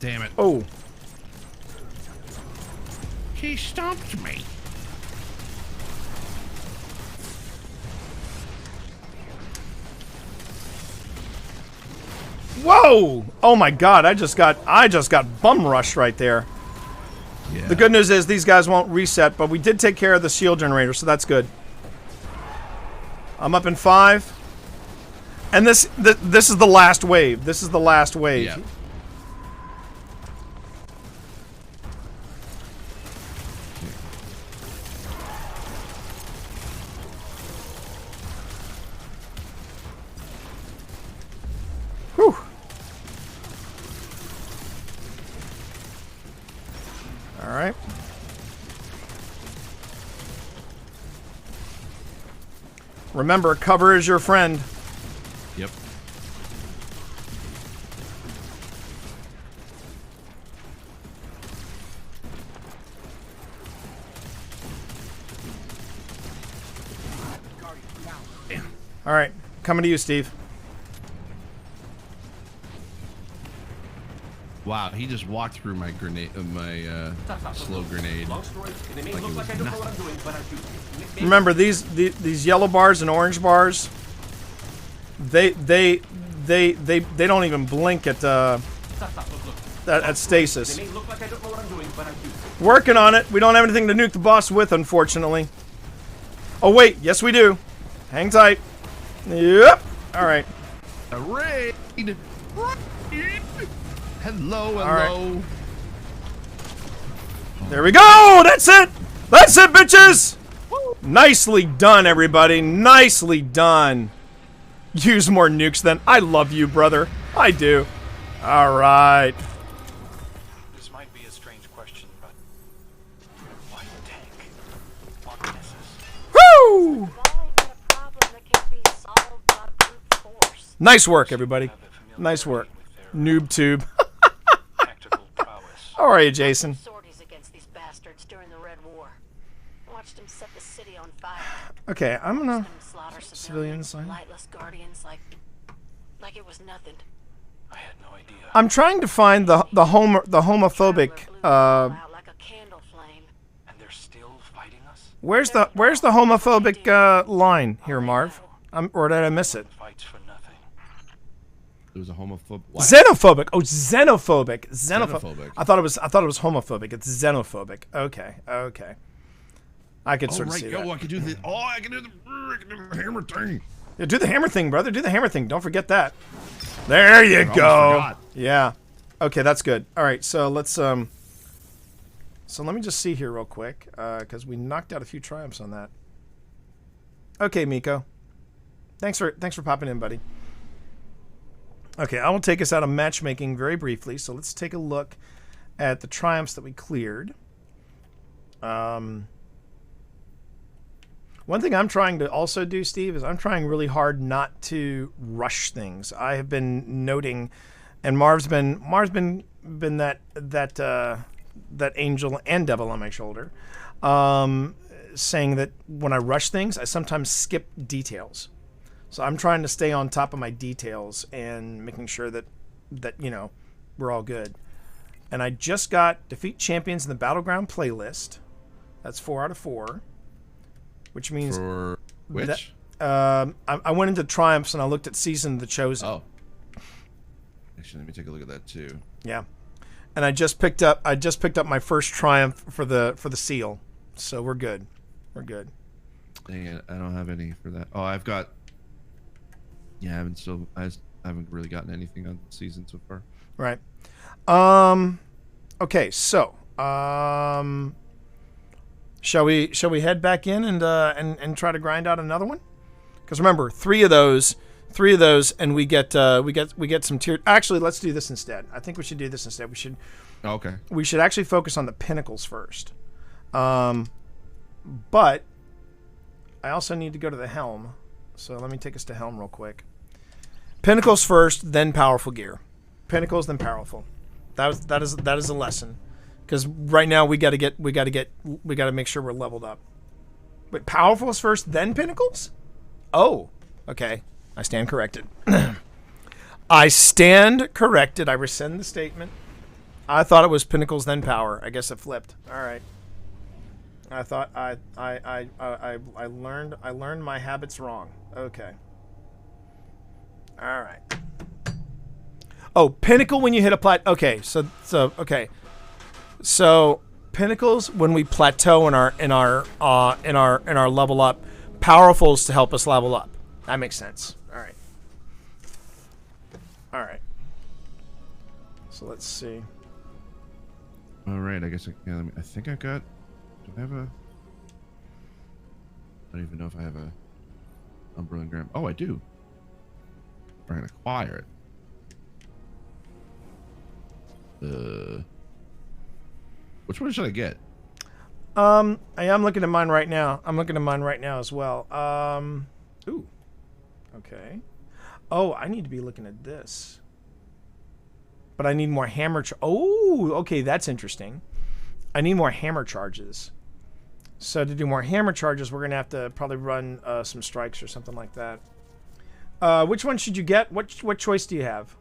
Damn it. Oh. He stomped me. Whoa! Oh my God! I just got bum rushed right there. Yeah. The good news is these guys won't reset, but we did take care of the shield generator, so that's good. I'm up in 5, and this is the last wave. This is the last wave. Yeah. Whew. All right. Remember, cover is your friend. Yep. All right, coming to you, Steve. Wow, he just walked through my grenade, slow grenade. Long story, and they may Like look it like I was don't know what I'm doing, but I do. Remember these yellow bars and orange bars. They don't even blink at Stop, look. at stasis. They may look like I don't know what I'm doing, but I do. Working on it. We don't have anything to nuke the boss with, unfortunately. Oh wait, yes we do. Hang tight. Yep. All right. A raid. Hello, hello. right. There we go! That's it! That's it, bitches! Nicely done, everybody. Nicely done. Use more nukes then. I love you, brother. I do. Alright. This might be a strange question, but why tank on Nessus? Woo! We've only got a problem that can be solved by brute force. Nice work, everybody. Nice work. Noob tube. Tactical prowess. How are you, Jason? Sorties against these bastards during the Red War. Watched them set the city on fire. Okay, I'm gonna... Watched them slaughter Civilians, civilians, lightless guardians like it was nothing. I had no idea. I'm trying to find the homophobic. Out like a candle flame. And they're still fighting us? Where's the homophobic line here, Marv? Or did I miss it? Fights for nothing. It was a homophobe. What? Xenophobic. Oh, xenophobic. Xenophobic. I thought it was homophobic. It's xenophobic. Okay. I could sort of see that. I can do the. Oh, I can do the hammer thing. Yeah, do the hammer thing, brother. Do the hammer thing. Don't forget that. There you go. Forgot. Yeah. Okay, that's good. All right, so let's So let me just see here real quick, because we knocked out a few triumphs on that. Okay, Miko. Thanks for popping in, buddy. Okay, I will take us out of matchmaking very briefly. So let's take a look at the triumphs that we cleared. One thing I'm trying to also do, Steve, is I'm trying really hard not to rush things. I have been noting, and Marv's been that angel and devil on my shoulder, saying that when I rush things, I sometimes skip details. So I'm trying to stay on top of my details and making sure that you know, we're all good. And I just got defeat champions in the battleground playlist. That's 4 out of 4. Which means For which? I went into triumphs and I looked at season of the chosen. Oh. Actually, let me take a look at that too. Yeah, and I just picked up my first triumph for the seal, so we're good. We're good. Dang it, I don't have any for that. Oh, I've got. Yeah, I haven't really gotten anything on season so far. Right. Okay, so Shall we head back in and try to grind out another one? Because remember, three of those, and we get some tier. Actually, let's do this instead. I think we should do this instead. Okay. We should actually focus on the pinnacles first. But I also need to go to the helm, so let me take us to helm real quick. Pinnacles first, then powerful gear. Pinnacles, then powerful. That is a lesson. Because right now we gotta make sure we're leveled up. Wait, powerful is first, then pinnacles? Oh, okay. I stand corrected. I stand corrected. I rescind the statement. I thought it was pinnacles then power. I guess it flipped. All right. I thought I learned my habits wrong. Okay. All right. Oh, pinnacle when you hit a okay. So okay. So pinnacles when we plateau in our level up, powerfuls to help us level up. That makes sense. All right. So let's see. All right, I guess I think I've got. Do I have a? I don't even know if I have a Umberland. Oh, I do. I can acquire it. Which one should I get? I am looking at mine right now. I'm looking at mine right now as well. Ooh. Okay. Oh, I need to be looking at this. But I need more hammer. Oh, okay, that's interesting. I need more hammer charges. So to do more hammer charges, we're gonna have to probably run some strikes or something like that. Which one should you get? What choice do you have?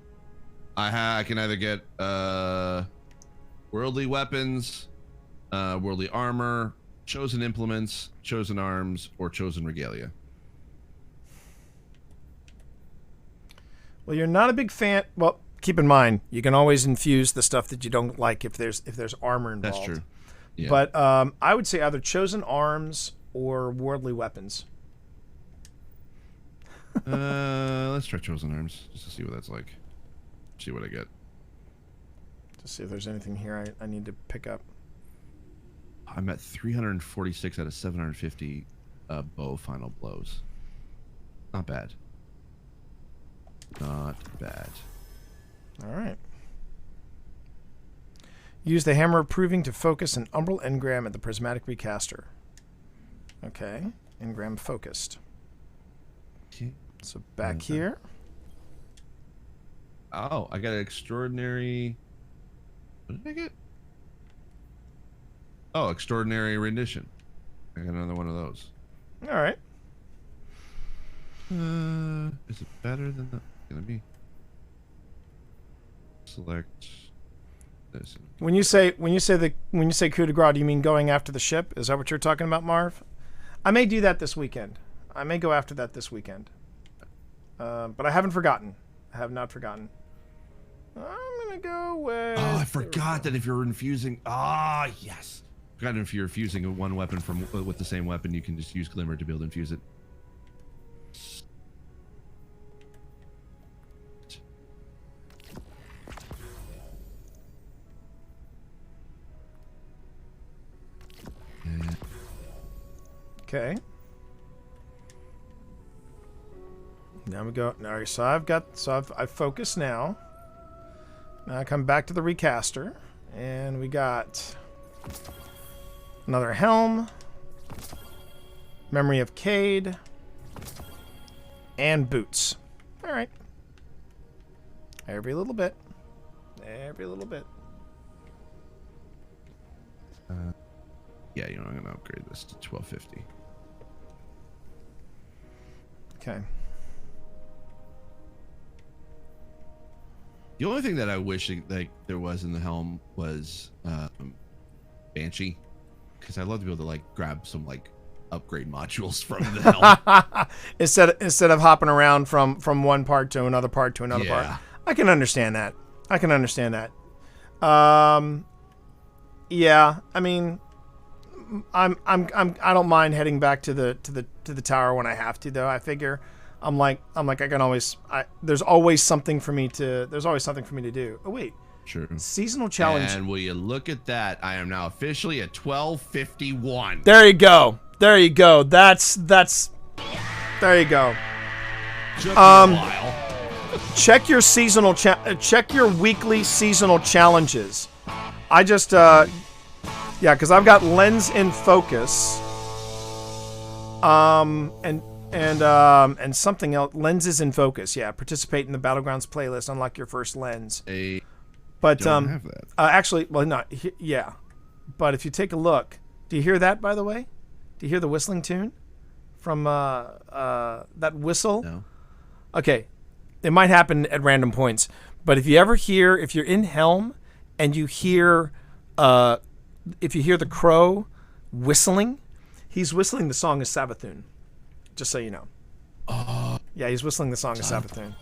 I can either get worldly weapons, worldly armor, chosen implements, chosen arms, or chosen regalia. Well, you're not a big fan. Well, keep in mind you can always infuse the stuff that you don't like if there's armor involved. That's true. Yeah. But I would say either chosen arms or worldly weapons. Let's try chosen arms just to see what that's like. See what I get. To see if there's anything here I need to pick up. I'm at 346 out of 750 bow final blows. Not bad. Not bad. All right. Use the hammer of proving to focus an umbral engram at the prismatic recaster. Okay. Engram focused. Okay. So back here. Oh, I got an extraordinary. What did I get? Oh, extraordinary rendition. I got another one of those. All right. Is it better than that? Gonna be. Select this. When you say coup de grace, do you mean going after the ship? Is that what you're talking about, Marv? I may do that this weekend. I may go after that this weekend. But I haven't forgotten. I have not forgotten. I'm gonna go with. Oh, I forgot that if you're infusing. Ah, yes. Forgot if you're infusing one weapon from with the same weapon, you can just use Glimmer to be able to infuse it. Okay. Now we go. All right, so I've focused now. Now I come back to the recaster, and we got another helm, memory of Cade, and boots. All right. Every little bit. Every little bit. Yeah, you know, I'm gonna upgrade this to 1250. Okay. The only thing that I wish like there was in the helm was Banshee, because I'd love to be able to like grab some like upgrade modules from the helm instead of hopping around from one part to another part to another part. Yeah. I can understand that. I can understand that. Yeah, I mean, I don't mind heading back to the tower when I have to, though. I figure I can always there's always something for me to do. Oh wait. Sure. Seasonal challenge. And will you look at that? I am now officially at 1251. There you go. There you go. That's there you go. Took me a while. Check your seasonal check your weekly seasonal challenges. I just yeah, because I've got lens in focus. And something else. Lenses in focus. Yeah, participate in the Battlegrounds playlist. Unlock your first lens. But don't have that. Actually, well, not yeah. But if you take a look, do you hear that? By the way, do you hear the whistling tune from that whistle? No. Okay, it might happen at random points. But if you're in Helm, and you hear the crow whistling, he's whistling the song of Savathun. Just so you know. Yeah, he's whistling the song of Savathun.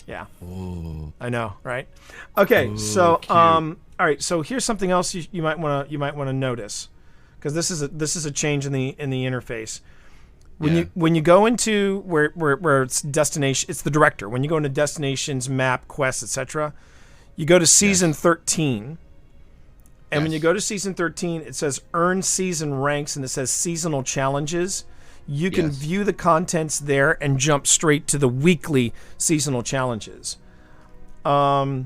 Yeah. Oh. I know, right? Okay, so cute. all right, so here's something else you might want to notice, because this is a change in the interface. When you go into where it's destination, it's the director. When you go into destinations, map, quests, etc., you go to season 13. And when you go to season 13, it says earn season ranks, and it says seasonal challenges. You can view the contents there and jump straight to the weekly seasonal challenges. So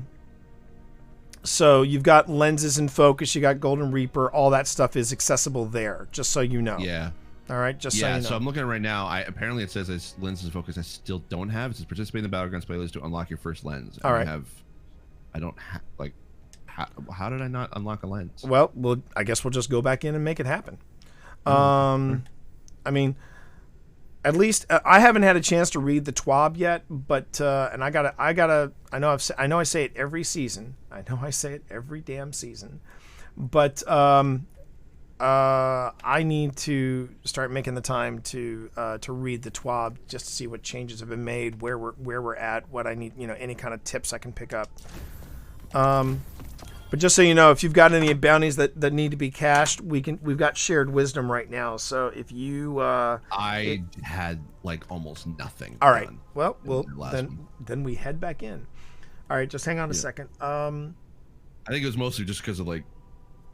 you've got lenses in focus, you got Golden Reaper, all that stuff is accessible there, just so you know. Yeah. All right, just so you know. So I'm looking at it right now. Apparently it says it's lenses in focus. I still don't have. It says participate in the Battlegrounds playlist to unlock your first lens. All right. I don't have like. How did I not unlock a lens? Well, I guess we'll just go back in and make it happen. I mean, at least I haven't had a chance to read the TWAB yet, but and I know I say it every season. I know I say it every damn season, but I need to start making the time to read the TWAB just to see what changes have been made, where we're at, what I need, any kind of tips I can pick up. But just so you know, if you've got any bounties that need to be cashed, we've got shared wisdom right now. So if you I had like almost nothing. All right. done Well, in the last one. then we head back in. All right, just hang on a second. I think it was mostly just because of like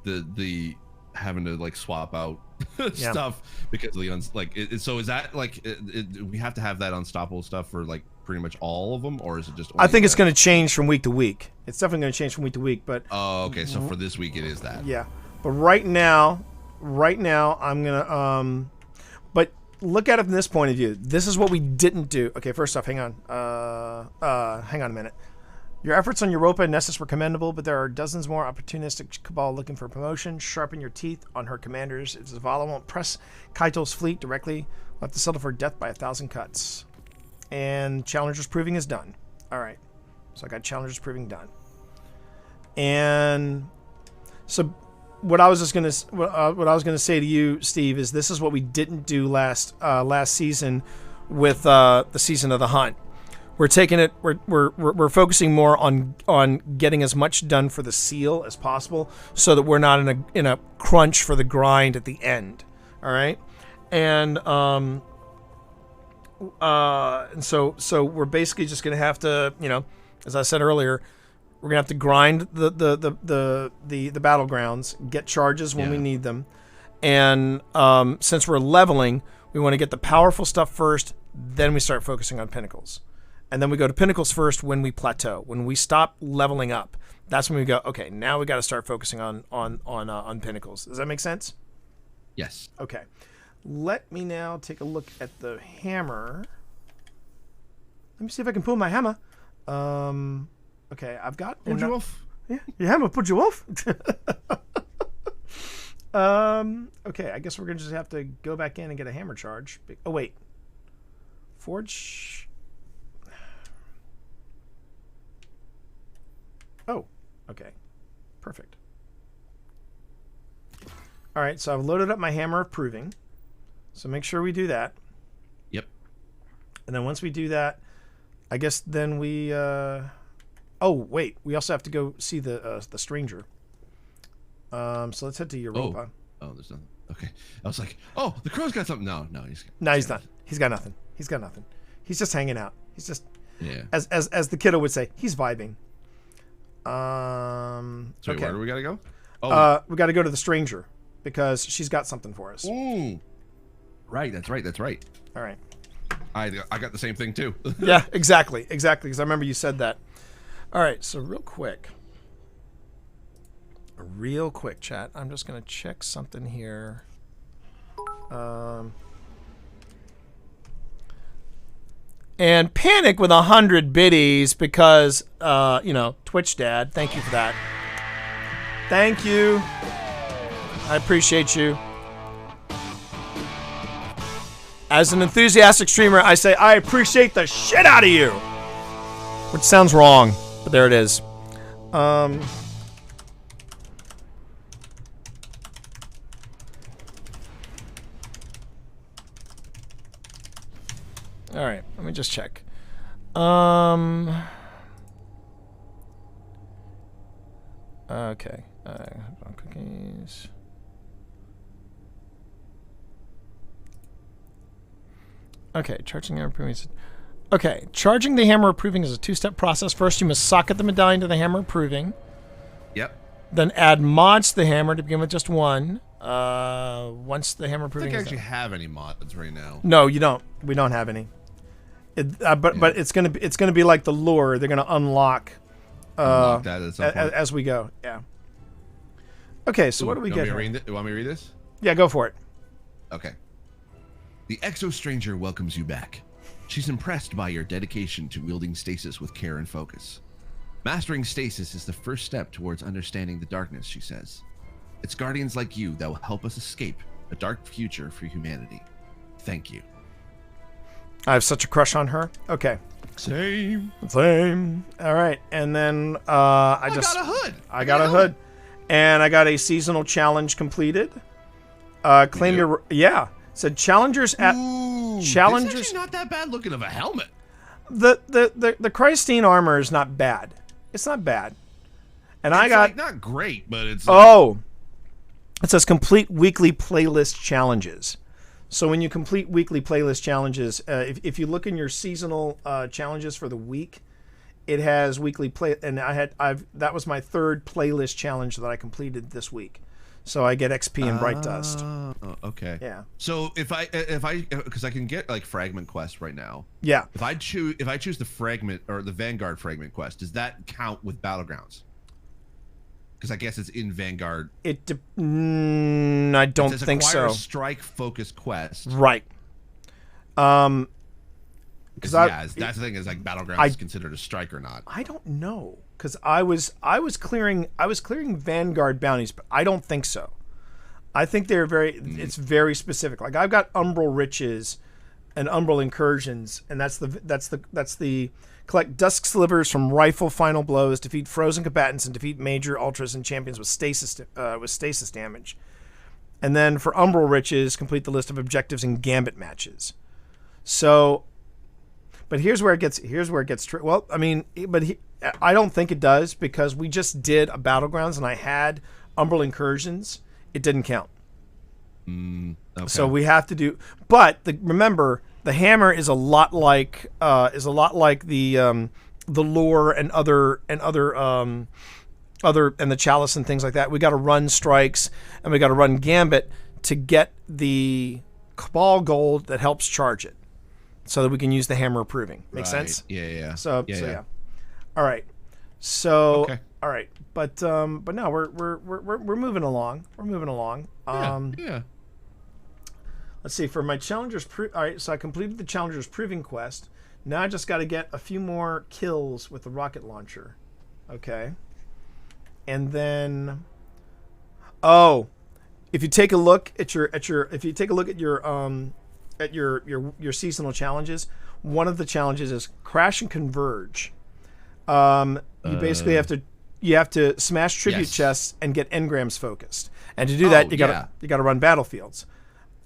the having to like swap out stuff because of the so is that like we have to have that unstoppable stuff for like pretty much all of them, or is it just I think it's going to change from week to week. It's definitely going to change from week to week, but oh, okay, so for this week it is that. Yeah. But right now I'm going to but look at it from this point of view. This is what we didn't do. Okay, first off, hang on a minute. Your efforts on Europa and Nessus were commendable, but there are dozens more opportunistic Cabal looking for promotion. Sharpen your teeth on her commanders. If Zavala won't press Kaito's fleet directly, we'll have to settle for death by 1,000 cuts. And Challenger's Proving is done. All right. So I got Challenger's Proving done. And so what I was going to say to you, Steve, is this is what we didn't do last season with the Season of the Hunt. We're taking it. We're focusing more on getting as much done for the seal as possible, so that we're not in a crunch for the grind at the end. All right, and so we're basically just gonna have to, as I said earlier, we're gonna have to grind the battlegrounds, get charges when we need them, and since we're leveling, we want to get the powerful stuff first. Then we start focusing on pinnacles. And then we go to pinnacles first when we plateau. When we stop leveling up, that's when we go, okay, now we got to start focusing on pinnacles. Does that make sense? Yes. Okay. Let me now take a look at the hammer. Let me see if I can pull my hammer. Okay, I've got... Put you off? Yeah, your hammer put you off? Okay, I guess we're going to just have to go back in and get a hammer charge. Oh, wait. Forge... Oh, okay. Perfect. All right, so I've loaded up my Hammer of Proving. So make sure we do that. Yep. And then once we do that, I guess then we... oh, wait. We also have to go see the stranger. So let's head to Europa. Oh, there's nothing. Okay. I was like, oh, the crow's got something. No, he's not. He's got nothing. He's got nothing. He's just hanging out. He's just... Yeah. As the kiddo would say, he's vibing. So okay. Where do we gotta go? Oh, we got to go to the stranger because she's got something for us. Ooh. Right. That's right. All right. I got the same thing too. Yeah, exactly. Because I remember you said that. All right. So real quick, chat. I'm just gonna check something here. And Panic with 100 biddies because, Twitch Dad. Thank you for that. Thank you. I appreciate you. As an enthusiastic streamer, I say I appreciate the shit out of you. Which sounds wrong, but there it is. All right, let me just check. Okay. Cookies. Okay, charging the hammer proving. Okay, charging the hammer proving is a two-step process. First, you must socket the medallion to the hammer proving. Yep. Then add mods to the hammer to begin with just one. Once the hammer proving. I don't think I actually have any mods right now. No, you don't. We don't have any. But it's gonna be like the lure. They're gonna unlock that at some point. As we go. Yeah. Okay, so what do we get here? You want me to read this? Yeah, go for it. Okay. The Exo Stranger welcomes you back. She's impressed by your dedication to wielding stasis with care and focus. Mastering stasis is the first step towards understanding the darkness, she says. It's guardians like you that will help us escape a dark future for humanity. Thank you. I have such a crush on her. Okay. Same. All right, and then I got a hood. I got a hood, and I got a seasonal challenge completed. Claim your said challengers at challengers. It's actually not that bad looking of a helmet. The Christine armor is not bad. It's not bad, and I got not great, but it's it says complete weekly playlist challenges. So when you complete weekly playlist challenges, if you look in your seasonal challenges for the week, it has weekly play, and that was my 3rd playlist challenge that I completed this week. So I get XP and Bright Dust. Oh, okay. Yeah. So if I because I can get like fragment quest right now. Yeah. If I choose the fragment or the Vanguard fragment quest, does that count with Battlegrounds? Because I guess it's in Vanguard. I don't think so. A strike focus quest. Right. Because that's the thing is like Battlegrounds is considered a strike or not. I don't know, because I was clearing Vanguard bounties, but I don't think so. I think they're it's very specific. Like I've got Umbral Riches and Umbral Incursions, and that's the collect dusk slivers from rifle final blows, defeat frozen combatants, and defeat major ultras and champions with stasis damage. And then for Umbral Riches, complete the list of objectives and gambit matches. So, but here's where it gets tricky. Well, I mean, I don't think it does, because we just did a Battlegrounds and I had Umbral Incursions. It didn't count. Okay. So we have to do. But remember, the hammer is a lot like the lure and the chalice and things like that. We got to run strikes and we got to run gambit to get the Cabal gold that helps charge it, so that we can use the hammer approving. Make sense? Yeah. So yeah. All right. So okay. All right. But no, we're moving along. We're moving along. Yeah. Let's see, for my Challengers... all right, so I completed the Challengers Proving Quest. Now I just got to get a few more kills with the rocket launcher. Okay. And then... Oh, if you take a look at your seasonal challenges, one of the challenges is Crash and Converge. You basically have to smash tribute chests and get engrams focused. And to do that, you got to run battlefields.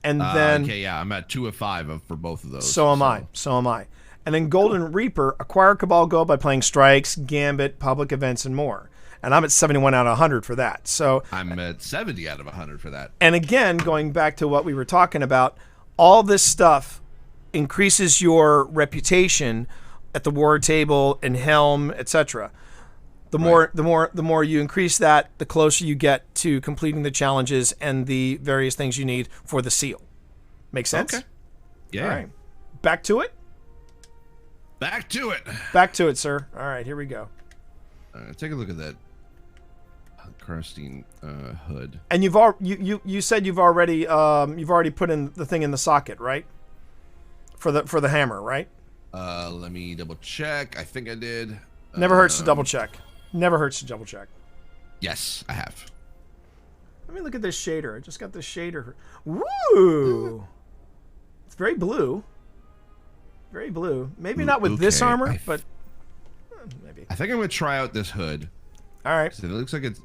And then I'm at 2 of 5 for both of those. So am I. And then Golden Reaper, acquire Cabal gold by playing strikes, gambit, public events, and more. And I'm at 71 out of 100 for that. So I'm at 70 out of 100 for that. And again, going back to what we were talking about, all this stuff increases your reputation at the war table, in Helm, etc. The more you increase that, the closer you get to completing the challenges and the various things you need for the seal. Make sense? Okay. Yeah. All right. Back to it? Back to it. Back to it, sir. All right, here we go. Take a look at that Karstein hood. And you said you've already put in the thing in the socket, right? For the hammer, right? Let me double check. I think I did. Never hurts to double check. Never hurts to double check. Yes, I have. Let me look at this shader. I just got this shader. Woo! It's very blue. Very blue. Maybe not with this armor, but maybe. I think I'm gonna try out this hood. All right. It looks like it's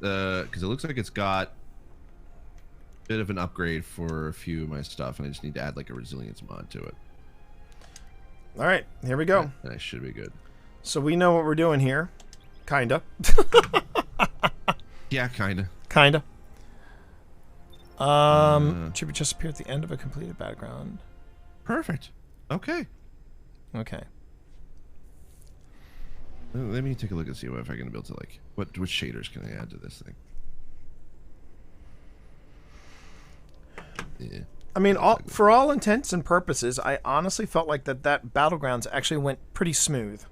got a bit of an upgrade for a few of my stuff, and I just need to add like a resilience mod to it. All right, here we go. And that should be good. So we know what we're doing here. Kinda. Yeah, kinda. Kinda. Tribute just appear at the end of a completed background. Perfect. Okay. Okay. Let me take a look and see if I can build to like what shaders can I add to this thing. Yeah. I mean, for all intents and purposes, I honestly felt like that Battlegrounds actually went pretty smooth.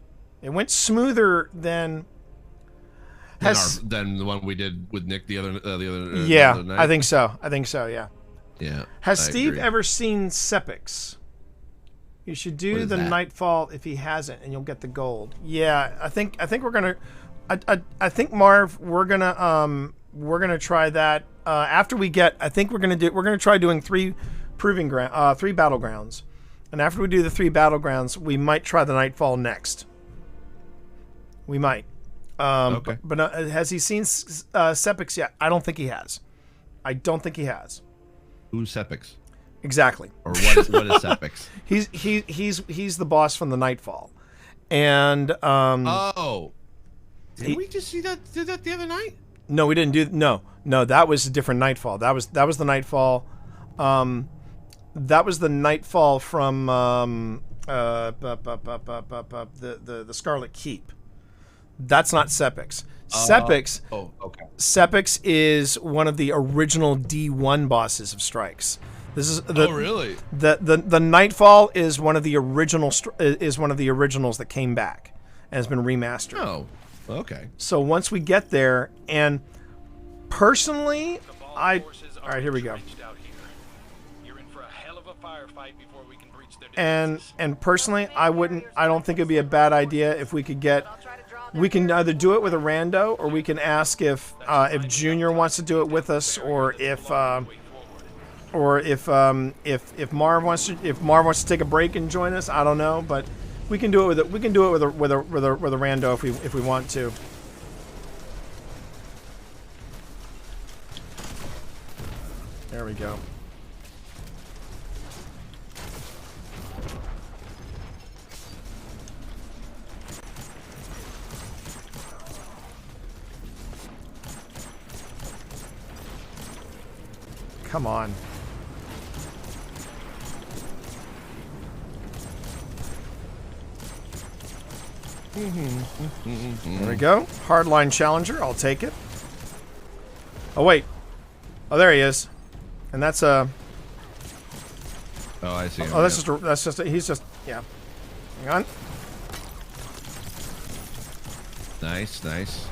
It went smoother than than the one we did with Nick the other night. I think so. Yeah. Yeah. Has Steve ever seen Sepix? You should do the Nightfall if he hasn't, and you'll get the gold. Yeah, I think we're gonna. I think Marv, we're gonna try that after we get. I think we're gonna try doing 3 battlegrounds, and after we do the 3 battlegrounds, we might try the Nightfall next. We might. Okay. But has he seen Sepix yet? I don't think he has. Who's Sepix? Exactly. Or what is Sepix? He's the boss from the Nightfall, and did we just see that the other night? No, we didn't do. No, that was a different Nightfall. That was the Nightfall. That was the Nightfall from the Scarlet Keep. That's not Sepix. Sepix. Oh, okay. Sepix is one of the original D1 bosses of Strikes. This is the, Oh, really? The Nightfall is one of the originals that came back and has been remastered. Oh, okay. So once we get there, and personally, all right, here we go. And personally, I don't think it'd be a bad idea if we could get. We can either do it with a rando, or we can ask if Junior wants to do it with us, or if Marv wants to take a break and join us. I don't know, but we can do it with a rando if we want to. There we go. Come on. There we go. Hardline challenger. I'll take it. Oh, wait. Oh, there he is. And that's a... Oh, I see him. Oh, he's just... Yeah. Hang on. Nice, nice.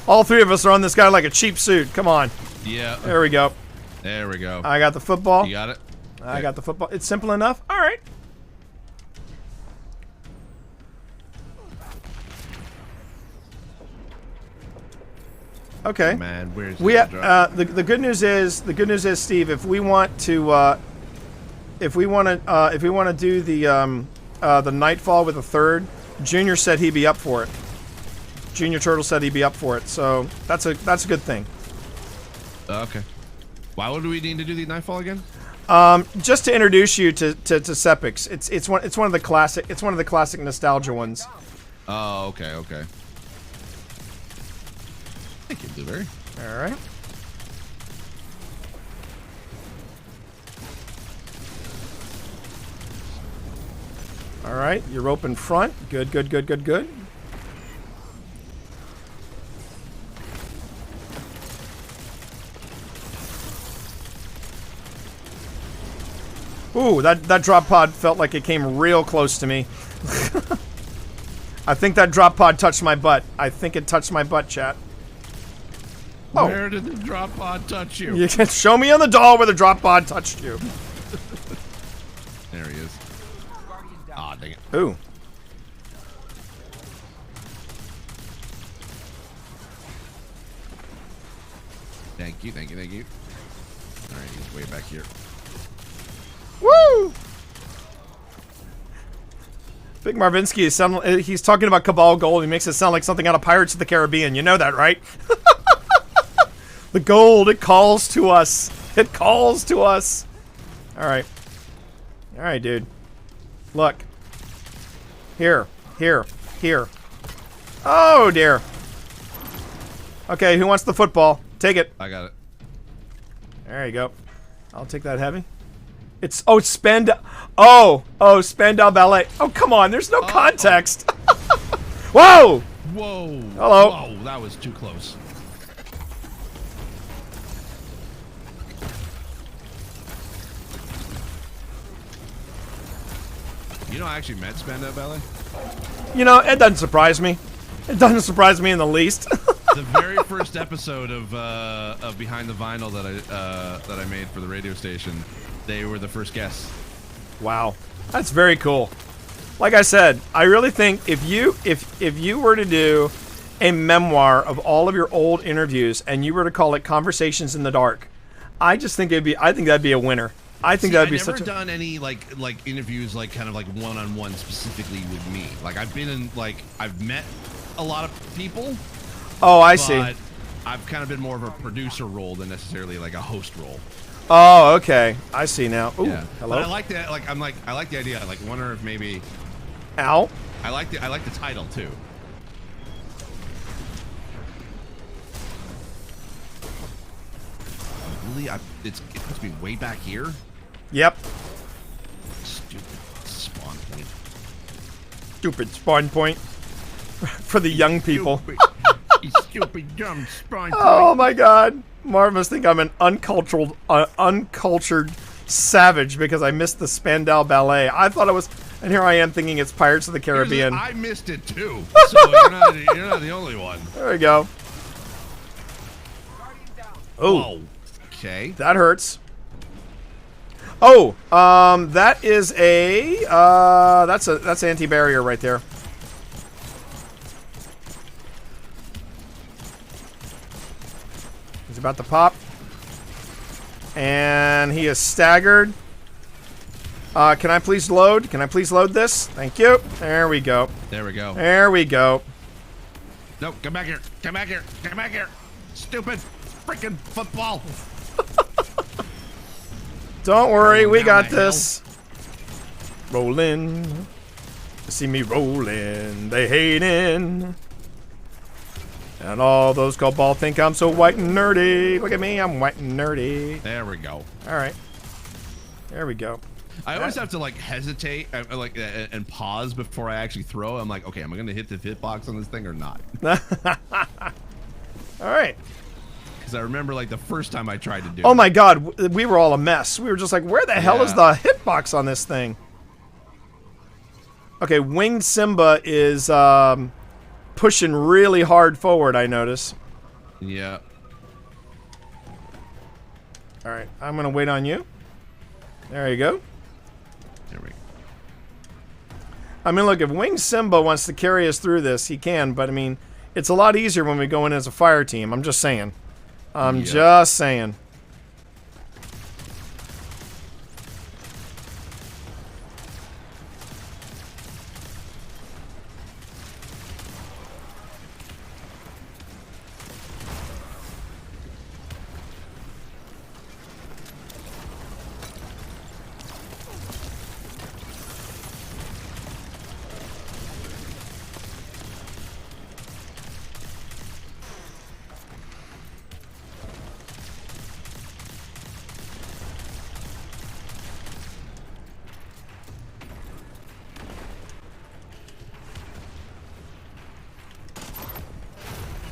All three of us are on this guy like a cheap suit. Come on. Yeah. There we go. There we go. I got the football. You got it? I got the football. It's simple enough. All right. Okay. Man, where's the good news is Steve, if we want to do the Nightfall with a third, Junior said he'd be up for it. Junior Turtle said he'd be up for it, so that's a good thing. Okay. Why would we need to do the Nightfall again? Just to introduce you to Sepix. It's one of the classic nostalgia ones. Oh, okay, okay. Thank you, Blueberry. All right. All right, your rope in front. Good, good, good, good, good. Ooh, that drop pod felt like it came real close to me. I think that drop pod touched my butt. I think it touched my butt, chat. Oh. Where did the drop pod touch you? You can show me on the doll where the drop pod touched you. There he is. Aw, dang it. Ooh. Thank you, thank you, thank you. Alright, he's way back here. Woo! Big Marvinsky he's talking about Cabal Gold. He makes it sound like something out of Pirates of the Caribbean. You know that, right? The gold, it calls to us. It calls to us. All right. All right, dude. Look. Here. Here. Here. Oh, dear. Okay, who wants the football? Take it. I got it. There you go. I'll take that heavy. It's Spandau Ballet. Oh, come on. There's no context. Whoa! Whoa. Hello. Whoa, that was too close. You know, I actually met Spandau Ballet. You know, it doesn't surprise me. It doesn't surprise me in the least. The very first episode of Behind the Vinyl that I made for the radio station, they were the first guests. Wow, that's very cool. Like I said, I really think if you were to do a memoir of all of your old interviews and you were to call it Conversations in the Dark, I think that'd be a winner. I think that'd be such a... I've never done any like interviews like kind of like one-on-one specifically with me. Like I've met a lot of people. Oh, I see. I've kind of been more of a producer role than necessarily like a host role. Oh, okay. I see now. Ooh, yeah. Hello. But I like that. I like the idea. I like wonder if maybe. Ow. I like the title too. Really? It puts me way back here? Yep. Stupid spawn point. Stupid spawn point for the young people. You stupid dumb spawn point. Oh my God. Marv must think I'm an uncultured savage because I missed the Spandau Ballet. I thought it was, and here I am thinking it's Pirates of the Caribbean. I missed it too, so you're not the only one. There we go. Oh, Whoa. Okay. that hurts. Oh, that is a that's anti-barrier right there. He's about to pop, and he is staggered. Can I please load? Can I please load this? Thank you. There we go. There we go. There we go. No, come back here. Come back here. Come back here. Stupid freaking football. Don't worry, we Down got the this. Rolling. See me rolling. They hating. And all those called ball think I'm so white and nerdy. Look at me, I'm white and nerdy. There we go. All right. There we go. I always have to like hesitate, and pause before I actually throw. I'm like, okay, am I going to hit the hitbox on this thing or not? All right. Because I remember like the first time I tried to do it. Oh my God, we were all a mess. We were just like, where the hell is the hitbox on this thing? Okay, Winged Simba is pushing really hard forward, I notice. Yeah. All right, I'm going to wait on you. There you go. There we go. I mean, look, if Winged Simba wants to carry us through this, he can, but I mean, it's a lot easier when we go in as a fire team. I'm just saying. I'm just saying.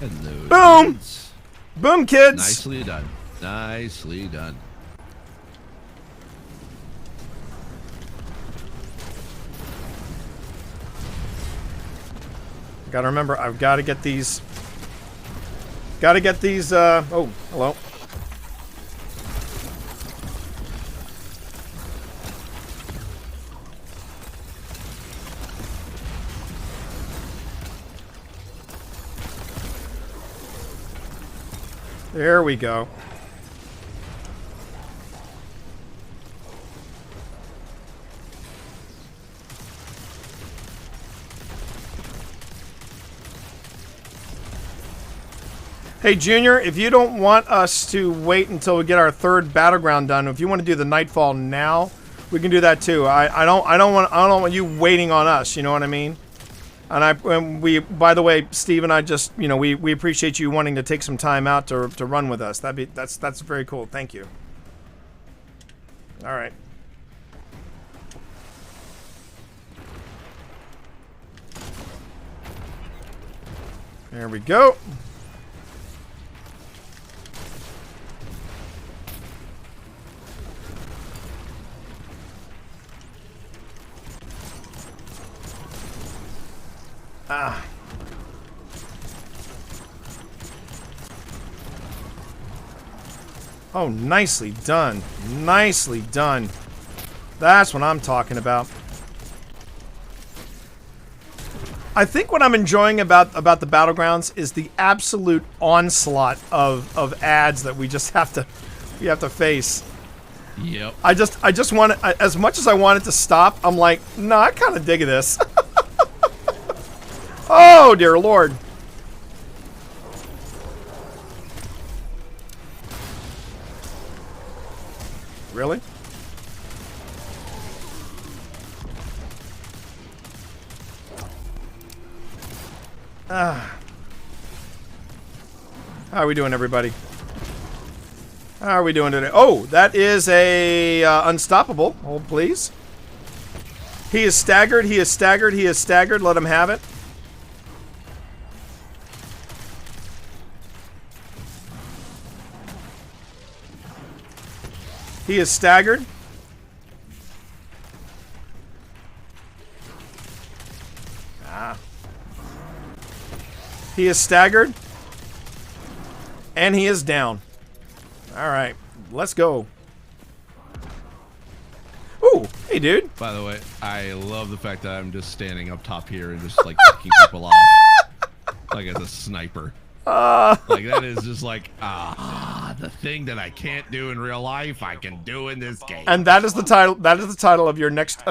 Hello. Boom! Boom, kids! Nicely done. Nicely done. Gotta remember, I've got to get these. Gotta get these. Oh, hello. There we go. Hey, Junior, if you don't want us to wait until we get our third battleground done, if you want to do the Nightfall now, we can do that too. I don't want you waiting on us. You know what I mean? And we, by the way, Steve and I just, you know, we appreciate you wanting to take some time out to run with us. That's very cool. Thank you. All right. There we go. Ah. Oh, nicely done. Nicely done. That's what I'm talking about. I think what I'm enjoying about the Battlegrounds is the absolute onslaught of ads that we have to face. Yep. I just want it, as much as I want it to stop, I'm like, no, I kind of dig this. Oh, dear Lord. Really? How are we doing, everybody? How are we doing today? Oh, that is a unstoppable. Hold, please. He is staggered. He is staggered. He is staggered. Let him have it. He is staggered. He is staggered. And he is down. Alright, let's go. Ooh, hey dude. By the way, I love the fact that I'm just standing up top here and just like picking people off. Like as a sniper. Like that is just like, the thing that I can't do in real life, I can do in this game. And that is the title. That is the title of your next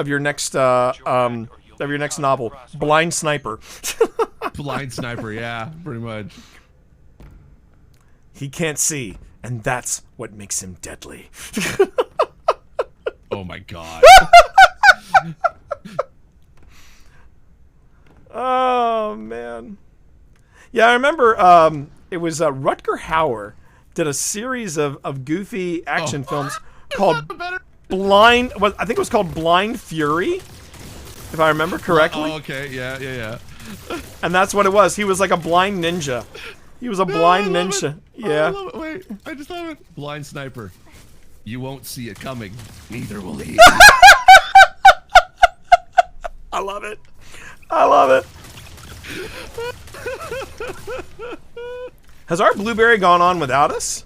novel, Blind Sniper. Blind sniper, yeah, pretty much. He can't see, and that's what makes him deadly. Oh my god. Oh man. Yeah, I remember. It was Rutger Hauer did a series of goofy action films called Blind. I think it was called Blind Fury, if I remember correctly. Oh, okay, yeah. And that's what it was. He was like a blind ninja. He was a blind ninja. Yeah. I love it. Wait, I just love it. Blind sniper. You won't see it coming. Neither will he. I love it. I love it. Has our Blueberry gone on without us?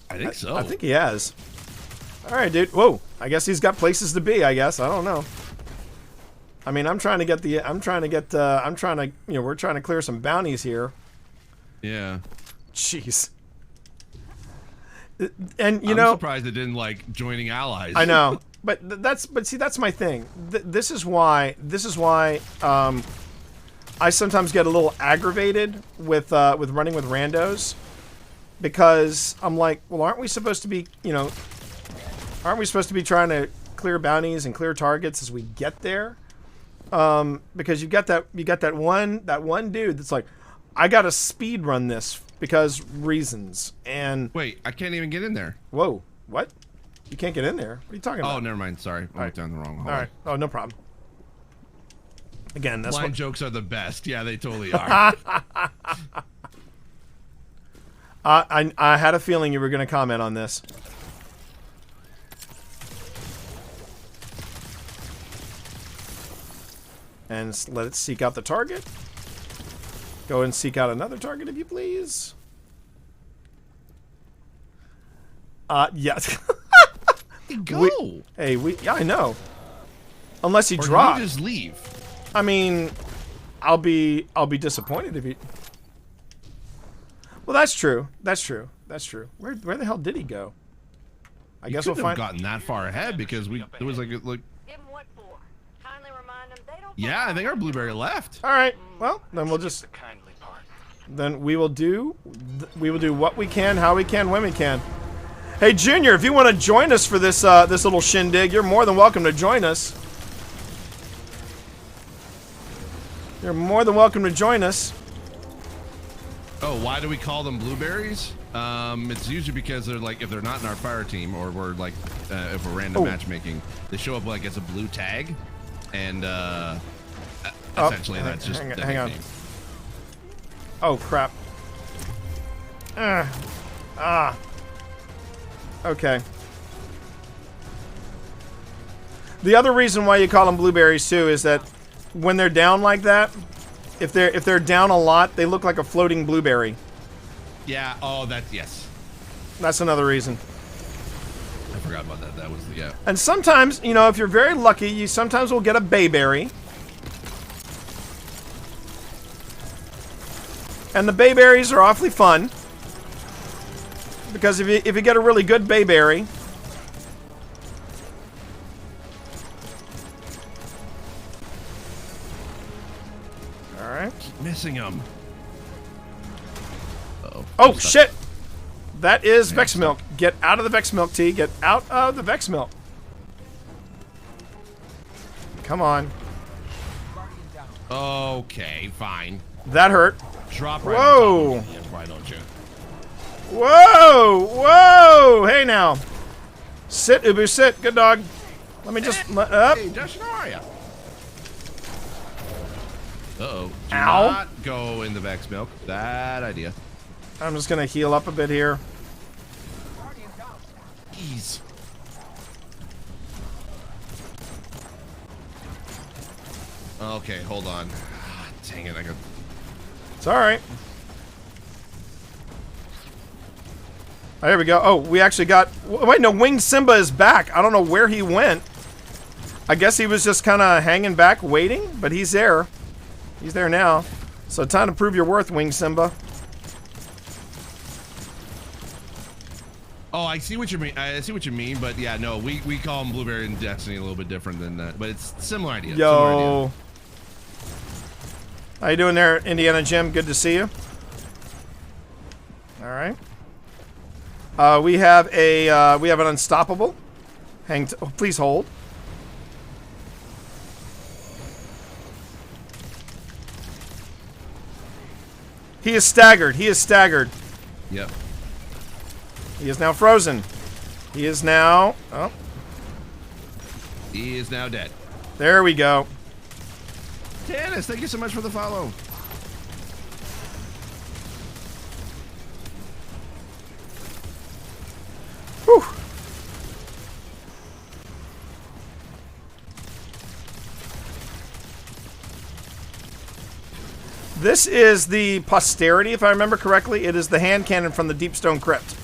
I think so. I think he has. All right, dude. Whoa. I guess he's got places to be, I guess. I don't know. I mean, we're trying to clear some bounties here. Yeah. Jeez. And I'm surprised it didn't like joining allies. I know. But see, that's my thing. This is why I sometimes get a little aggravated with running with randos, because I'm like, well, aren't we supposed to be trying to clear bounties and clear targets as we get there? Because you got that one dude that's like, I gotta speed run this because reasons. And wait, I can't even get in there. Whoa, what? You can't get in there? What are you talking about? Oh, never mind. Sorry, I went down the wrong hole. All right. Oh, no problem. Again, that's blind jokes are the best. Yeah, they totally are. I had a feeling you were going to comment on this. And let it seek out the target. Go and seek out another target, if you please. Yeah. Go. Yeah, I know. Unless he or drops. You just leave. I mean, I'll be disappointed if he. Well, that's true. That's true. That's true. Where the hell did he go? I guess we'll find. Gotten that far ahead because there was like. Give 'em what for? Kindly remind 'em they don't. Yeah, I think our Blueberry left. All right. Well, then we'll just. Then we will do what we can, how we can, when we can. Hey, Junior, if you want to join us for this this little shindig, you're more than welcome to join us. You're more than welcome to join us. Oh, why do we call them blueberries? It's usually because they're like, if they're not in our fire team, or we're like, if we're random matchmaking, they show up like as a blue tag, and essentially that's just the hang on. name. Oh crap. Okay. The other reason why you call them blueberries too is that when they're down like that, if they're down a lot, they look like a floating blueberry. Yeah. Oh, yes. That's another reason. I forgot about that. That was the And sometimes, you know, if you're very lucky, you sometimes will get a bayberry. And the bayberries are awfully fun. Because if you get a really good bayberry, all right. Keep missing them. Uh-oh. Oh shit! That is Vex Milk. Get out of the Vex Milk, T. Get out of the Vex Milk. Come on. Okay, fine. That hurt. Drop right Whoa. on top of me, why don't you? Whoa! Whoa! Hey now. Sit, Ubu, sit. Good dog. Let me just... up. Hey, Justin, how are ya? Uh-oh. Do Ow. not go in the Vex milk. Bad idea. I'm just gonna heal up a bit here. Jeez. Okay, hold on. Ah, dang it, I got... It's alright. Oh, here we go. Oh, we actually got... Wait, no, Winged Simba is back. I don't know where he went. I guess he was just kind of hanging back, waiting, but he's there. He's there now. So time to prove your worth, Winged Simba. Oh, I see what you mean. I see what you mean, but yeah, no, we call them Blueberry and Destiny a little bit different than that, but it's similar idea. Similar Yo. idea. How you doing there, Indiana Jim? Good to see you. All right. We have an unstoppable. Oh, please hold. He is staggered. He is staggered. Yep. He is now frozen. He is now... Oh, He is now dead. there we go. Tannis, thank you so much for the follow. Whew. This is the Posterity, if I remember correctly. It is the hand cannon from the Deepstone Crypt.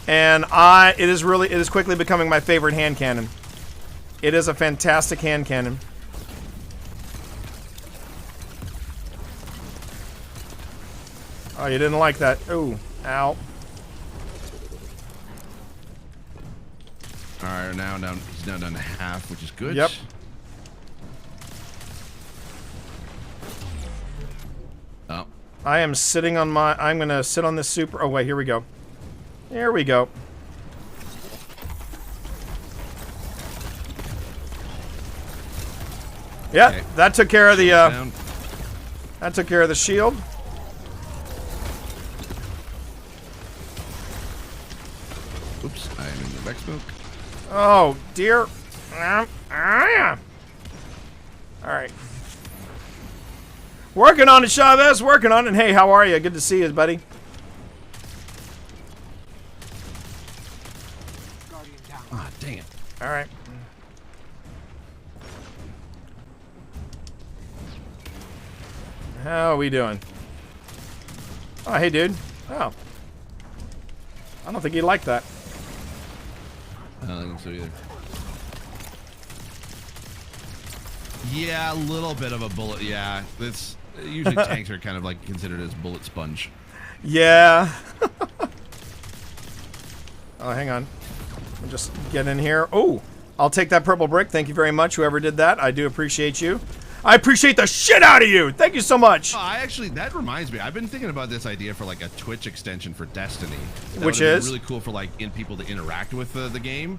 And it is quickly becoming my favorite hand cannon. It is a fantastic hand cannon. Oh, you didn't like that. Ooh, ow. Alright, now down he's now down to half, which is good. Yep. Oh. I am sitting on my... I'm going to sit on this super... Oh, wait, here we go. There we go. Yeah, Okay. that took care of the... Down. that took care of the shield. Oops, I am in the Vex milk. Oh, dear. Alright. Working on it, Chavez. Working on it. Hey, how are you? Good to see you, buddy. Ah, dang it. Alright. How are we doing? Oh, hey, dude. Oh. I don't think he'd like that. I don't think so either. Yeah, a little bit of a bullet. Yeah, that's usually tanks are kind of like considered as bullet sponge. Yeah. Oh, hang on. I'll just get in here. Oh, I'll take that purple brick. Thank you very much, whoever did that. I do appreciate you. I appreciate the shit out of you. Thank you so much. Oh, that reminds me. I've been thinking about this idea for like a Twitch extension for Destiny. That Which would've been is? really cool for like people to interact with the game.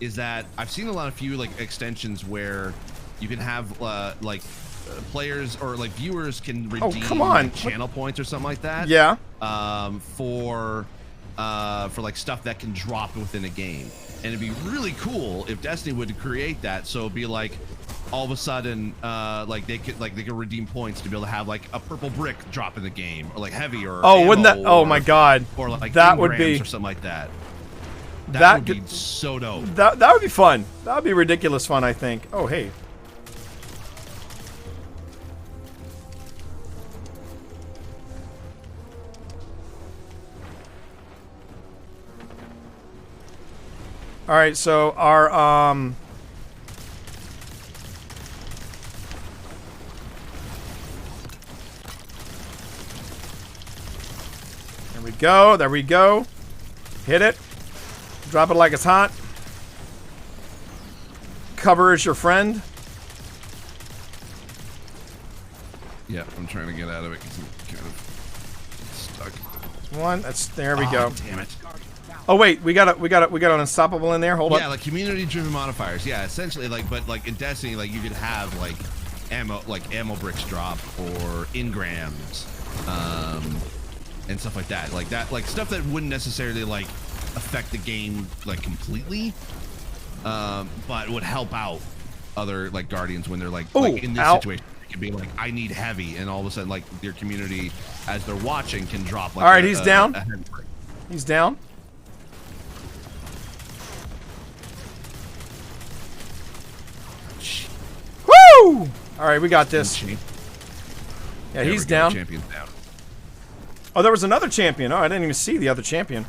Is that I've seen a few like extensions where you can have players or like viewers can redeem come on. like, channel points or something like that. Yeah. For like stuff that can drop within a game. And it'd be really cool if Destiny would create that. So it'd be like all of a sudden they could redeem points to be able to have like a purple brick drop in the game or like heavy or Oh, wouldn't that? ammo Oh my God. or like that would be or something like that. That that would could, be so dope. that would be fun. That would be ridiculous fun, I think. Oh, hey. All right, so our there we go. There we go. Hit it. Drop it like it's hot. Cover is your friend. Yeah, I'm trying to get out of it because I'm kind of stuck. One. There we go. Damn it. Oh wait, we got an unstoppable in there. Hold Yeah, on. like community-driven modifiers. Yeah, essentially, but in Destiny, like you could have like ammo bricks drop or engrams, and stuff like that. Like stuff that wouldn't necessarily like affect the game like completely, but would help out other like Guardians when they're like in this situation. It could be like, I need heavy, and all of a sudden like your community as they're watching can drop like. All right, he's down. He's down. Woo! All right, we got this. Yeah, he's down. Champion's down. Oh, there was another champion. Oh, I didn't even see the other champion.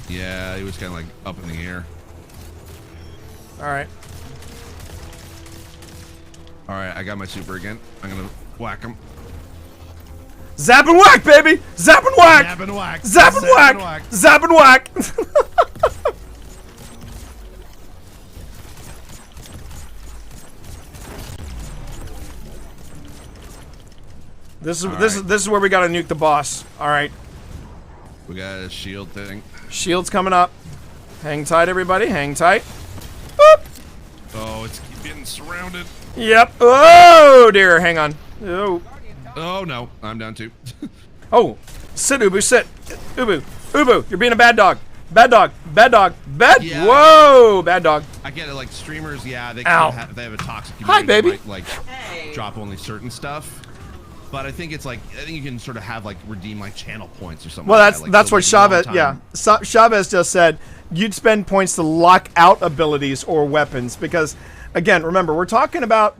Yeah, he was kind of like up in the air. All right. All right, I got my super again. I'm gonna whack him. Zap and whack, baby! Zap and whack! Zap and whack! Zap and whack! Zap and whack! This is where we gotta nuke the boss. All right. We got a shield thing. Shield's coming up. Hang tight, everybody. Hang tight. Boop. Oh, it's getting surrounded. Yep. Oh dear. Hang on. Oh. Oh no, I'm down too. Oh, sit, Ubu, sit. Ubu, Ubu, you're being a bad dog. Bad dog. Bad dog. Bad. Yeah. Whoa, bad dog. I get it. Like streamers, yeah, they Ow. can they have a toxic Hi, community. baby. Might, like drop only certain stuff. But I think it's like I think you can sort of have like redeem like channel points or something. Well, like that's that. Like, that's so, what like, Chavez. long Yeah, time- Chavez just said you'd spend points to lock out abilities or weapons because, again, remember we're talking about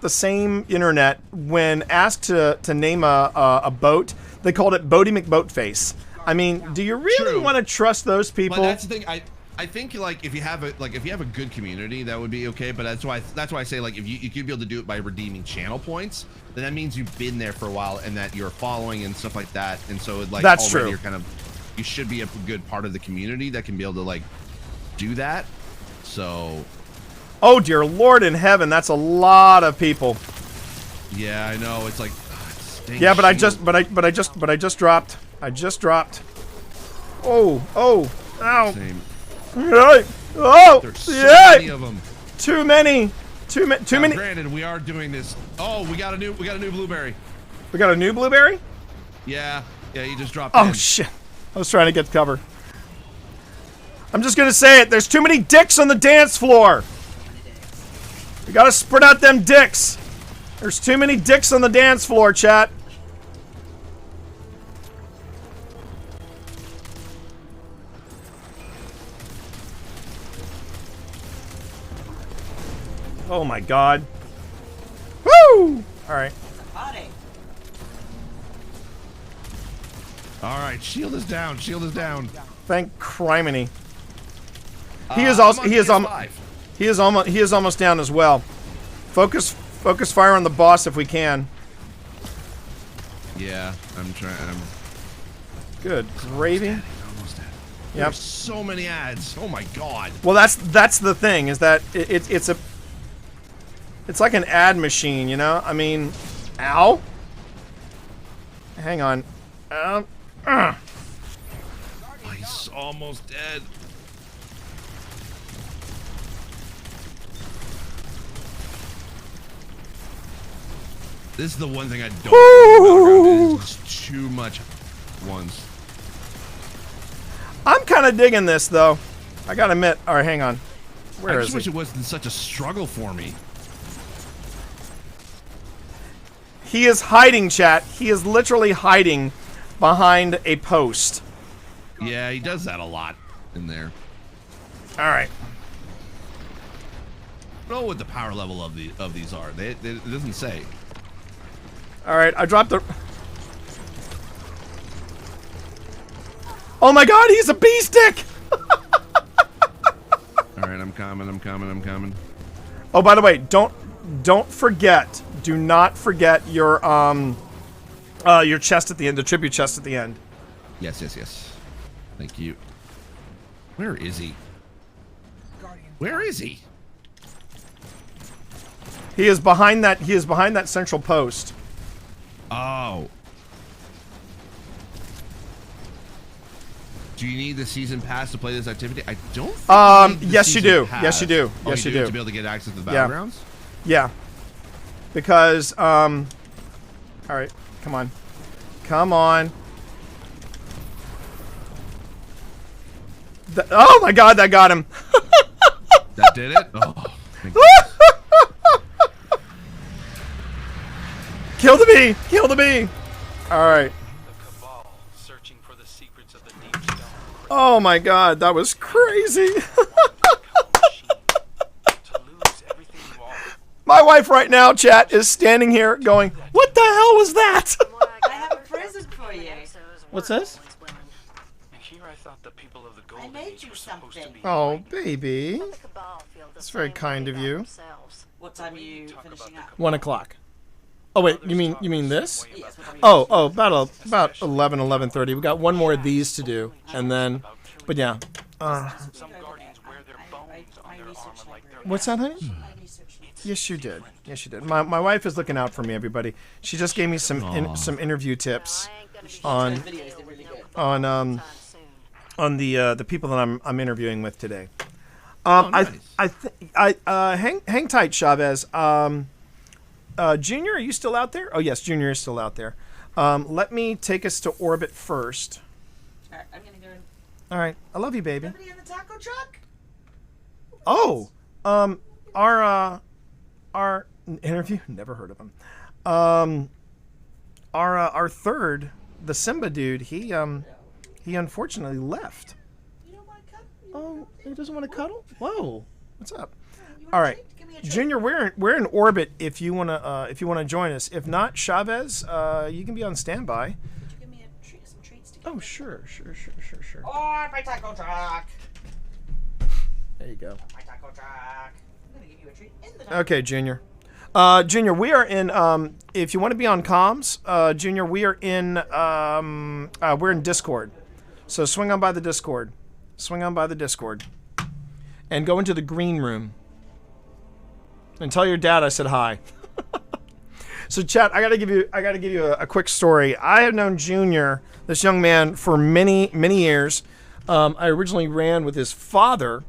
the same internet. When asked to name a boat, they called it Boaty McBoatface. I mean, do you really True. want to trust those people? But that's the thing. I think like if you have a good community, that would be okay. But that's why I say like if you could be able to do it by redeeming channel points, then that means you've been there for a while and that you're following and stuff like that. And so like That's already true. You're kind of you should be a good part of the community that can be able to like do that. So Oh dear Lord in heaven, that's a lot of people. yeah, I know it's like Yeah, but I just dropped. I just dropped. Oh, ow. same. Right. Oh, There's so yeah. many of them. Too many. Too Now, many. granted, we are doing this. Oh, we got a new blueberry. We got a new blueberry? Yeah, you just dropped. Oh in. shit. I was trying to get cover. I'm just gonna say it. There's too many dicks on the dance floor. We gotta spread out them dicks. There's too many dicks on the dance floor, chat. Oh my god. Woo! Alright. All right, shield is down. Shield is down. Thank criminy. He is also he is almost down as well. Focus fire on the boss if we can. Yeah, I'm trying. Good gravy. Almost dead. Yep. There's so many ads. Oh my god. Well, that's the thing is that it's like an ad machine, you know. I mean, ow. Hang on. Oh, he's almost dead. This is the one thing I don't Woo! like about Valorant, is just too much ones. I'm kind of digging this though. I gotta admit. All right, hang on. Where I is just wish he? it wasn't such a struggle for me. He is hiding, chat. He is literally hiding behind a post. Yeah, he does that a lot in there. All right. I don't know what the power level of these are. It doesn't say. All right. I dropped the. Oh my God! He's a bee stick. All right, I'm coming. Oh, by the way, don't forget. Do not forget your chest at the end, the tribute chest at the end. Yes. Thank you. Where is he? Where is he? He is behind that. He is behind that central post. Oh. Do you need the season pass to play this activity? I don't think you need the Yes, you season do. pass. Yes, you do. Oh, Yes, you to do. be able to get access to the Yeah. battlegrounds? Yeah. Because all right, come on. Oh my God, that got him. That did it? Oh, thank Kill the bee! Kill the bee! All right. The Cabal, searching for the secrets of the Deep Stone. Oh my God, that was crazy. To lose everything you are. My wife right now, chat, is standing here going, "What the hell was that?" I have a present for you. What's this? And here I thought the people of the I Golden made Age you were supposed to something. be. Oh, baby. The Cabal feel the That's very same kind way of about you. themselves. What time are you finishing up? 1 o'clock. Oh wait, you mean this? Yes, what time are you Oh, about 11:30. We got one more of these to do, and then, but yeah. Some guardians wear their bones on their armor like their What's that, honey? I researched it. Yes, you did. Yes, you did. My wife is looking out for me, everybody. She just gave me some interview tips I ain't gonna be on Videos, they're really good. on soon. on the people that I'm interviewing with today. nice. Hang tight, Chavez. Junior, are you still out there? Oh yes, Junior is still out there. Let me take us to orbit first. Alright, I'm gonna go. All right, I love you, baby. Somebody in the taco truck? Oh, our interview. Never heard of him. Our third, the Simba dude. He unfortunately left. You don't want to cut? Oh, he doesn't want to cuddle. Whoa, what's up? You want All a right, treat? Give me a treat. Junior, we're in orbit. If you wanna join us. If not, Chavez, you can be on standby. Could you give me a treat, some treats to Oh, sure. Oh, my taco truck! There you go. My taco truck! I'm gonna give you a treat in the taco. Okay, Junior. Junior, we are in. If you want to be on comms, Junior, we are in. We're in Discord, so swing on by the Discord. And go into the green room. And tell your dad I said hi. So, chat, I gotta give you a quick story. I have known Junior, this young man, for many years. I originally ran with his father,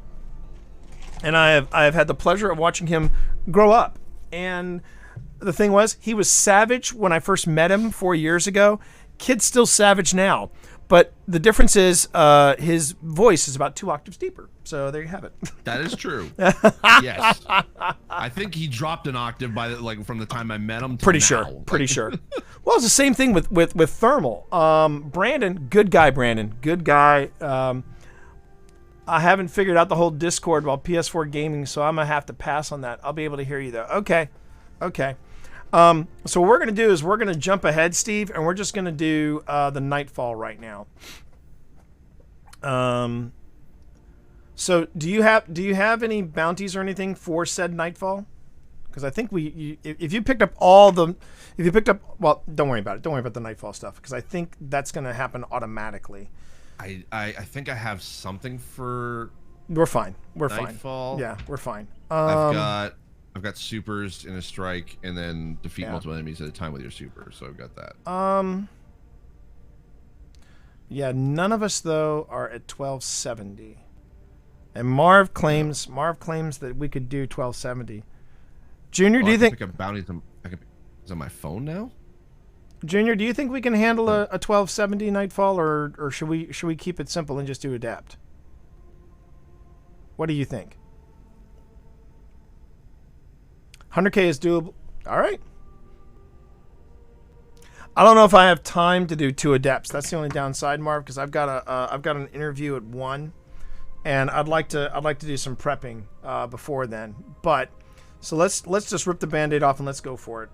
and I have had the pleasure of watching him grow up. And the thing was, he was savage when I first met him 4 years ago. Kid's still savage now, but the difference is his voice is about 2 octaves deeper. So there you have it. That is true. Yes. I think he dropped an octave from the time I met him. Till Pretty now. sure. Pretty sure. Well, it's the same thing with Thermal. Brandon, good guy, Brandon. Good guy. I haven't figured out the whole Discord while PS4 gaming, so I'm going to have to pass on that. I'll be able to hear you, though. Okay. So what we're going to do is we're going to jump ahead, Steve, and we're just going to do the Nightfall right now. So do you have any bounties or anything for said Nightfall? Because I think if you picked up well, don't worry about it. Don't worry about the Nightfall stuff, because I think that's going to happen automatically. I think I have something for We're fine. Nightfall. Yeah, we're fine. I've got supers in a strike, and then defeat Yeah. multiple enemies at a time with your super. So I've got that. Yeah, none of us though are at 1270. And Marv claims that we could do 1270. Junior, do you think pick up bounties? Is on my phone now? Junior, do you think we can handle a 1270 Nightfall, or should we keep it simple and just do adapt? What do you think? 100K is doable. All right. I don't know if I have time to do 2 adepts. That's the only downside, Marv, because I've got an interview at 1, and I'd like to do some prepping before then. But so let's just rip the Band-Aid off and let's go for it.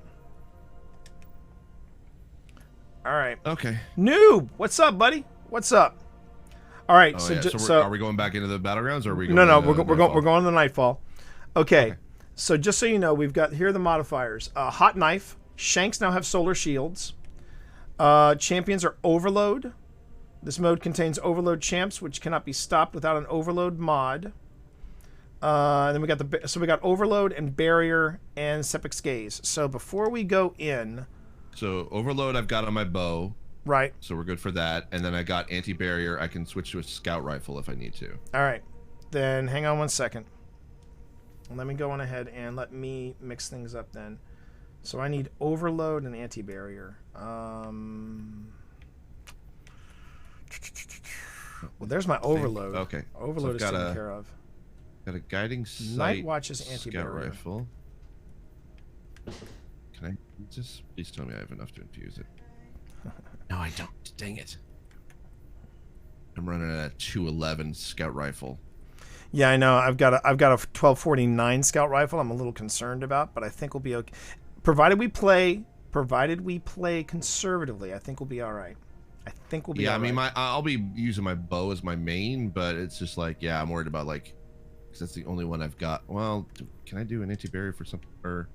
All right. Okay. Noob, what's up, buddy? What's up? All right. Oh, so yeah. so Are we going back into the battlegrounds, or are we? Going no, to we're going to the Nightfall. Okay. Okay. So just so you know, we've got here are the modifiers. Hot Knife. Shanks now have solar shields. Champions are Overload. This mode contains Overload champs, which cannot be stopped without an Overload mod. And then we got Overload and Barrier and Sepic's Gaze. So before we go in, So Overload I've got on my bow, right? so we're good for that. And then I got anti-barrier. I can switch to a scout rifle if I need to. All right. Then hang on 1 second. Let me go on ahead and let me mix things up then. So I need Overload and anti-barrier. Well, there's my overload. Okay. Overload is So I've taken care of. Got a guiding sight. Night Watch's scout anti-barrier. rifle. Can I just please tell me I have enough to infuse it? No, I don't. Dang it. I'm running a 211 scout rifle. Yeah, I know. I've got a 1249 scout rifle. I'm a little concerned about, but I think we'll be okay. Provided we play conservatively, I think we'll be all right. I think we'll be. Yeah, all I mean, right. I'll be using my bow as my main, but it's just like, yeah, I'm worried about like, because that's the only one I've got. Well, can I do an anti-barrier for something? Or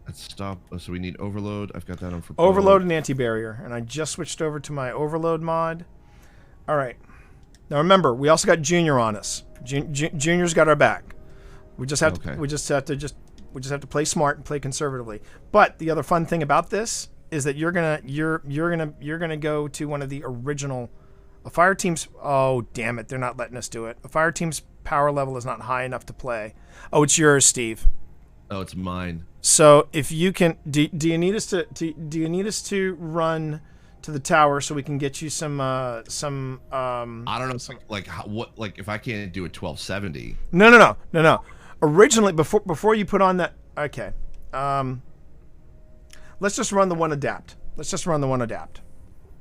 let's stop. Oh, so we need overload. I've got that on for Overload and anti-barrier, and I just switched over to my overload mod. All right. Now remember, we also got Junior on us. Junior's got our back. We just have to. We just have to play smart and play conservatively. But the other fun thing about this is that you're gonna go to one of the original. A fire team's. Oh damn it! They're not letting us do it. A fire team's power level is not high enough to play. Oh, it's yours, Steve. Oh, it's mine. So if you can, do you need us to run to the tower so we can get you some I don't know, like if I can't do a 1270. No. Originally, before you put on that, okay. Let's just run the one adapt.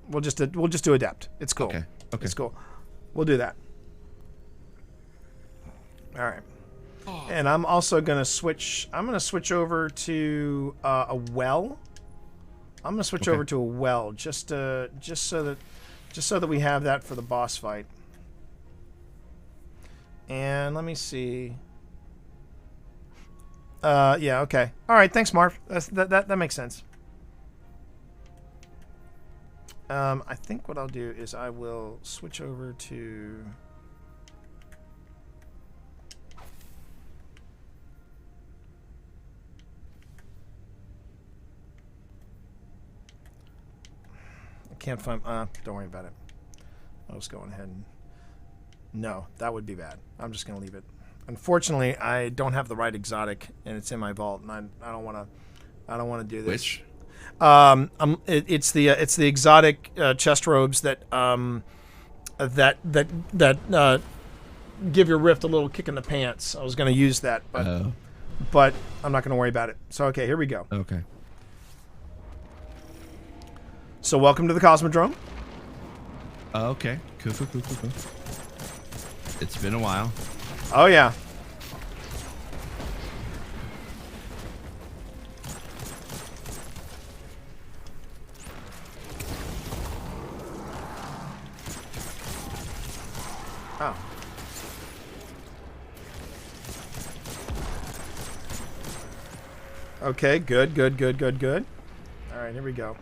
We'll just do adapt. It's cool. Okay. It's cool. We'll do that. All right. And I'm also gonna switch. I'm gonna switch over to a well. I'm gonna switch over to a well just so that we have that for the boss fight. And let me see. Yeah. Okay. All right. Thanks, Marv. That makes sense. I think what I'll do is I will switch over to. Can't find. Don't worry about it. I was going ahead and. No, that would be bad. I'm just gonna leave it. Unfortunately, I don't have the right exotic, and it's in my vault, and I don't want to do this. Which? It's the exotic chest robes that give your rift a little kick in the pants. I was gonna use that, but I'm not gonna worry about it. So okay, here we go. Okay. So welcome to the Cosmodrome. Okay. Cool. It's been a while. Oh yeah. Oh. Okay, good. All right, here we go.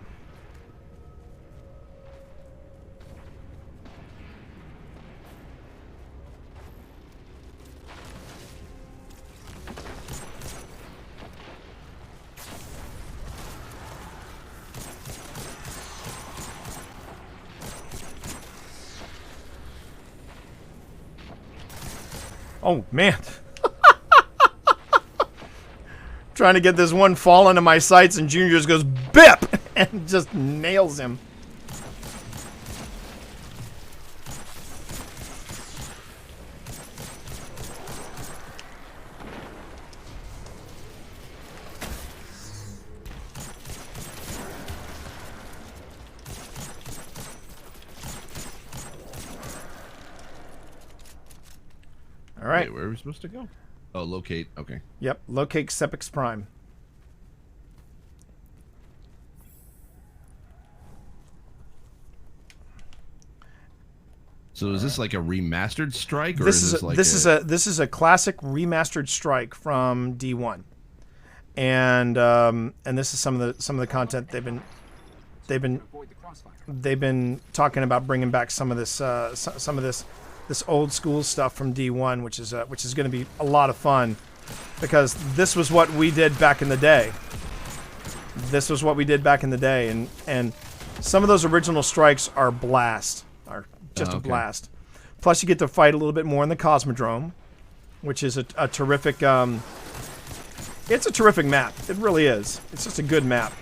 Oh, man. Trying to get this one fall into my sights, and Junior just goes, bip! And just nails him. All right. Wait, where are we supposed to go? Oh, locate. Okay. Yep. Locate Sepix Prime. So is this like a remastered strike, or This is is this like this is a classic remastered strike from D1, and this is some of the content they've been talking about bringing back some of this this old school stuff from D1, which is going to be a lot of fun, because this was what we did back in the day. And some of those original strikes are just a blast. Plus, you get to fight a little bit more in the Cosmodrome, which is a terrific. It's a terrific map. It really is. It's just a good map.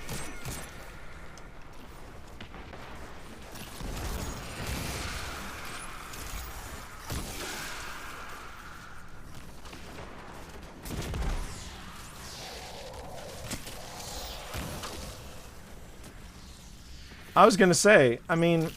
I was gonna say, I mean,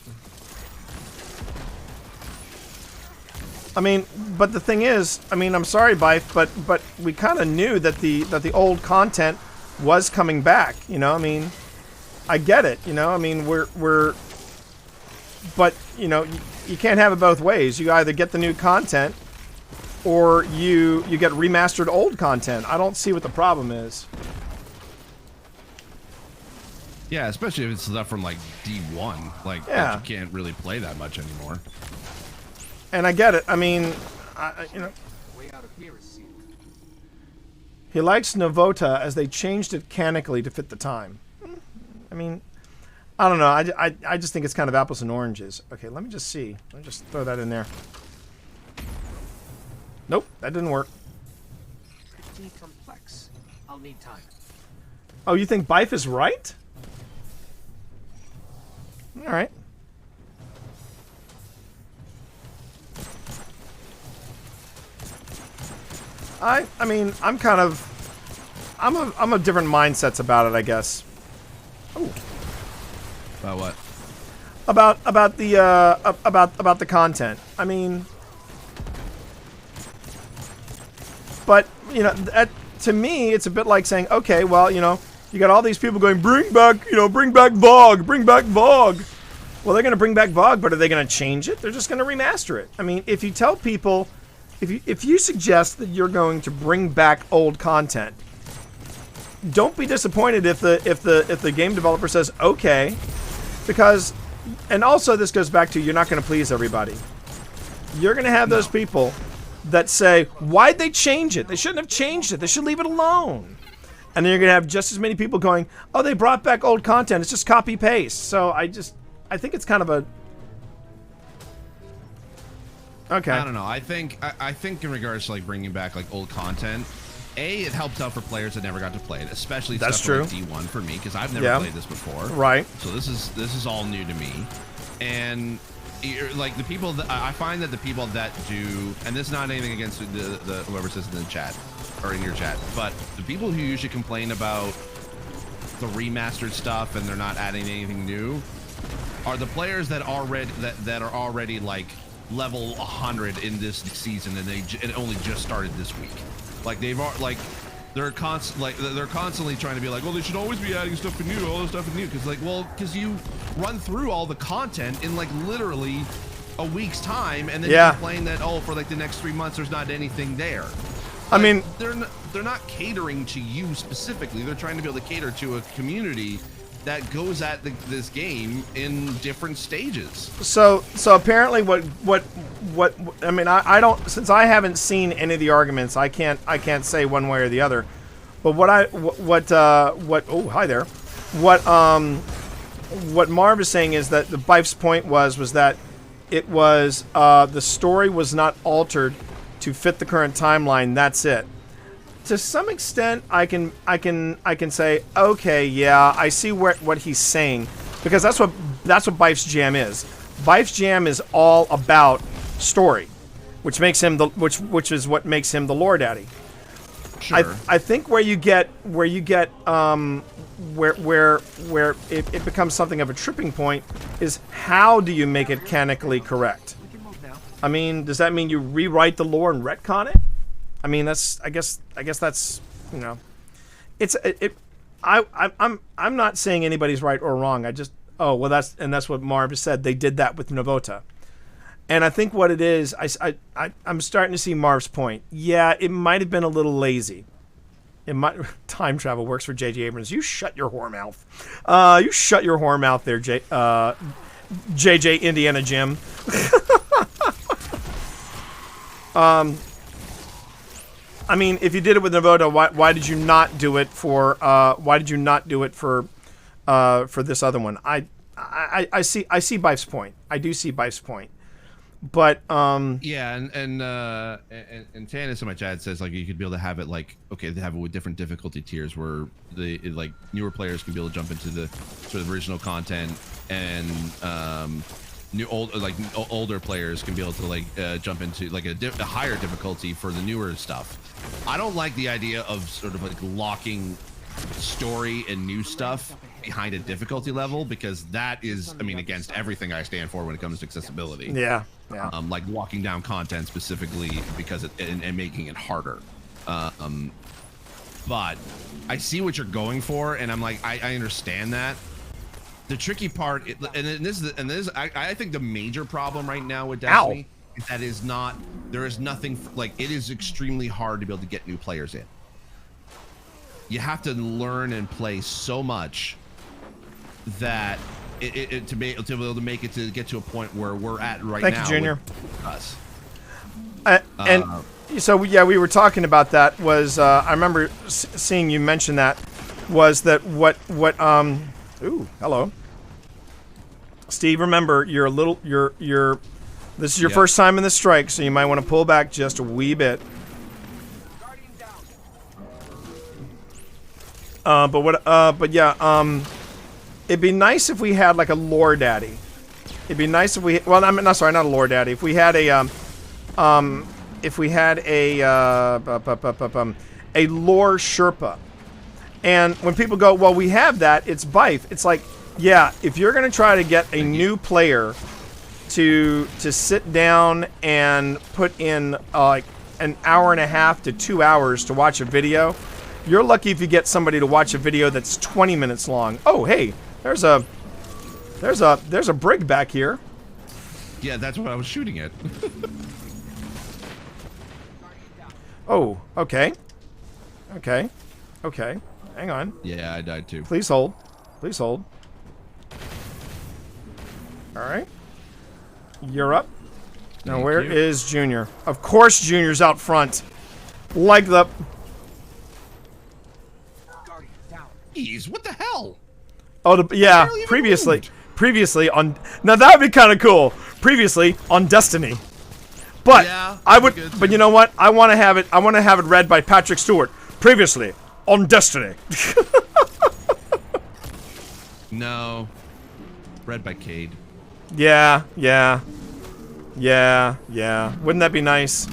but the thing is, I mean, I'm sorry, Bife, but we kind of knew that the old content was coming back. You know, I mean, I get it. You know, I mean, but you know, you can't have it both ways. You either get the new content, or you get remastered old content. I don't see what the problem is. Yeah, especially if it's stuff from like D1, like Yeah. you can't really play that much anymore. And I get it. I mean, you know, Way out of here is sealed. he likes Novota as they changed it canonically to fit the time. I mean, I don't know. I just think it's kind of apples and oranges. Okay, let me just see. Let me just throw that in there. Nope, that didn't work. Pretty complex. I'll need time. Oh, you think Bife is right? All right. I mean, I'm kind of, I'm of different mindsets about it, I guess. Ooh. About what? About the content. I mean, but you know, to me, it's a bit like saying, okay, well, you know, you got all these people going, bring back Vogue, bring back Vogue. Well, they're going to bring back Vogue, but are they going to change it? They're just going to remaster it. I mean, if you tell people, if you suggest that you're going to bring back old content, don't be disappointed if the game developer says okay, because, and also this goes back to, you're not going to please everybody. You're going to have those people that say, why'd they change it? They shouldn't have changed it. They should leave it alone. And then you're going to have just as many people going, oh, they brought back old content. It's just copy paste. So I think it's kind of a, okay. I don't know. I think in regards to like bringing back like old content, it helps out for players that never got to play it, especially That's stuff true. like D1 for me, because I've never played this before. Right. So this is all new to me, and like the people that I find that the people that do, and this is not anything against the whoever says in the chat or in your chat, but the people who usually complain about the remastered stuff and they're not adding anything new are the players that are already like level 100 in this season, and it only just started this week. Like they're constantly trying to be like, well, they should always be adding stuff new, all this stuff new, because you run through all the content in like literally a week's time, and then you complain that for like the next 3 months there's not anything there. I mean, they're not catering to you specifically. They're trying to be able to cater to a community that goes at this game in different stages. So apparently what I mean, I don't, since I haven't seen any of the arguments, I can't say one way or the other. But oh, hi there. What Marv is saying is that the Bife's point was that it was the story was not altered to fit the current timeline. That's it. To some extent, I can say, okay, yeah, I see what he's saying, because that's what Bife's Jam is. Bife's Jam is all about story, which makes him which is what makes him the lore daddy. Sure. I think where it becomes something of a tripping point is, how do you make it canonically correct? I mean, does that mean you rewrite the lore and retcon it? I mean, I guess that's, you know, I'm not saying anybody's right or wrong. That's what Marv said. They did that with Novota. And I think what it is, I'm starting to see Marv's point. Yeah, it might have been a little lazy. Time travel works for J.J. Abrams. You shut your whore mouth. You shut your whore mouth there, J.J. Indiana Jim. I mean, if you did it with Novota, why did you not do it for this other one? I see Bife's point. I do see Bife's point. But yeah, and Tannis in my chat says like you could be able to have it like, okay, they have it with different difficulty tiers where like newer players can be able to jump into the sort of original content, and older players can be able to like jump into like a higher difficulty for the newer stuff. I don't like the idea of sort of like locking story and new stuff behind a difficulty level, because that is, I mean, against everything I stand for when it comes to accessibility. Yeah. Yeah. Like walking down content specifically because and making it harder. But I see what you're going for, and I'm like, I understand that. The tricky part, I think the major problem right now with Destiny is that there is nothing, like, it is extremely hard to be able to get new players in. You have to learn and play so much that to be able to make it to get to a point where we're at right now. Thank you, Junior. Us. And so yeah, we were talking about that. Was I remember seeing you mention that? Was that what? Ooh, hello, Steve. Remember, you're a little. You're. This is your first time in the strike, so you might want to pull back just a wee bit. But yeah. It'd be nice if we had like a lore daddy. It'd be nice if we. Well, I'm not sorry, not a lore daddy. If we had a a lore Sherpa. And when people go, well, we have that, it's Bife. It's like, yeah, if you're gonna try to get a new player to sit down and put in like an hour and a half to 2 hours to watch a video, you're lucky if you get somebody to watch a video that's 20 minutes long. Oh, hey. There's a brig back here. Yeah, that's what I was shooting at. Oh, okay. Okay. Hang on. Yeah, I died too. Please hold. Please hold. All right. You're up. Now, Thank where you. is Junior? Of course, Junior's out front. Like the. Jeez, what the hell? Oh, yeah. barely even Previously on. Now that would be kind of cool. Previously on Destiny. But Yeah, I that'd would. be good But too. you know what? I want to have it. I want to have it read by Patrick Stewart. Previously on Destiny. No. Read by Cade. Yeah. Wouldn't that be nice?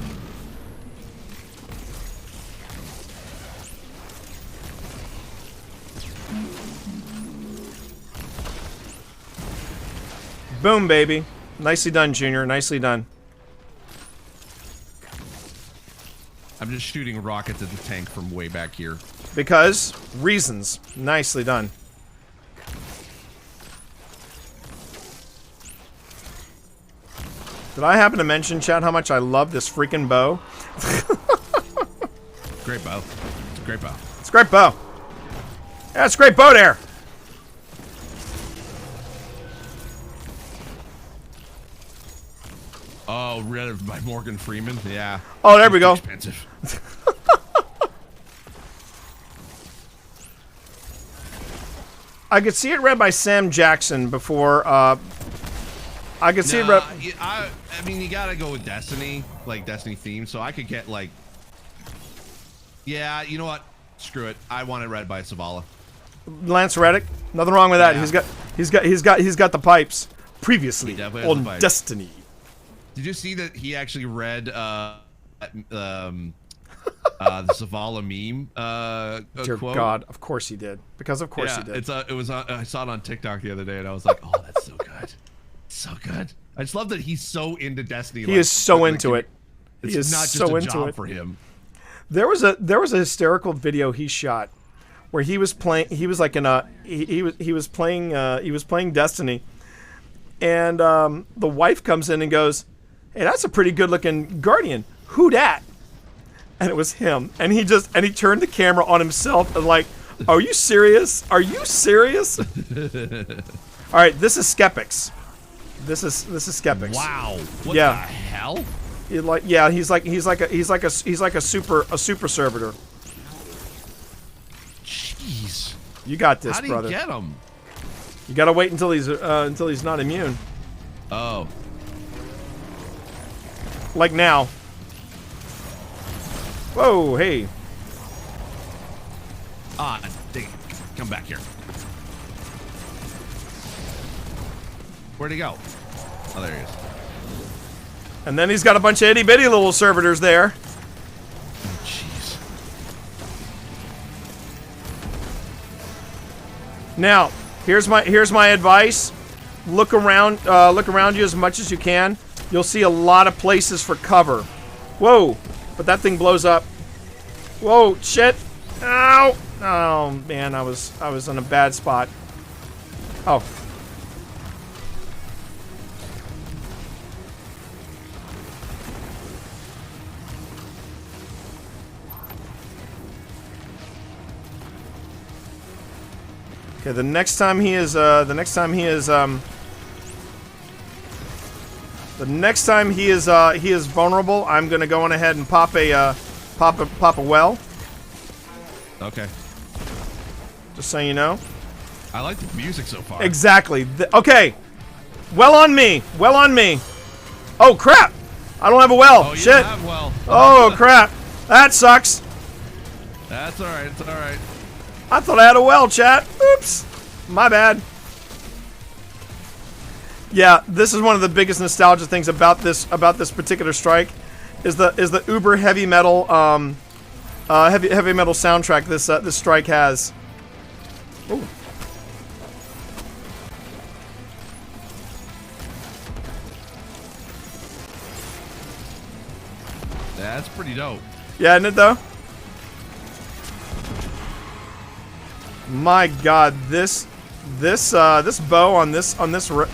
Boom, baby. Nicely done, Junior. Nicely done. I'm just shooting rockets at the tank from way back here. Because reasons. Nicely done. Did I happen to mention, Chad, how much I love this freaking bow? Great bow. It's a great bow. It's a great bow. Yeah, it's a great bow there. Oh, read by Morgan Freeman. Yeah. Oh, there we go. Expensive. I could see it read by Sam Jackson before. I could see it read. I mean, you gotta go with Destiny, like Destiny theme. So I could get like. Yeah, you know what? Screw it. I want it read by Zavala. Lance Reddick. Nothing wrong with that. Yeah. He's got the pipes. Previously He definitely has on the pipes. Destiny. Did you see that he actually read the Zavala meme Dear quote? God, of course he did. Because of course Yeah, he did. it's it was I saw it on TikTok the other day, and I was like, oh, that's so good, so good. I just love that he's so into Destiny. He is so into it. It's He is not just so a into job it. for him. There was a hysterical video he shot where he was playing. He was like in a he was playing Destiny, and the wife comes in and goes, "Hey, that's a pretty good looking Guardian. Who dat?" And it was him. And he turned the camera on himself and like, "Are you serious? Are you serious?" All right, this is Skepix. This is Skepix. Wow. What Yeah. the hell? He's like a super servitor. Jeez. You got this, How do you brother. get him? You gotta wait until he's not immune. Oh. Like now. Whoa, hey. Ah, dang it. Come back here. Where'd he go? Oh, there he is. And then he's got a bunch of itty bitty little servitors there. Jeez. Now, here's my advice. Look around you as much as you can. You'll see a lot of places for cover. Whoa! But that thing blows up. Whoa! Shit! Ow! Oh man, I was in a bad spot. Oh. Okay, the next time he is vulnerable, I'm gonna go on ahead and pop a well. Okay. Just so you know. I like the music so far. Exactly. Okay. Well on me. Well on me. Oh crap! I don't have a well. Oh, you Shit. don't have well. Oh crap! That sucks. That's all right. It's all right. I thought I had a well, chat. Oops. My bad. Yeah, this is one of the biggest nostalgia things about this particular strike, is the uber heavy metal heavy metal soundtrack this strike has. Ooh. That's pretty dope. Yeah, isn't it though? My God, this bow on this strike.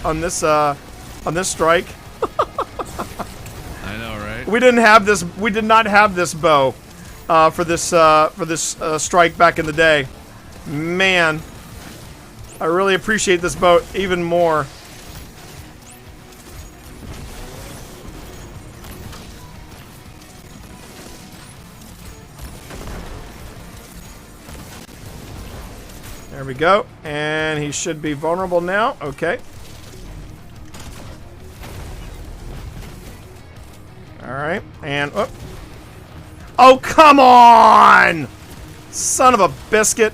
I know, right? We did not have this bow for this strike back in the day. Man, I really appreciate this bow even more. There we go. And he should be vulnerable now. Okay. Alright. And... Oh. Oh, come on! Son of a biscuit.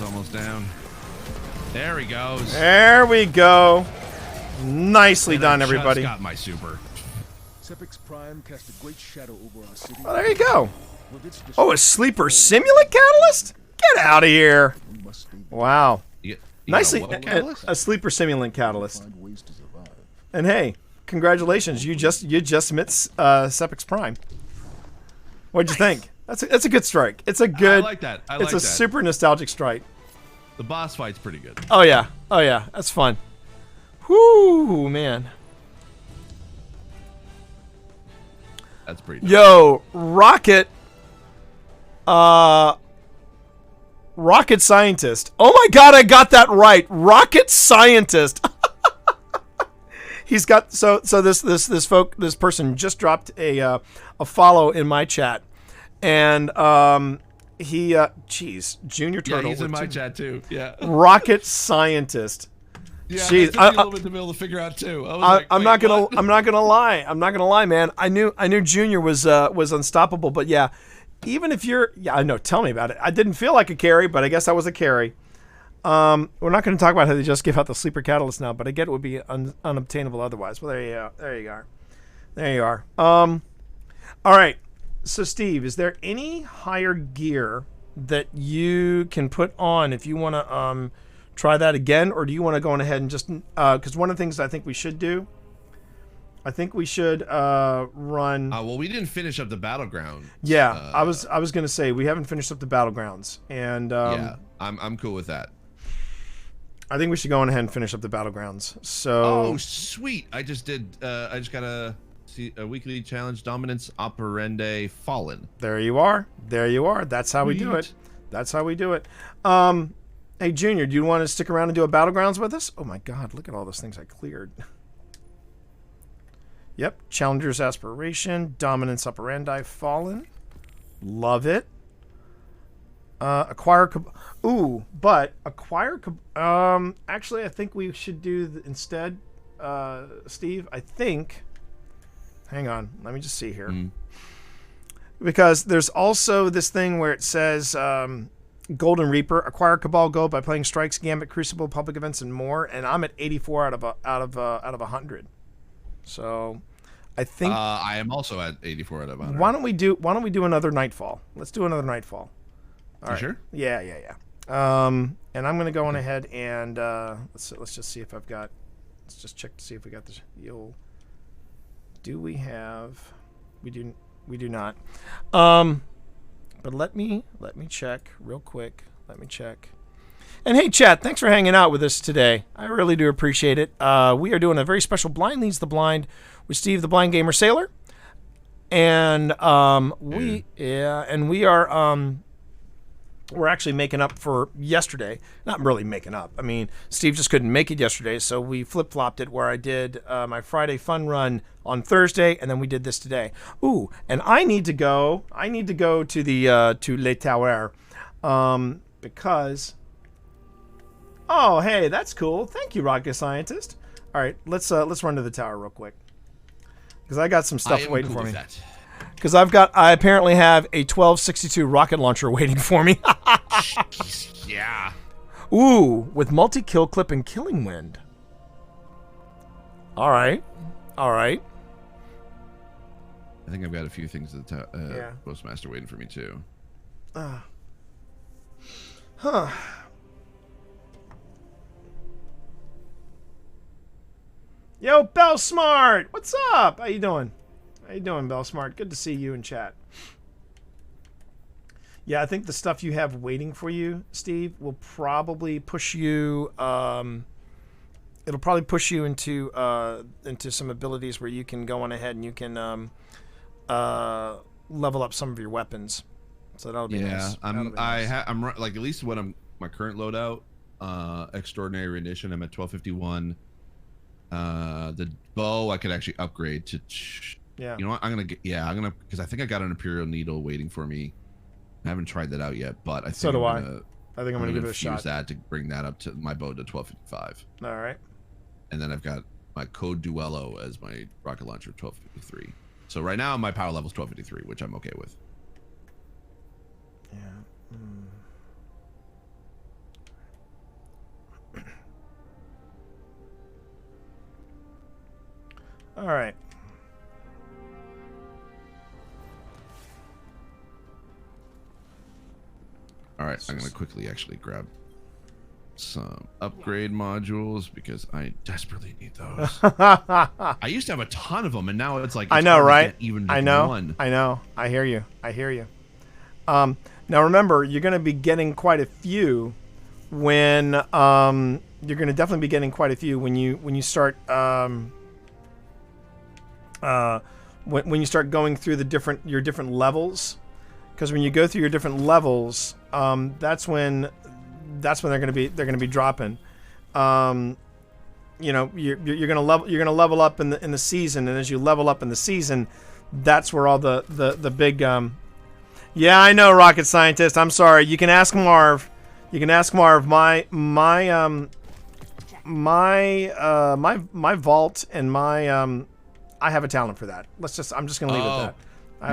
Almost down. There he goes. There we go. Nicely And done, I just everybody. got my super. Sepix Prime cast a great shadow over our city. Oh, there you go. Oh, a sleeper simulant catalyst? Get out of here. Wow. You Nicely. got what catalyst? A sleeper simulant catalyst. And hey, congratulations. You just met Sepix Prime. What'd you think? That's a good strike. It's a good. I like that. It's a super nostalgic strike. The boss fight's pretty good. Oh yeah. Oh yeah. That's fun. Whoo, man. That's pretty dope. Yo, Rocket. Rocket Scientist. Oh my God, I got that right. Rocket Scientist. He's got so this person just dropped a follow in my chat. And geez, Junior Turtle. Yeah, he's in my chat too. Yeah. Rocket Scientist. Yeah, Jeez, it took me a little bit to be able to figure out too. I'm not gonna lie, man. I knew Junior was unstoppable, but yeah, even if you're, I know. Tell me about it. I didn't feel like a carry, but I guess I was a carry. We're not going to talk about how they just give out the sleeper catalyst now, but I get it would be unobtainable otherwise. Well, there you are. All right. So, Steve, is there any higher gear that you can put on if you want to try that again, or do you want to go on ahead and just because one of the things I think we should do, I think we should run. Well, we didn't finish up the battleground. Yeah, I was going to say we haven't finished up the battlegrounds, and yeah, I'm cool with that. I think we should go on ahead and finish up the battlegrounds. So. Oh, sweet! I just got a weekly challenge: Dominance Operandi Fallen. There you are. That's how we do it. Hey, Junior, do you want to stick around and do a battlegrounds with us? Oh my God, look at all those things I cleared. Yep, Challenger's Aspiration, Dominance Operandi Fallen. Love it. Acquire. But acquire. Actually, I think we should do instead, Steve. I think. Hang on, let me just see here. Because there's also this thing where it says Golden Reaper. Acquire Cabal Gold by playing Strikes, Gambit, Crucible, Public Events, and more. And I'm at 84 out of 100. So, I think I am also at 84 out of 100. Why don't we do another Nightfall? Let's do another Nightfall. All right. Sure? Yeah. And I'm gonna go on ahead and let's just see if I've got. Let's just check to see if we got this. Do we have? We do not. But let me check real quick. Let me check. And hey, chat, thanks for hanging out with us today. I really do appreciate it. We are doing a very special Blind Leads the Blind with Steve the Blind Gamer Sailor, and we are we're actually making up for yesterday. Not really making up. I mean, Steve just couldn't make it yesterday, so we flip-flopped it where I did my Friday fun run on Thursday, and then we did this today. Ooh, and I need to go to the to Le Tower because oh, hey, that's cool. Thank you, Rocket Scientist. All right, let's run to the tower real quick because I got some stuff waiting for me. Because I apparently have a 1262 rocket launcher waiting for me. Jeez, yeah. Ooh, with multi-kill clip and killing wind. All right. I think I've got a few things at the Postmaster waiting for me too. Yo, Bell Smart, what's up? How you doing? How you doing, Bell Smart? Good to see you in chat. Yeah, I think the stuff you have waiting for you, Steve, will probably push you. It'll probably push you into some abilities where you can go on ahead and you can level up some of your weapons. So that'll be nice. I'm like at least what my current loadout, Extraordinary Rendition. I'm at 1251. The bow I could actually upgrade to. Yeah. You know what? I'm gonna because I think I got an Imperial Needle waiting for me. I haven't tried that out yet, but I think so do I. I think I'm gonna give it a shot. Use that to bring that up to my bow to 1255. All right. And then I've got my Code Duello as my rocket launcher 1253. So right now my power level is 1253, which I'm okay with. Yeah. All right. All right, I'm gonna quickly actually grab some upgrade modules because I desperately need those. I used to have a ton of them, and now it's like I know, right? Even I know. One. I know. I hear you. Now remember, you're going to be getting quite a few when you're going to definitely be getting quite a few when you start when you start going through your different levels. Because when you go through your different levels, that's when they're going to be dropping. You know, you're going to level up in the season, and as you level up in the season, that's where all the big. Yeah, I know, Rocket Scientist. I'm sorry. You can ask Marv. My vault and my I have a talent for that. I'm just going to leave it at that.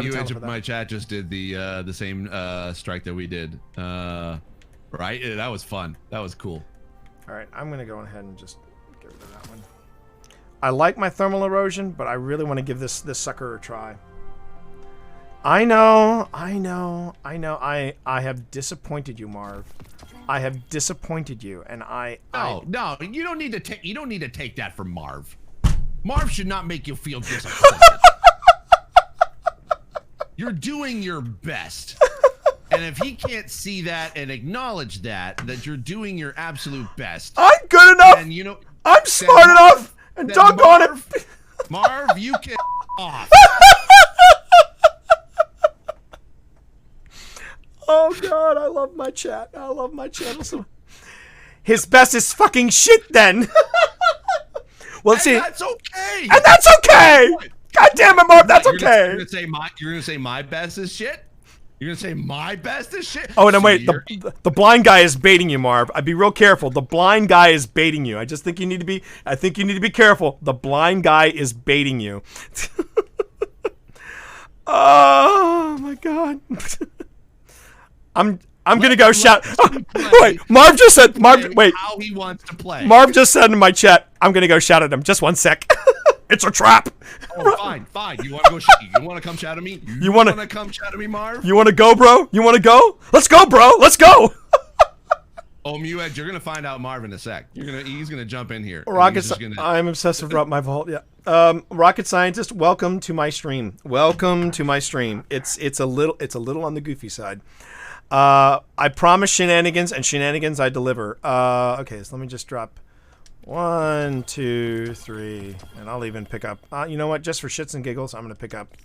You into my chat just did the same strike that we did, right? That was fun. That was cool. All right, I'm gonna go ahead and just get rid of that one. I like my thermal erosion, but I really want to give this sucker a try. I know. I have disappointed you, Marv. I have disappointed you, and No, you don't need to take that from Marv. Marv should not make you feel disappointed. You're doing your best. And if he can't see that and acknowledge that you're doing your absolute best. I'm good enough. And you know, I'm smart enough. And doggone it. Marv, you can off. Oh God, I love my chat. I love my channel so. His best is fucking shit then. Well, and see. That's okay. And that's okay. God damn it, Marv, that's okay. You're gonna say my best is shit? You're gonna say my best is shit? Oh, and wait, the blind guy is baiting you, Marv. I'd be real careful. The blind guy is baiting you. I think you need to be careful. The blind guy is baiting you. Oh my God. I'm gonna go shout. play. Wait, Marv just said. Marv, wait. How he wants to play. Marv just said in my chat. I'm gonna go shout at him. Just one sec. It's a trap. Oh, fine. You want to go? You want to come shout at me? You want to come shout at me, Marv? You want to go, bro? You want to go? Let's go, bro. Let's go. Oh, Mued, you're gonna find out Marv in a sec. He's gonna jump in here. I'm obsessed with my vault. Yeah. Rocket scientist, welcome to my stream. Welcome to my stream. It's a little on the goofy side. I promise shenanigans, and shenanigans I deliver. Okay, so let me just drop 1, 2, 3, and I'll even pick up. You know what? Just for shits and giggles, I'm gonna pick up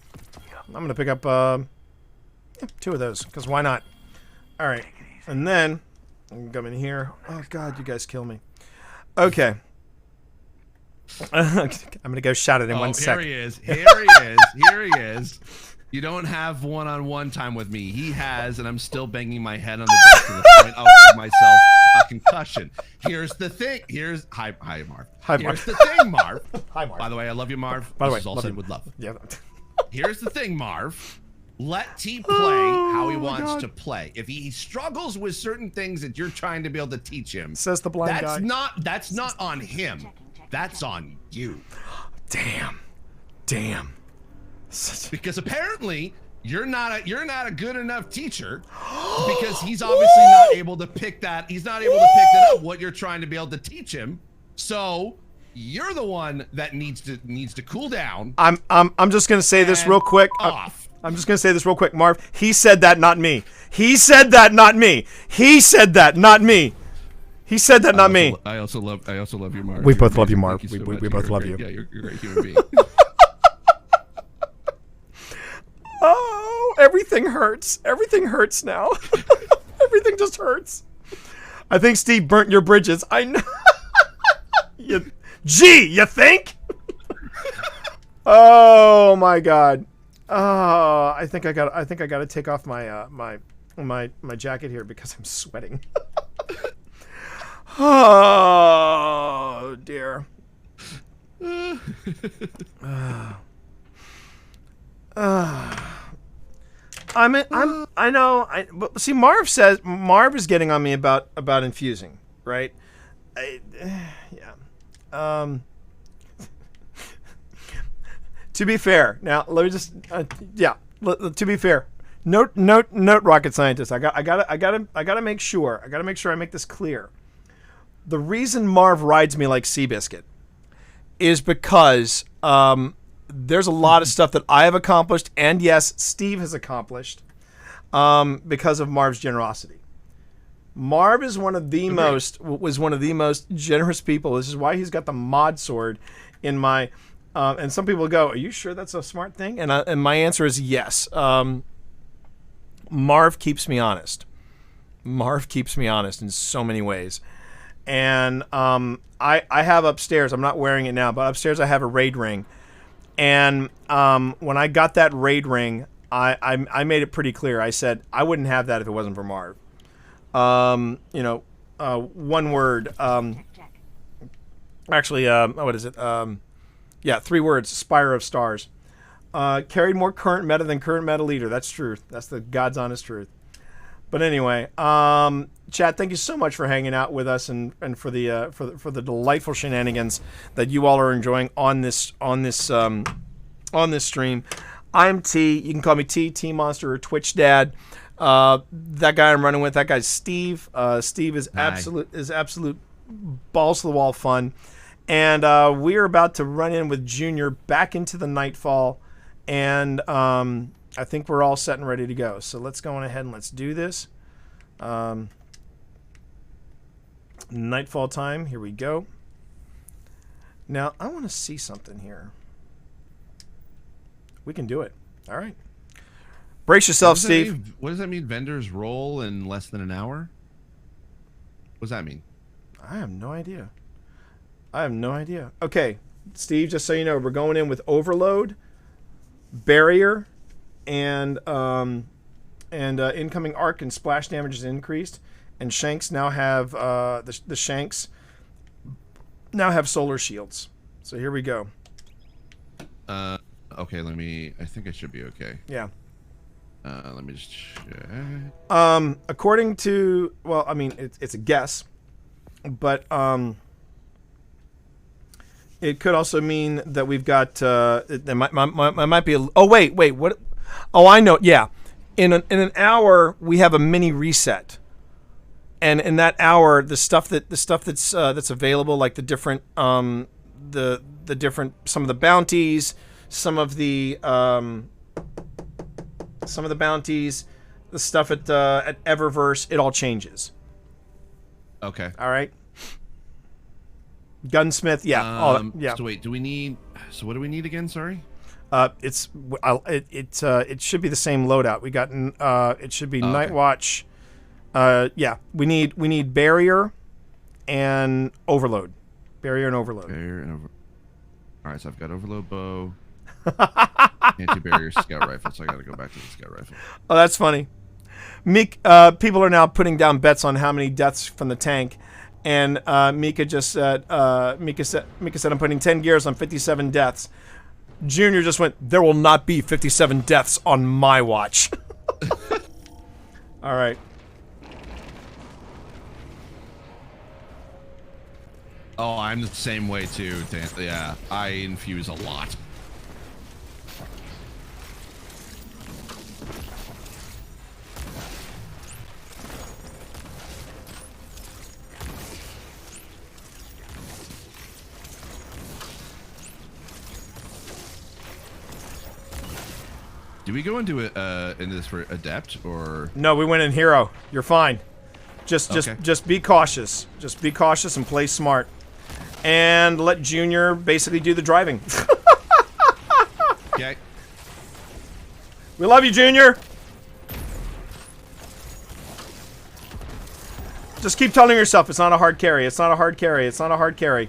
2 of those, because why not? All right, and then. I'm come in here. Oh God, you guys kill me. Okay. I'm gonna go shout it in 1 sec. Here he is. You don't have one-on-one time with me. He has, and I'm still banging my head on the desk to the point I'll give myself a concussion. Here's the thing. Hi, Marv. Hi, Here's Marv. the thing, Marv. Hi, Marv. By the way, I love you, Marv. By the way, this is all love said you. with love. Yeah. Here's the thing, Marv. Let T play how he wants to play. If he struggles with certain things that you're trying to be able to teach him, says the blind guy. That's not on him. That's on you. Damn. Because apparently you're not a good enough teacher because he's obviously not able to pick that. He's not able to pick that up what you're trying to be able to teach him. So you're the one that needs to cool down. I'm just gonna say this real quick. I'm just gonna say this real quick, Marv. He said that, not me. He said that, not me. He said that, not me. He said that, not me. I also love you, Marv. We both love you, Marv. Thank you so We much. both love you. Yeah, you're a great human being. Oh, everything hurts. Everything hurts now. Everything just hurts. I think Steve burnt your bridges. I know. You think? Oh my God. I think I got to take off my my jacket here because I'm sweating. Oh dear. I know. But see, Marv is getting on me about infusing, right? Yeah. To be fair, now let me just to be fair, note rocket scientist. I gotta make sure I make this clear. The reason Marv rides me like Seabiscuit is because there's a lot of stuff that I have accomplished, and yes, Steve has accomplished because of Marv's generosity. Marv is was one of the most generous people. This is why he's got the mod sword in my. And some people go, "Are you sure that's a smart thing?" And my answer is yes. Marv keeps me honest. Marv keeps me honest in so many ways. And I have upstairs. I'm not wearing it now, but upstairs I have a raid ring. And when I got that raid ring, I made it pretty clear. I said I wouldn't have that if it wasn't for Marv. One word. Actually, what is it? Yeah, 3 words. Spire of Stars. Carried more current meta than current meta leader. That's truth. That's the God's honest truth. But anyway, chat, thank you so much for hanging out with us and for the delightful shenanigans that you all are enjoying on this stream. I'm T. You can call me T Monster or Twitch Dad. That guy I'm running with, that guy's Steve. Steve is absolute balls to the wall fun. And we're about to run in with Junior back into the Nightfall, and I think we're all set and ready to go. So let's go on ahead and let's do this. Nightfall time. Here we go. Now, I want to see something here. We can do it. All right. Brace yourself, Steve. What does that mean? Vendors roll in less than an hour? What does that mean? I have no idea. Okay, Steve, just so you know, we're going in with Overload, Barrier, and incoming arc and splash damage is increased. And Shanks now have the Shanks now have solar shields. So here we go. Okay, I think I should be okay. Yeah. Let me just check. According to, well, I mean, it's a guess, but it could also mean that we've got. There might be. Oh wait, what? Oh, I know. Yeah, in an hour we have a mini reset, and in that hour, the stuff that's available, like the different the different, some of the bounties, some of the bounties, the stuff at Eververse, it all changes. Okay. All right. Gunsmith, yeah. Yeah. So wait, do we need? So what do we need again? Sorry. It should be the same loadout. We got. It should be Night Watch. Yeah. We need Barrier, and Overload. Barrier and Overload. All right, so I've got Overload bow, anti-barrier scout rifle. So I got to go back to the scout rifle. Oh, that's funny. People are now putting down bets on how many deaths from the tank. And Mika just said, Mika said, I'm putting 10 gears on 57 deaths. Junior just went, there will not be 57 deaths on my watch. All right. Oh, I'm the same way too. Yeah, I infuse a lot. Do we go into this for adept or? No, we went in hero. You're fine. Just be cautious. Just be cautious and play smart. And let Junior basically do the driving. Okay. We love you, Junior. Just keep telling yourself it's not a hard carry. It's not a hard carry. It's not a hard carry.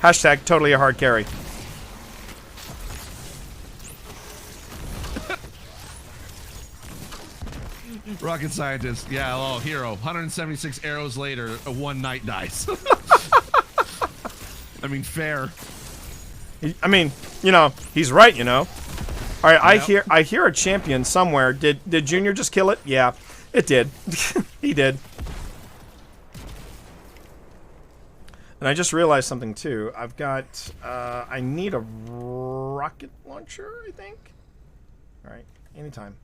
Hashtag totally a hard carry. Rocket scientist. Yeah, oh, hero. 176 arrows later, a 1 night dice. I mean, fair. I mean, you know, he's right, you know. All right, yeah. I hear a champion somewhere. Did Junior just kill it? Yeah, it did. He did. And I just realized something too. I've got, I need a rocket launcher, I think. All right, anytime.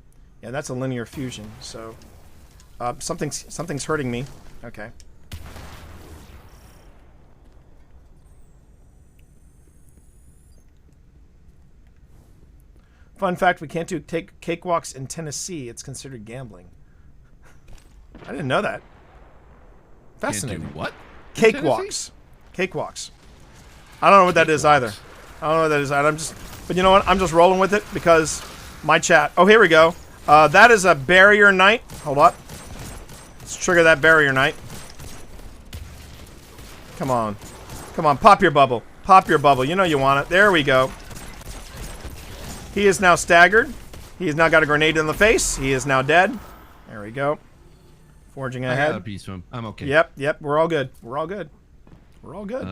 Yeah, that's a linear fusion. So, something's hurting me. Okay. Fun fact: we can't do cakewalks in Tennessee. It's considered gambling. I didn't know that. Fascinating. Can't do what? Cakewalks. Cakewalks. I don't know what that is either. I don't know what that is either. But you know what? I'm just rolling with it because my chat. Oh, here we go. That is a barrier knight. Hold up. Let's trigger that barrier knight. Come on. Come on. Pop your bubble. Pop your bubble. You know you want it. There we go. He is now staggered. He has now got a grenade in the face. He is now dead. There we go. Forging ahead. I got a piece of him. I'm okay. Yep. We're all good. We're all good. We're all good.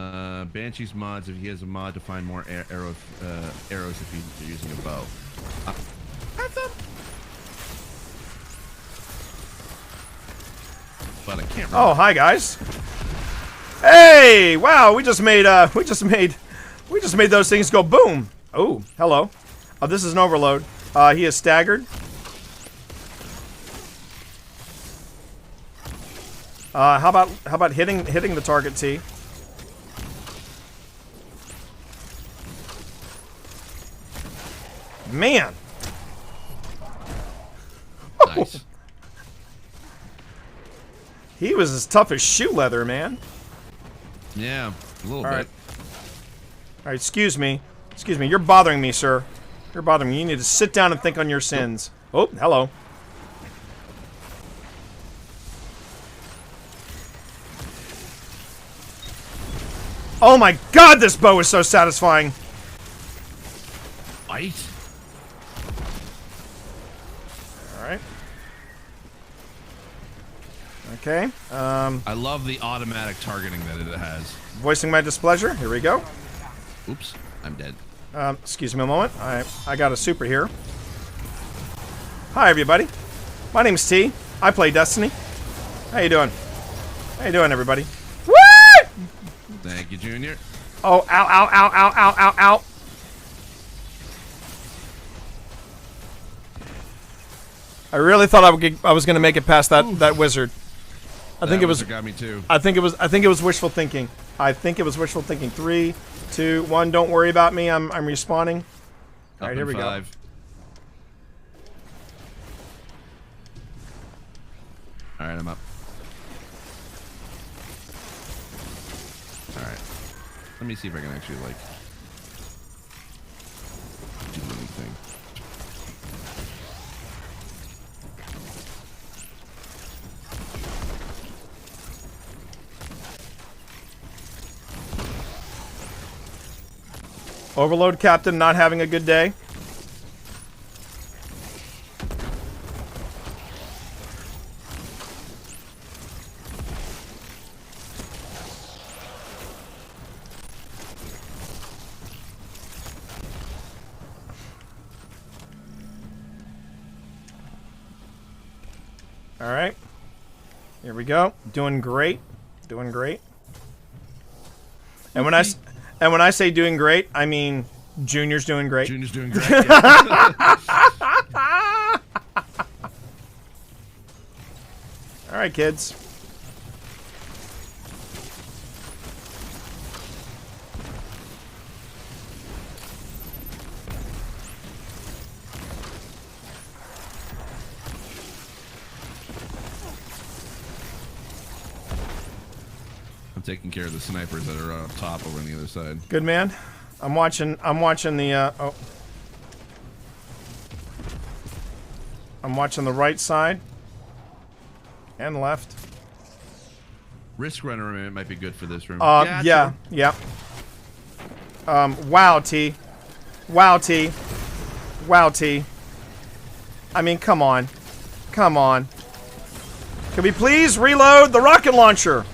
Banshee's mods. If he has a mod to find more arrows if he's using a bow. But I can't remember. Oh, hi guys. Hey! Wow, we just made those things go boom. Oh, hello. Oh, this is an overload. He is staggered. How about hitting the target T? Man. Nice. He was as tough as shoe leather, man. Yeah, a little bit. All right, excuse me. Excuse me. You're bothering me, sir. You're bothering me. You need to sit down and think on your sins. Oh, hello. Oh my god, this bow is so satisfying. Right? Alright. Okay. I love the automatic targeting that it has. Voicing my displeasure. Here we go. Oops. I'm dead. Excuse me a moment. I got a super here. Hi, everybody. My name's T. I play Destiny. How you doing? How you doing, everybody? Woo! Thank you, Junior. Oh, ow, ow, ow, ow, ow, ow, ow. I really thought I was going to make it past that wizard. I think it was. Got me too. I think it was wishful thinking. I think it was wishful thinking. 3, 2, 1. Don't worry about me. I'm respawning. All right, here we go. All right, I'm up. All right. Let me see if I can actually like do anything. Overload Captain not having a good day. All right. Here we go. Doing great. Doing great. And when I say doing great, I mean Junior's doing great. Junior's doing great. Yeah. All right, kids. I'm taking care of the snipers that are up top over on the other side. Good man. I'm watching the oh. I'm watching the right side and left. Risk Runner might be good for this room. Yeah. Wow, T. Wow, T. Wow, T. I mean, come on. Come on. Can we please reload the rocket launcher?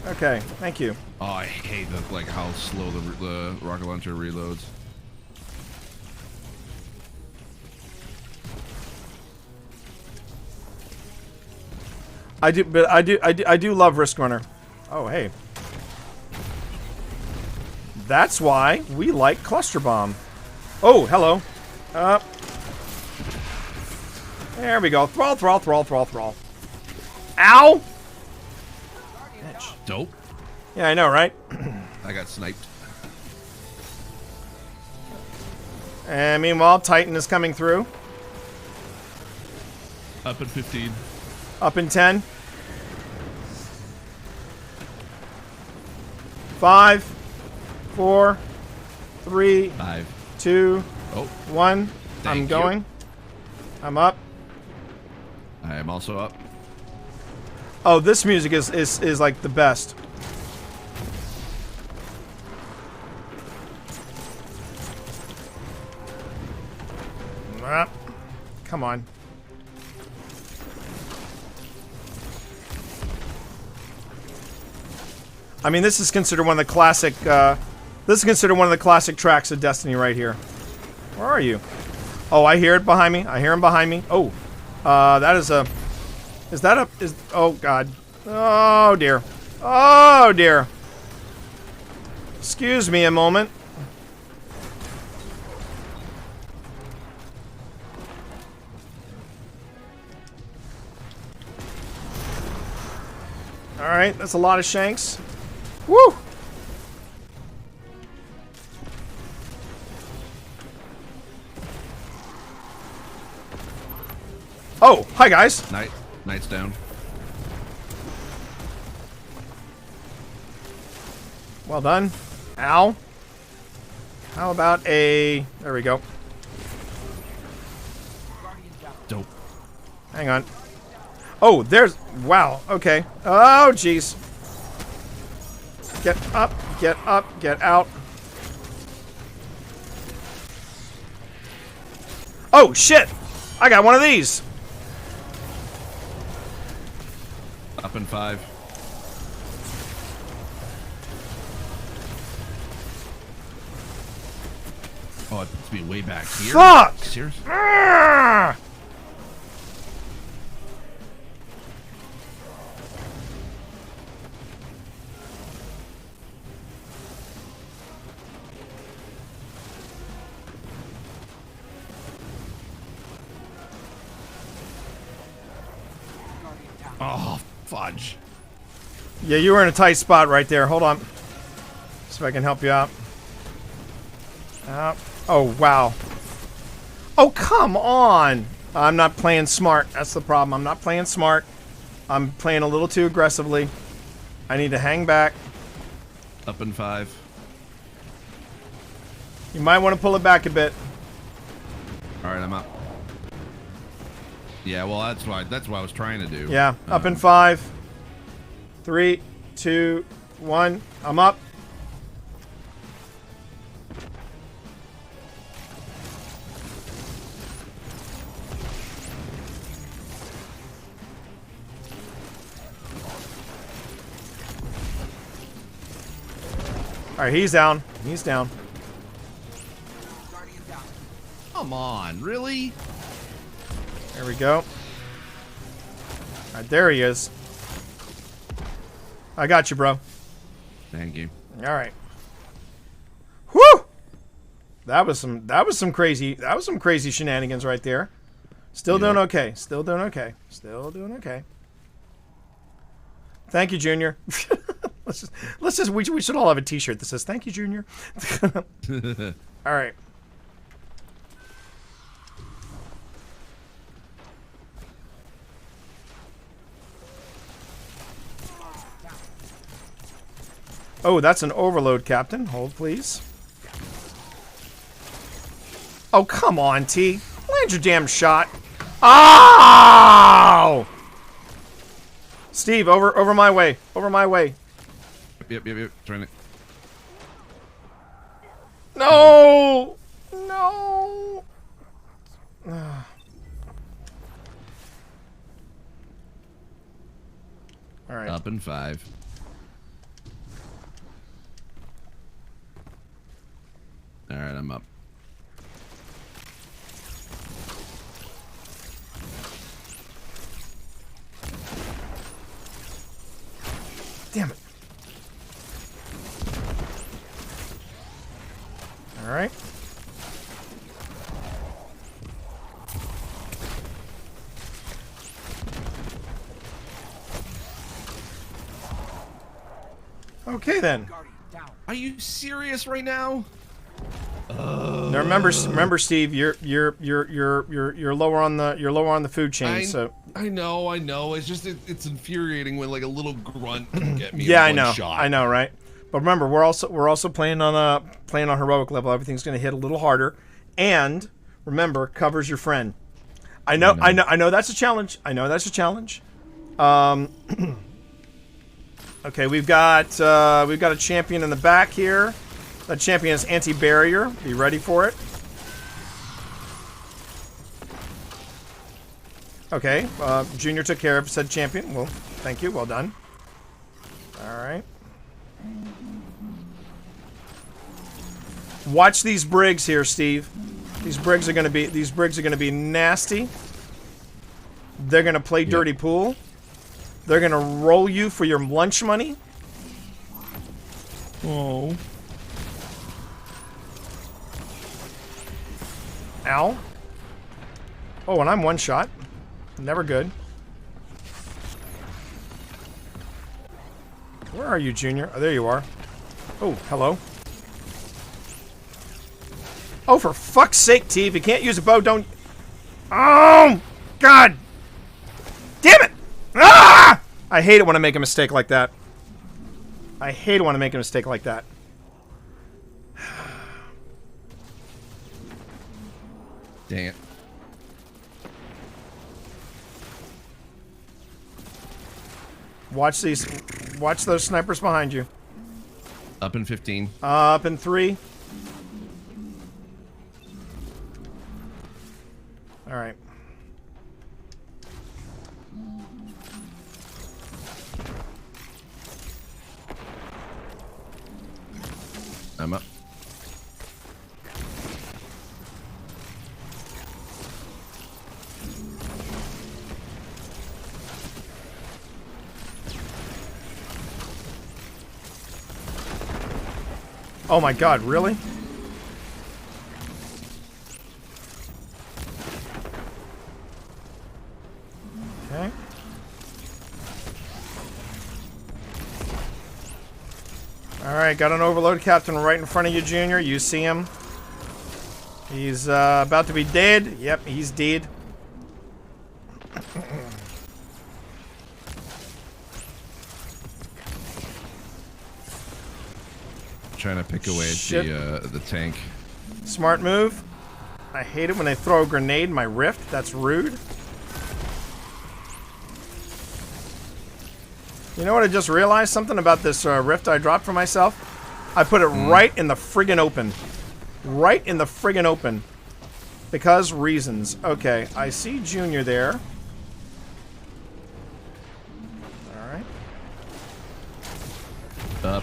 Okay, thank you. Oh, I hate how slow the rocket launcher reloads. I do love Risk Runner. Oh, hey. That's why we like Cluster Bomb. Oh, hello. There we go. Thrall. Ow! Dope. Yeah, I know, right? I got sniped. And meanwhile, Titan is coming through. Up in 15. Up in 10. 5, 4, 3, 5, 2, oh, 1. I'm you. going. I'm up. I am also up. Oh, this music is like the best. Come on. I mean, this is considered one of the classic. This is considered one of the classic tracks of Destiny right here. Where are you? Oh, I hear it behind me. I hear him behind me. Oh, that is a. Is that a? Is oh God. Oh dear. Oh dear. Excuse me a moment. All right, that's a lot of shanks. Woo! Oh, hi guys. Knight's down. Well done. Ow. How about a... There we go. Dope. Hang on. Oh, there's... Wow. Okay. Oh, jeez. Get up. Get up. Get out. Oh, shit. I got one of these. Up in 5. To be way back here. Fuck! Seriously? Ah! Oh, fudge. Yeah, you were in a tight spot right there. Hold on. See if I can help you out. Oh, wow. Oh, come on. I'm not playing smart. That's the problem. I'm not playing smart. I'm playing a little too aggressively. I need to hang back. Up in 5. You might want to pull it back a bit. All right, I'm up. Yeah, well, that's what I was trying to do. Yeah, up in 5. 3, 2, 1. I'm up. All right, he's down. He's down. Come on, really? There we go. All right, there he is. I got you, bro. Thank you. All right. Whew! That was some crazy shenanigans right there. Still doing okay. Still doing okay. Still doing okay. Thank you, Junior. We should all have a T-shirt that says "Thank you, Junior." All right. Oh, that's an overload, Captain. Hold, please. Oh, come on, T. Land your damn shot. Oh! Steve, over my way. Over my way. Yep. Trying to. No! No! All right. Up in 5. All right, I'm up. Damn it. All right. Okay then. Are you serious right now? Now remember, Steve, you're lower on the food chain. So I know. It's just it's infuriating when like a little grunt can get me. yeah, in I one know, shot. I know, right? But remember, we're also playing on heroic level. Everything's going to hit a little harder, and remember, cover's your friend. I know that's a challenge. Okay, we've got a champion in the back here. That champion is anti-barrier. Be ready for it. Okay, Junior took care of said champion. Well, thank you. Well done. All right. Watch these brigs here, Steve. These brigs are gonna be nasty. They're gonna play dirty pool. They're gonna roll you for your lunch money. Oh. Ow. Oh, and I'm one shot. Never good. Where are you, Junior? Oh, there you are. Oh, hello. Oh, for fuck's sake, T. If you can't use a bow, don't... Oh! God! Damn it! Ah! I hate it when I make a mistake like that. I hate it when I make a mistake like that. Dang it. Watch these. Watch those snipers behind you. Up in 15. Up in 3. All right. I'm up. Oh my god, really? Okay. Alright, got an overload captain right in front of you, Junior. You see him. He's about to be dead. Yep, he's dead. Trying to pick away at the tank. Smart move. I hate it when they throw a grenade in my rift. That's rude. You know what? I just realized something about this rift I dropped for myself. I put it right in the friggin' open. Right in the friggin' open. Because reasons. Okay, I see Junior there. Alright.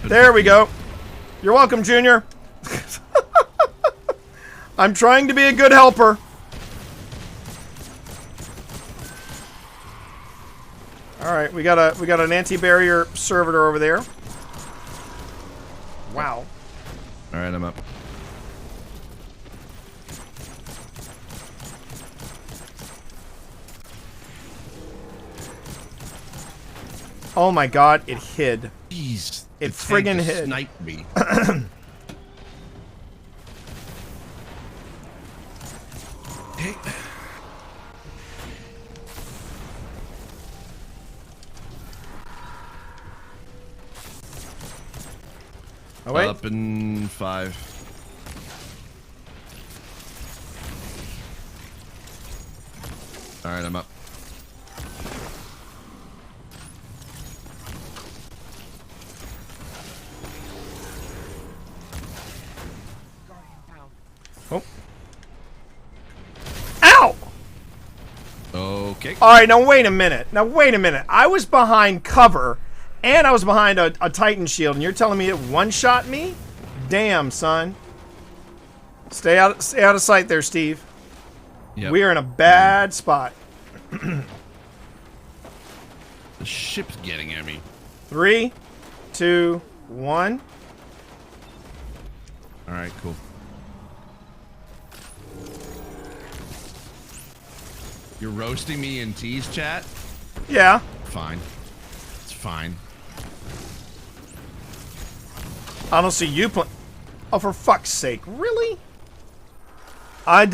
There we go. You're welcome, Junior. I'm trying to be a good helper. Alright, we got an anti-barrier servitor over there. Wow. Alright, I'm up. Oh my god, it hid. Jeez. It friggin' hid. Sniped me. Okay. Oh, wait. Up in 5. Alright, I'm up. Oh. Ow! Okay. Alright, now wait a minute. Now wait a minute. I was behind cover, and I was behind a Titan shield, and you're telling me it one-shot me? Damn, son. Stay out of sight there, Steve. Yep. We are in a bad spot. The ship's getting at me. 3, 2, 1. Alright, cool. You're roasting me in tease chat? Yeah. Fine. It's fine. I don't see you play. Oh, for fuck's sake! Really? I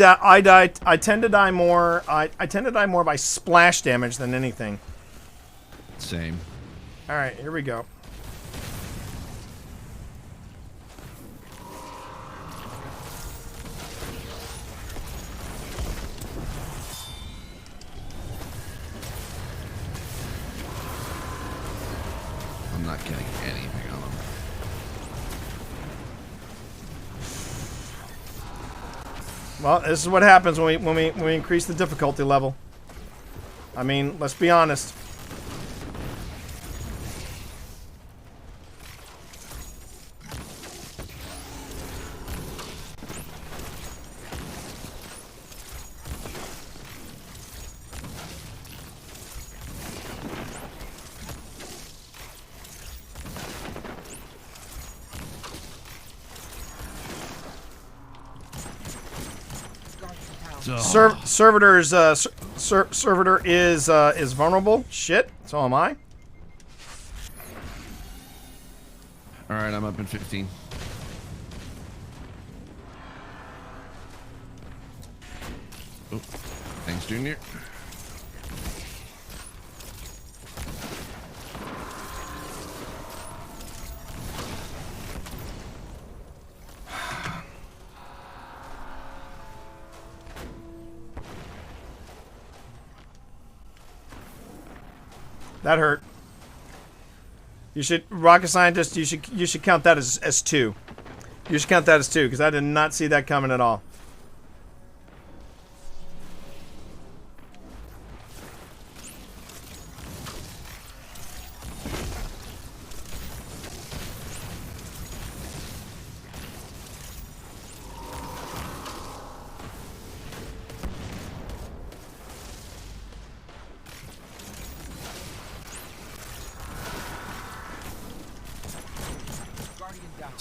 tend to die more. I tend to die more by splash damage than anything. Same. All right, here we go. I'm not getting anything on them. Well, this is what happens when we increase the difficulty level. I mean, let's be honest. Servitor is vulnerable. Shit. So am I. All right, I'm up in 15. Oh, thanks, Junior. That hurt. You should, rocket scientist. You should count that as 2. You should count that as 2 because I did not see that coming at all.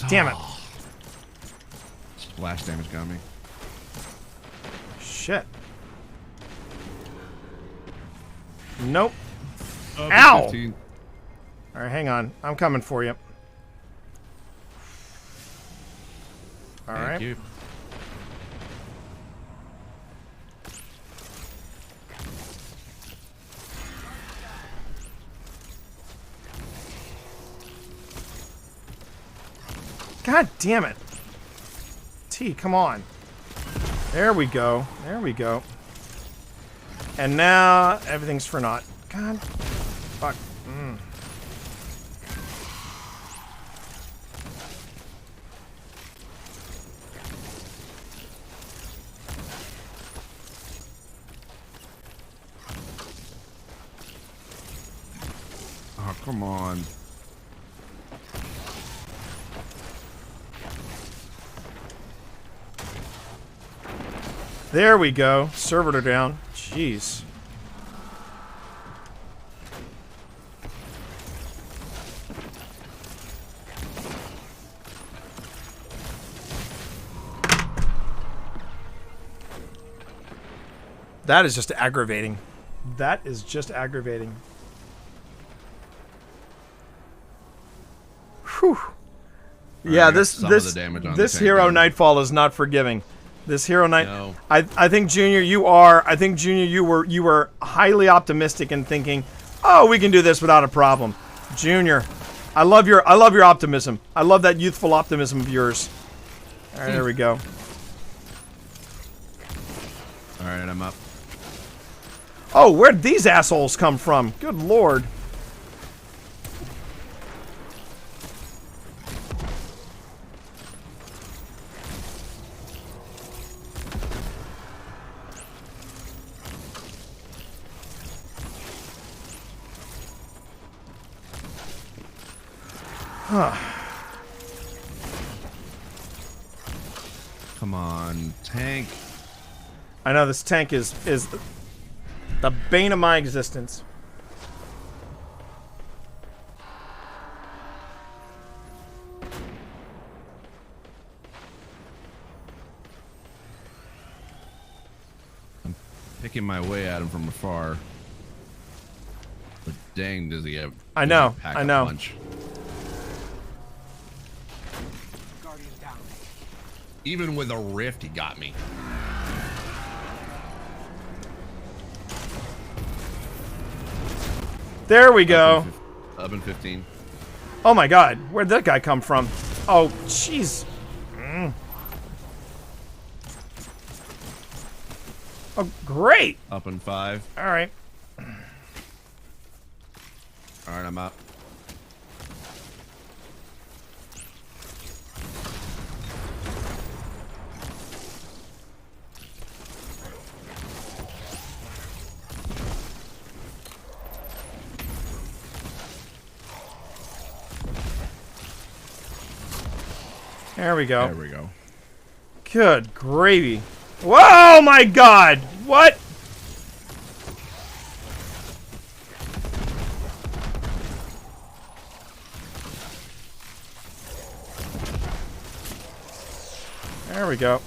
Damn it. Blast damage got me. Shit. Nope. Up Ow! 15. All right, hang on. I'm coming for you. All Thank right. you. God damn it. T, come on. There we go. There we go. And now everything's for naught. God. Fuck. Oh, come on. There we go. Servitor down. Jeez. That is just aggravating. That is just aggravating. Whew. Yeah, Alright, this some of this the damage on this the tank hero done. Nightfall is not forgiving. This hero night. No. I think Junior, you are. I think Junior, you were highly optimistic in thinking, oh, we can do this without a problem. Junior, I love your optimism. I love that youthful optimism of yours. All right, there we go. All right, I'm up. Oh, where'd these assholes come from? Good lord. Come on, tank. I know this tank is the bane of my existence. Picking my way at him from afar. But dang, does he have? I know, pack I a know. punch. Even with a rift, he got me. There we go. Up in 15. Oh my god, where'd that guy come from? Oh, jeez. Oh, great. Up in 5. All right. All right, I'm up. There we go. There we go. Good gravy. Whoa, my god. What? There we go.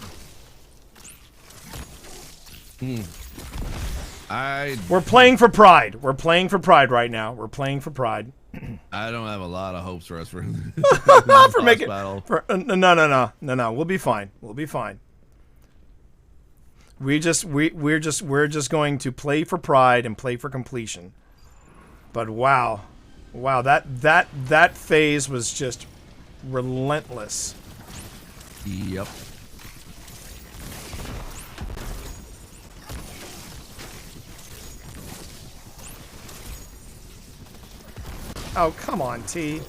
We're playing for pride. We're playing for pride right now. We're playing for pride. I don't have a lot of hopes for us for For making battle. for, no. We'll be fine. We'll be fine. We're just going to play for pride and play for completion. But wow, that phase was just relentless. Yep. Oh, come on, T.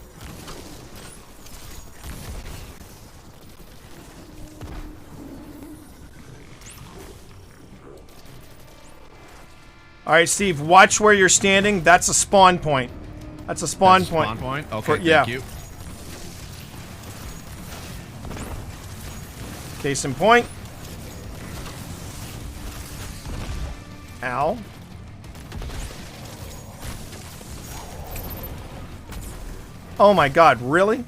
All right, Steve, watch where you're standing. That's a spawn point. That's a spawn point. Spawn point? Okay, For- thank yeah. you. Case in point. Ow. Oh my god, really?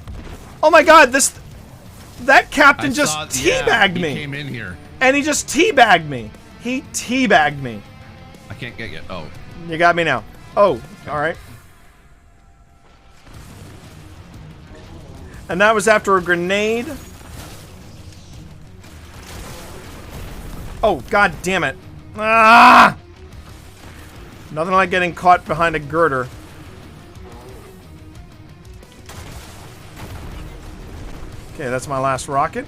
Oh my god, That captain I just saw- teabagged he me. came in here. And he just teabagged me. He teabagged me. I can't get you. Oh. You got me now. Oh, all right. And that was after a grenade. Oh, god damn it. Ah! Nothing like getting caught behind a girder. Okay, that's my last rocket.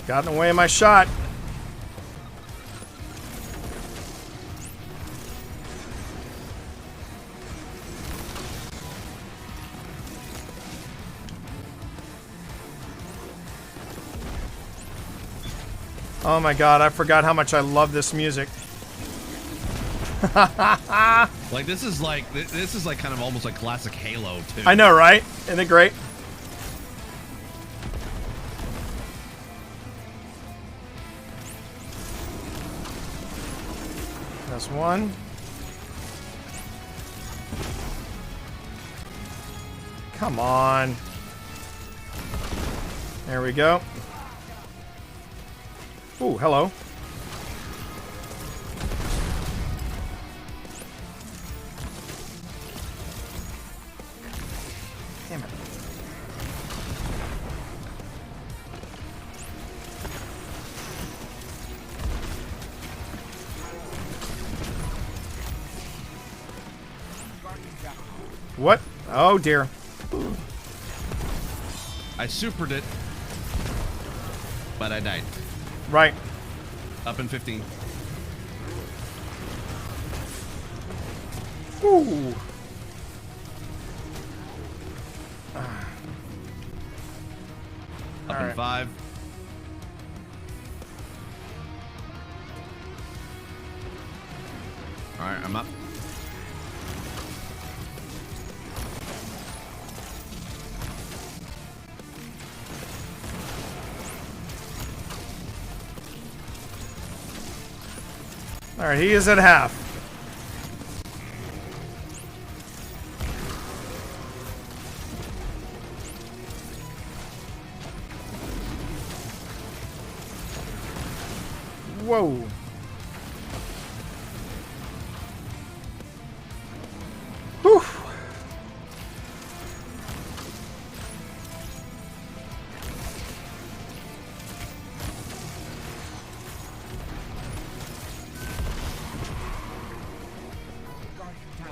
Got in the way of my shot. Oh my god, I forgot how much I love this music. Like this is like kind of almost like classic Halo too. I know, right? Isn't it great? That's one. Come on. There we go. Ooh, hello. Damn it. What? Oh dear. I supered it, but I died. Right. Up in 15. Ooh. Up All in right. 5. All right, I'm up. All right, he is at half. Whoa. Whew.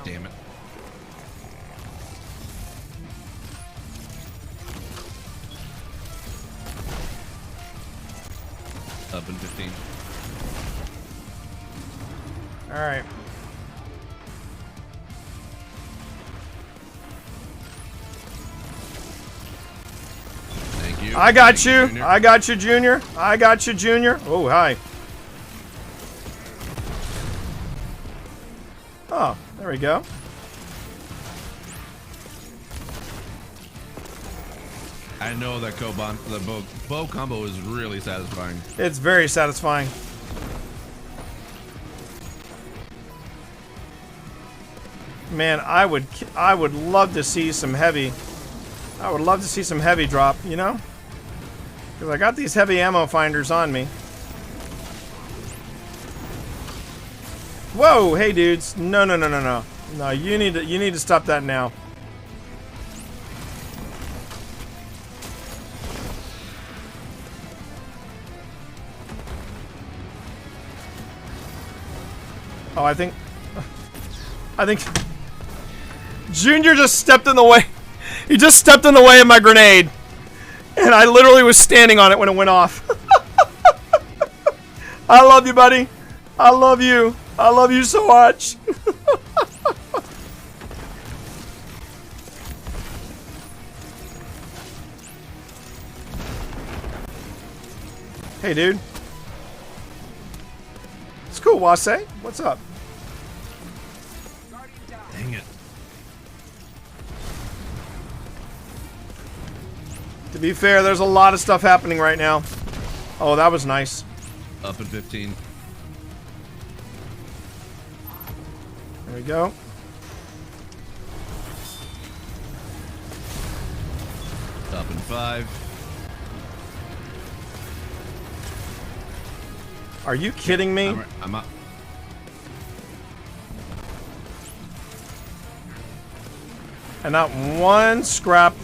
Damn it. Up in 15. All right. Thank you. I got Thank you. Junior. I got you, Junior. I got you, Junior. Oh, hi. Oh, there we go. I know that the bow combo is really satisfying. It's very satisfying. Man, I would love to see some heavy. I would love to see some heavy drop, you know? Because I got these heavy ammo finders on me. Whoa, hey dudes. No, no, no, no, no. No, you need to stop that now. Oh, I think Junior just stepped in the way. He just stepped in the way of my grenade. And I literally was standing on it when it went off. I love you, buddy. I love you. I love you so much. Hey, dude. It's cool, Wasei. What's up? Dang it. be fair, there's a lot of stuff happening right now. Oh, that was nice. Up at 15. There we go. Up in 5. Are you kidding me? I'm up. And not one scrap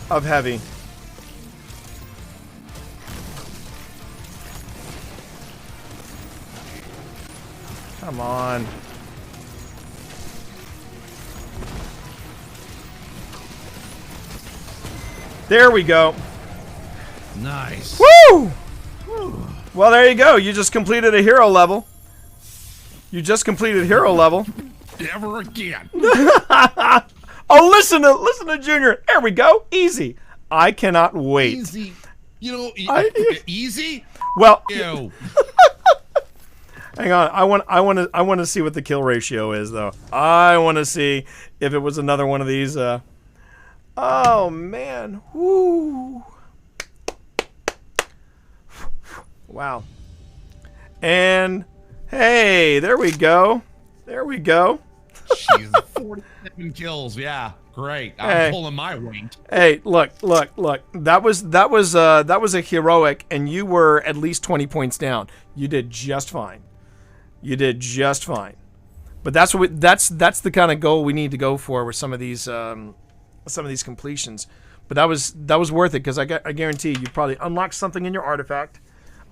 of heavy. Come on. There we go. Nice. Woo! Well, there you go. You just completed a hero level. You just completed hero level. Never again. Oh, listen to Junior. There we go. Easy. I cannot wait. Easy. You know, easy? Well, Ew. hang on. I want to see what the kill ratio is, though. I want to see if it was another one of these. Oh man. Woo. Wow. And hey, there we go. There we go. Jeez, 47 kills. Yeah, great. I'm pulling my weight. Hey, look. That was a heroic, and you were at least 20 points down. You did just fine. You did just fine. But that's the kind of goal we need to go for with some of these completions. But that was worth it, because I guarantee you probably unlocked something in your artifact.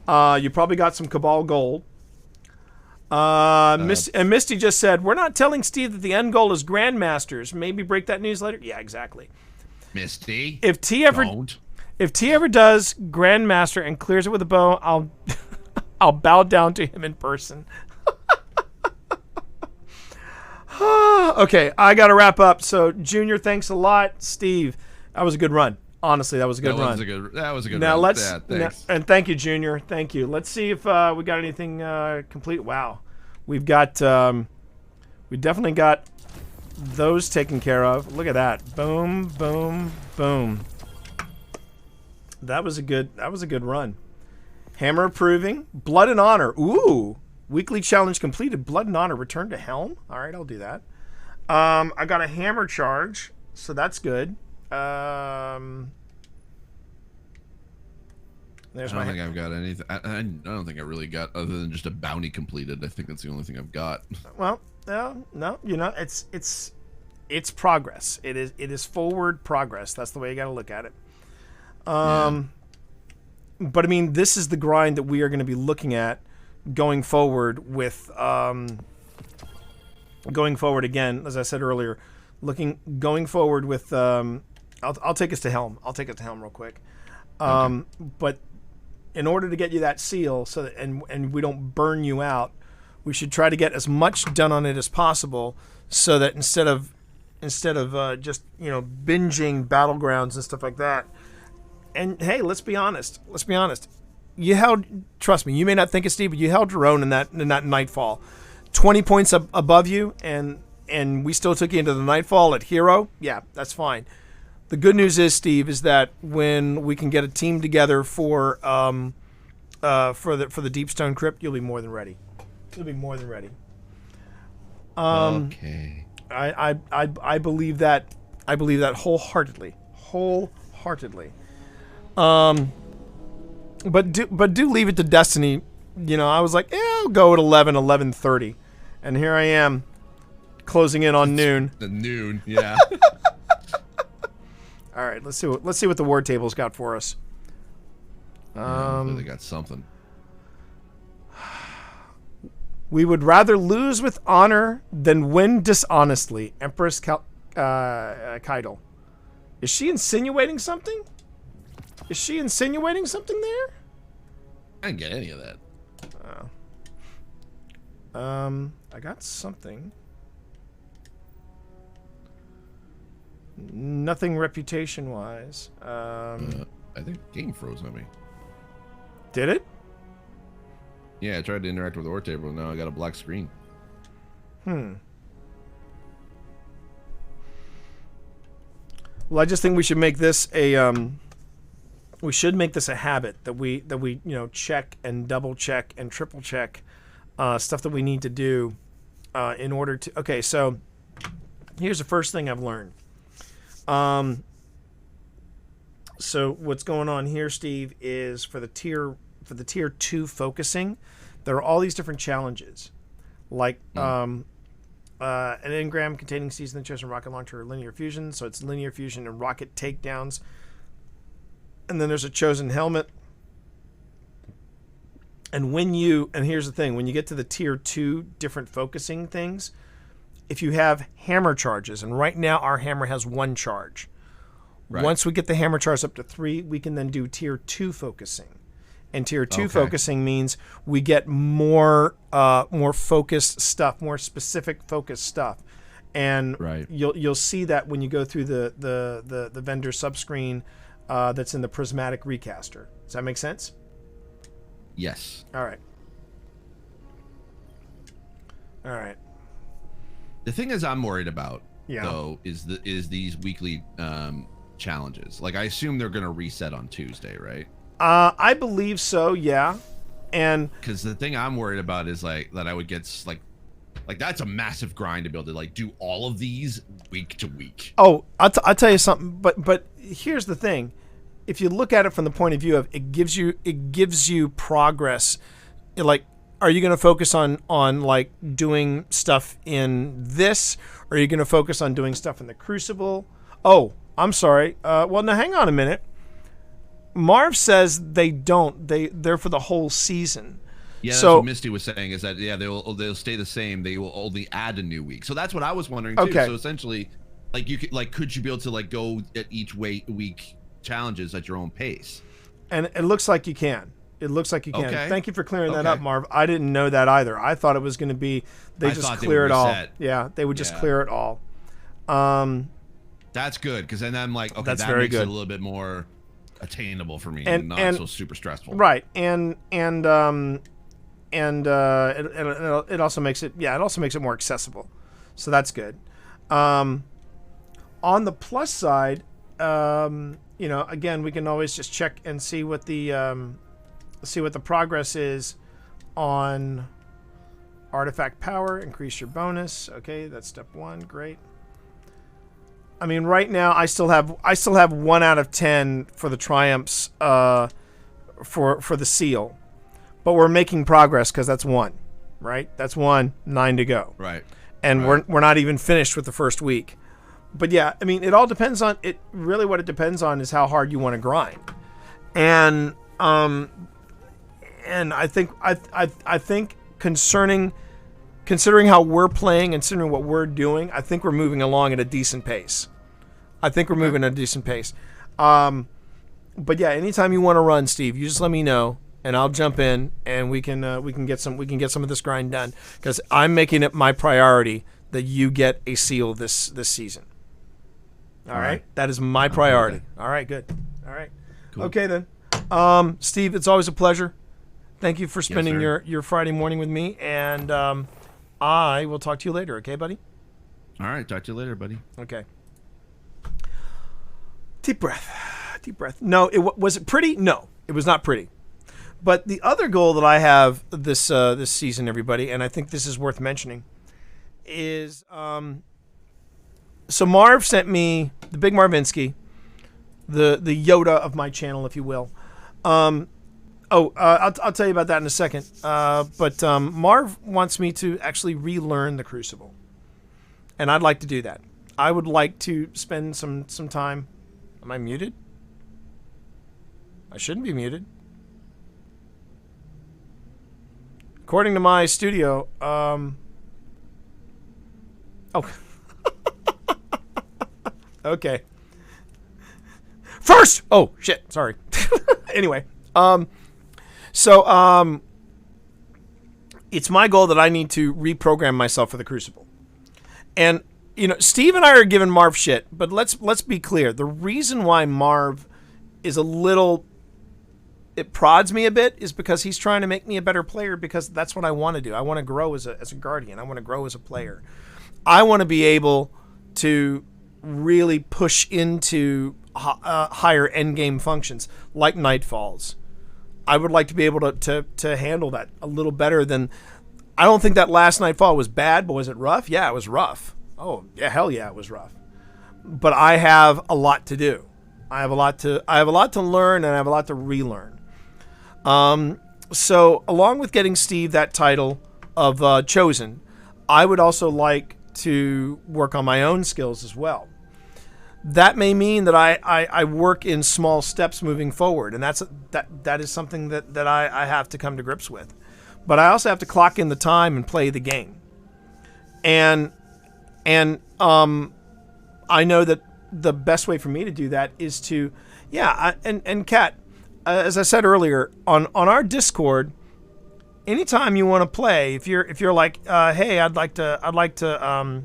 You probably got some Cabal gold. And Misty just said, we're not telling Steve that the end goal is Grandmasters. Maybe break that news later. Yeah, exactly. Misty, if T ever does Grandmaster and clears it with a bow, I'll bow down to him in person. Okay, I gotta wrap up. So Junior, thanks a lot. Steve, that was a good run. Honestly, that was a good run. That was a good now run. Let's yeah, thanks. and thank you, Junior. Thank you. Let's see if we got anything complete. Wow, we've got we definitely got those taken care of. Look at that. Boom, boom, boom. That was a good run. Hammer approving. Blood and Honor. Ooh, weekly challenge completed. Blood and Honor. Return to Helm. All right, I'll do that. I got a hammer charge, so that's good. There's I don't think I've got anything. I don't think I really got other than just a bounty completed. I think that's the only thing I've got. Well, no, you know, it's progress. It is forward progress. That's the way you got to look at it. But I mean, this is the grind that we are going to be looking at going forward with going forward again, as I said earlier, going forward with I'll take us to Helm. I'll take us to Helm real quick. Okay. But in order to get you that seal, so that, and we don't burn you out, we should try to get as much done on it as possible, so that instead of just binging Battlegrounds and stuff like that. And hey, let's be honest. You held. Trust me, you may not think it's Steve, but you held your own in that Nightfall. 20 points above you, and we still took you into the Nightfall at Hero. Yeah, that's fine. The good news is, Steve, is that when we can get a team together for the Deepstone Crypt, you'll be more than ready. You'll be more than ready. Okay. I believe that. I believe that wholeheartedly. But do leave it to destiny. I was like, I'll go at 11:30, and here I am, closing in on noon. The noon, yeah. All right, let's see what the war table's got for us. They got something. We would rather lose with honor than win dishonestly. Empress Keitel. Is she insinuating something? Is she insinuating something there? I didn't get any of that. I got something. Nothing reputation-wise. I think game froze on me. Did it? Yeah, I tried to interact with the war table, and now I got a black screen. Well, I just think we should make this a we should make this a habit that we check and double check and triple check stuff that we need to do in order to. Okay, so here's the first thing I've learned. So what's going on here, Steve, is for the tier 2 focusing, there are all these different challenges, like an engram containing seasoned chosen rocket launcher or linear fusion. So it's linear fusion and rocket takedowns. And then there's a chosen helmet. And here's the thing, when you get to the tier 2 different focusing things, if you have hammer charges, and right now our hammer has 1 charge. Right. Once we get the hammer charge up to 3, we can then do tier 2 focusing. And tier 2 focusing means we get more focused stuff, more specific focused stuff. And you'll see that when you go through the vendor subscreen that's in the Prismatic Recaster. Does that make sense? Yes. All right. The thing is I'm worried about, though, is these weekly challenges. Like, I assume they're going to reset on Tuesday, right? I believe so, yeah. And because the thing I'm worried about is like that I would get like that's a massive grind to be able to like do all of these week to week. Oh, I'll tell you something. But here's the thing: if you look at it from the point of view of it gives you progress. Like, are you going to focus on like doing stuff in this, or are you going to focus on doing stuff in the Crucible? Oh, I'm sorry. Well, now hang on a minute. Marv says they don't. They're for the whole season. Yeah, that's what Misty was saying, is that they'll stay the same. They will only add a new week. So that's what I was wondering too. Okay. So essentially, like could you be able to like go at each week challenges at your own pace? And it looks like you can. Okay. Thank you for clearing that up, Marv. I didn't know that either. I thought it was going to be they just clear it all. Yeah, they would just clear it all. That's good, because then I'm like, okay, that's that very makes good. it a little bit more attainable for me and not so super stressful. Right, and it also makes it more accessible, so that's good. On the plus side, again, we can always just check and see what the progress is on artifact power. Increase your bonus. Okay, that's step 1. Great. I mean, right now I still have 1 out of 10 for the triumphs for the seal, but we're making progress because that's 1, right? That's 1, 9 to go. Right. And we're not even finished with the first week. But yeah, I mean, it all depends on it. Really, what it depends on is how hard you want to grind, and I think considering how we're playing, considering what we're doing, I think we're moving along at a decent pace. But yeah, anytime you want to run, Steve, you just let me know, and I'll jump in, and we can get some of this grind done, because I'm making it my priority that you get a seal this season. All right, that is my priority. Okay. All right, good. All right, cool. Okay then, Steve, it's always a pleasure. Thank you for spending your Friday morning with me, and I will talk to you later. Okay, buddy? All right, talk to you later, buddy. Okay. Deep breath. No, was it pretty? No, it was not pretty. But the other goal that I have this season, everybody, and I think this is worth mentioning, is so Marv sent me, the big Marvinsky, the Yoda of my channel, if you will. I'll tell you about that in a second. But Marv wants me to actually relearn the Crucible, and I'd like to do that. I would like to spend some time. Am I muted? I shouldn't be muted. According to my studio, okay. First! Oh, shit. Sorry. Anyway. It's my goal that I need to reprogram myself for the Crucible. And, Steve and I are giving Marv shit, but let's be clear. The reason why Marv is it prods me a bit is because he's trying to make me a better player, because that's what I want to do. I want to grow as a Guardian. I want to grow as a player. I want to be able to really push into higher end game functions like Nightfalls. I would like to be able to handle that a little better than. I don't think that last Nightfall was bad, but was it rough? Yeah, it was rough. Oh yeah, hell yeah, it was rough. But I have a lot to do. I have a lot to learn, and I have a lot to relearn. So along with getting Steve that title of Chosen, I would also like to work on my own skills as well. That may mean that I work in small steps moving forward, and that is something that I have to come to grips with. But I also have to clock in the time and play the game. And I know that the best way for me to do that is to, and Kat, as I said earlier, on our Discord, anytime you want to play, if you're like, hey, I'd like to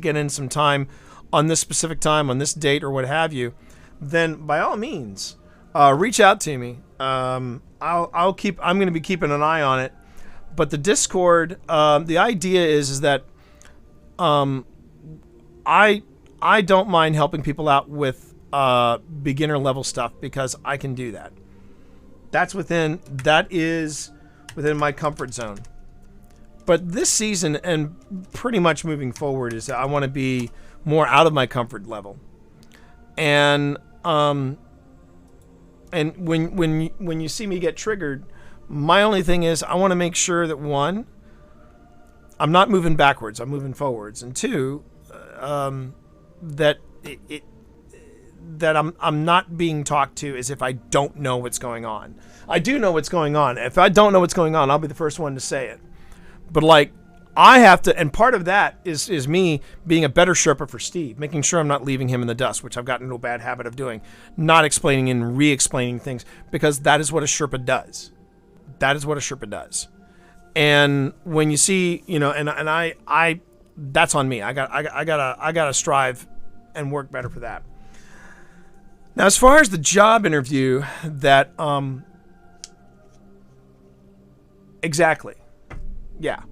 get in some time on this specific time, on this date, or what have you, then by all means, reach out to me. I'm going to be keeping an eye on it. But the Discord, the idea is that I don't mind helping people out with beginner level stuff because I can do that. That is within my comfort zone. But this season and pretty much moving forward is I want to be more out of my comfort level. And when you see me get triggered, my only thing is I want to make sure that one, I'm not moving backwards, I'm moving forwards, and two, that I'm not being talked to as if I don't know what's going on. I do know what's going on. If I don't know what's going on, I'll be the first one to say it. But like, I have to, and part of that is me being a better Sherpa for Steve, making sure I'm not leaving him in the dust, which I've gotten into a bad habit of doing, not explaining and re-explaining things, because that is what a Sherpa does. That is what a Sherpa does. And when you see, and I that's on me. I gotta strive and work better for that. Now, as far as the job interview, that exactly, yeah,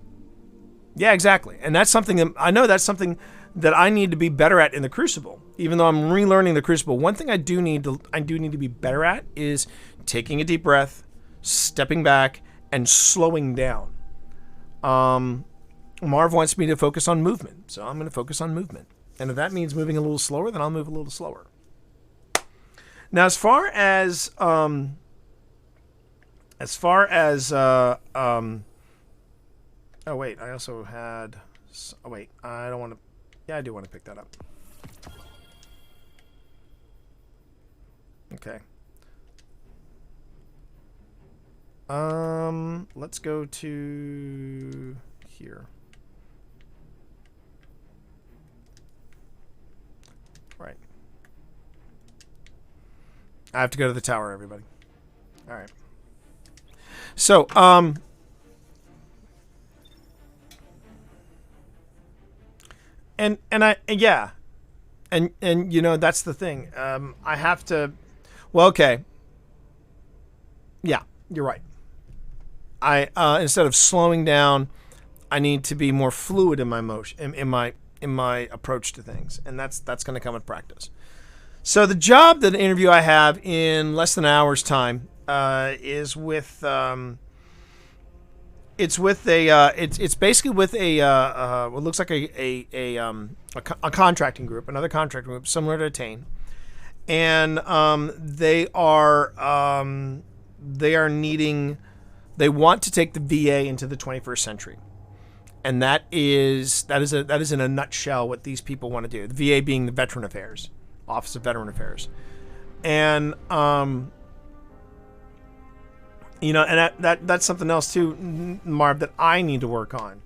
exactly, and that's something that I know that's something that I need to be better at in the Crucible. Even though I'm relearning the Crucible, one thing I do need to be better at is taking a deep breath, stepping back, and slowing down. Marv wants me to focus on movement, so I'm going to focus on movement. And if that means moving a little slower, then I'll move a little slower. Now, as far as oh wait, I also had. Oh wait, I don't want to. Yeah, I do want to pick that up. Okay. Let's go to here. Right. I have to go to the tower, everybody. All right. So, and that's the thing. I have to. Well, okay. Yeah, you're right. I instead of slowing down, I need to be more fluid in my motion, in my approach to things, and that's going to come with practice. So the job, that interview I have in less than an hour's time, is with it's basically with what looks like a contracting group, another contracting group similar to Attain, and they want to take the VA into the 21st century. And that is in a nutshell what these people want to do. The VA being the Veteran Affairs, Office of Veteran Affairs, and and that's something else too, Marv, that I need to work on.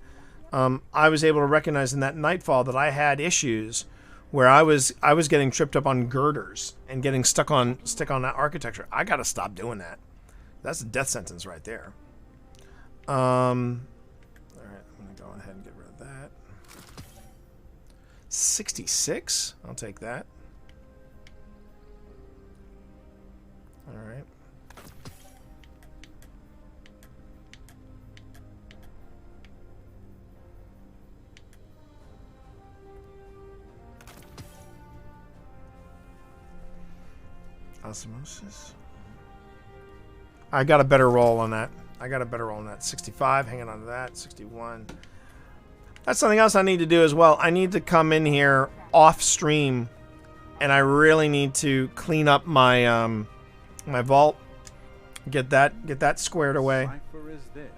I was able to recognize in that Nightfall that I had issues where I was getting tripped up on girders and getting stuck on that architecture. I got to stop doing that. That's a death sentence right there. All right, I'm going to go ahead and get rid of that. 66? I'll take that. All right. Osmosis. I got a better roll on that. 65, hanging on to that. 61. That's something else I need to do as well. I need to come in here off stream, and I really need to clean up my my vault. Get that squared away. Cipher is this.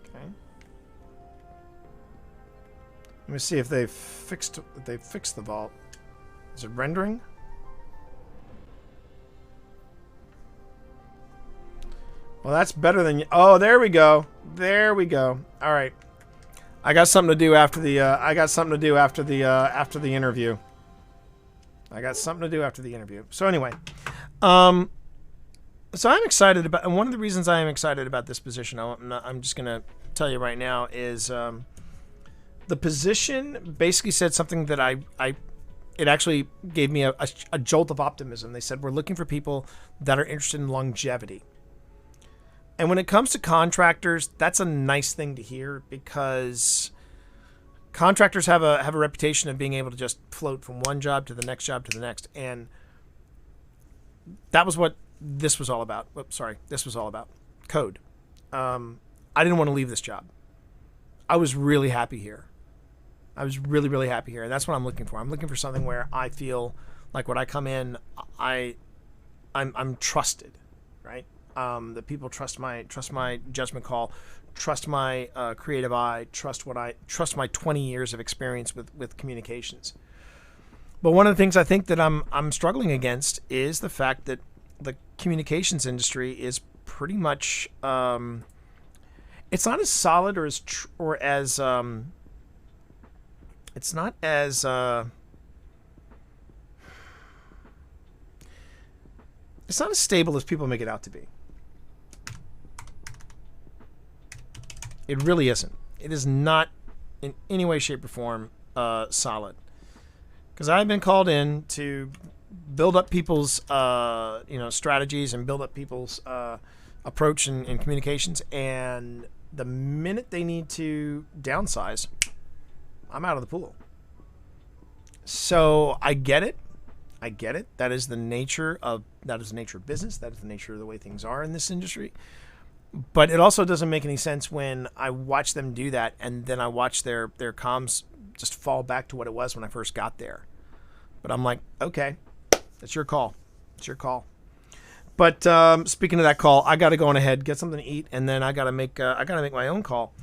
Okay. Let me see if they've fixed the vault. Is it rendering? Well, that's better than. Oh, there we go. There we go. All right. I got something to do after the. After the interview. So anyway, so I'm excited about, and one of the reasons I am excited about this position, I'm just gonna tell you right now, is the position basically said something that it actually gave me a jolt of optimism. They said, we're looking for people that are interested in longevity. And when it comes to contractors, that's a nice thing to hear, because contractors have a reputation of being able to just float from one job to the next job to the next. And that was what this was all about. This was all about. Code. I didn't want to leave this job. I was really happy here. I was really, really happy here. And that's what I'm looking for. I'm looking for something where I feel like when I come in, I'm trusted, right? That people trust my judgment call, trust my creative eye, trust my 20 years of experience with communications. But one of the things I think that I'm struggling against is the fact that the communications industry is pretty much it's not as solid it's not as stable as people make it out to be. It really isn't. It is not in any way, shape, or form solid. Because I've been called in to build up people's strategies and build up people's approach in communications, and the minute they need to downsize, I'm out of the pool. So I get it. That is the nature of business. That is the nature of the way things are in this industry. But it also doesn't make any sense when I watch them do that, and then I watch their comms just fall back to what it was when I first got there. But I'm like, okay, that's your call. It's your call. But speaking of that call, I got to go on ahead, get something to eat, and then I got to make my own call.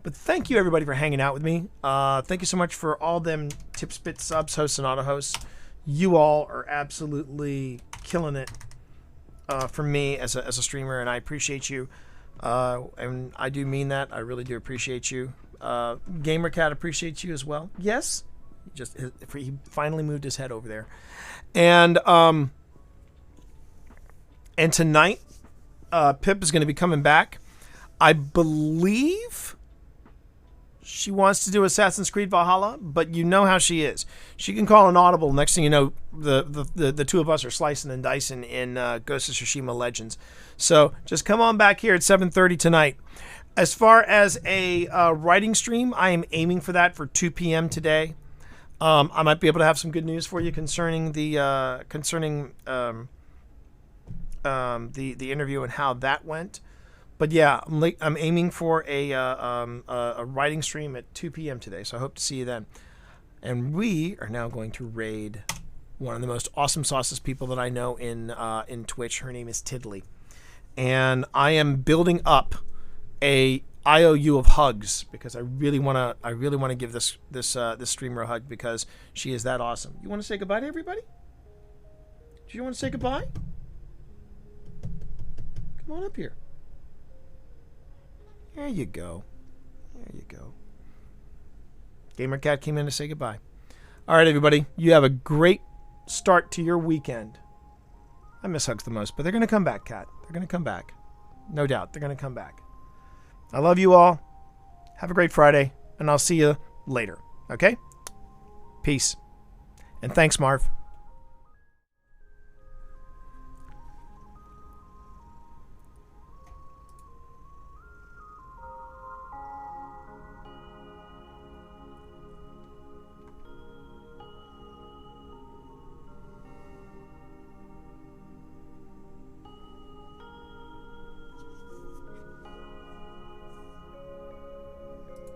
But thank you, everybody, for hanging out with me. Thank you so much for all them tips, bits, subs, hosts, and auto hosts. You all are absolutely killing it for me as a streamer, and I appreciate you. And I do mean that. I really do appreciate you. GamerCat appreciates you as well. Yes, he finally moved his head over there. And tonight, Pip is going to be coming back. I believe she wants to do Assassin's Creed Valhalla, but you know how she is. She can call an audible. Next thing you know, the two of us are slicing and dicing in Ghost of Tsushima Legends. So just come on back here at 7:30 tonight. As far as a writing stream, I am aiming for that for 2 p.m. today. I might be able to have some good news for you concerning the interview and how that went. But yeah, I'm aiming for a writing stream at 2 p.m. today, so I hope to see you then. And we are now going to raid one of the most awesome sauces people that I know in Twitch. Her name is Tiddly, and I am building up a IOU of hugs because I really want to give this streamer a hug because she is that awesome. You want to say goodbye to everybody? Do you want to say goodbye? Come on up here. There you go. GamerCat came in to say goodbye. All right, everybody. You have a great start to your weekend. I miss hugs the most, but they're going to come back, Cat. They're going to come back. No doubt. They're going to come back. I love you all. Have a great Friday, and I'll see you later. Okay? Peace. And thanks, Marv.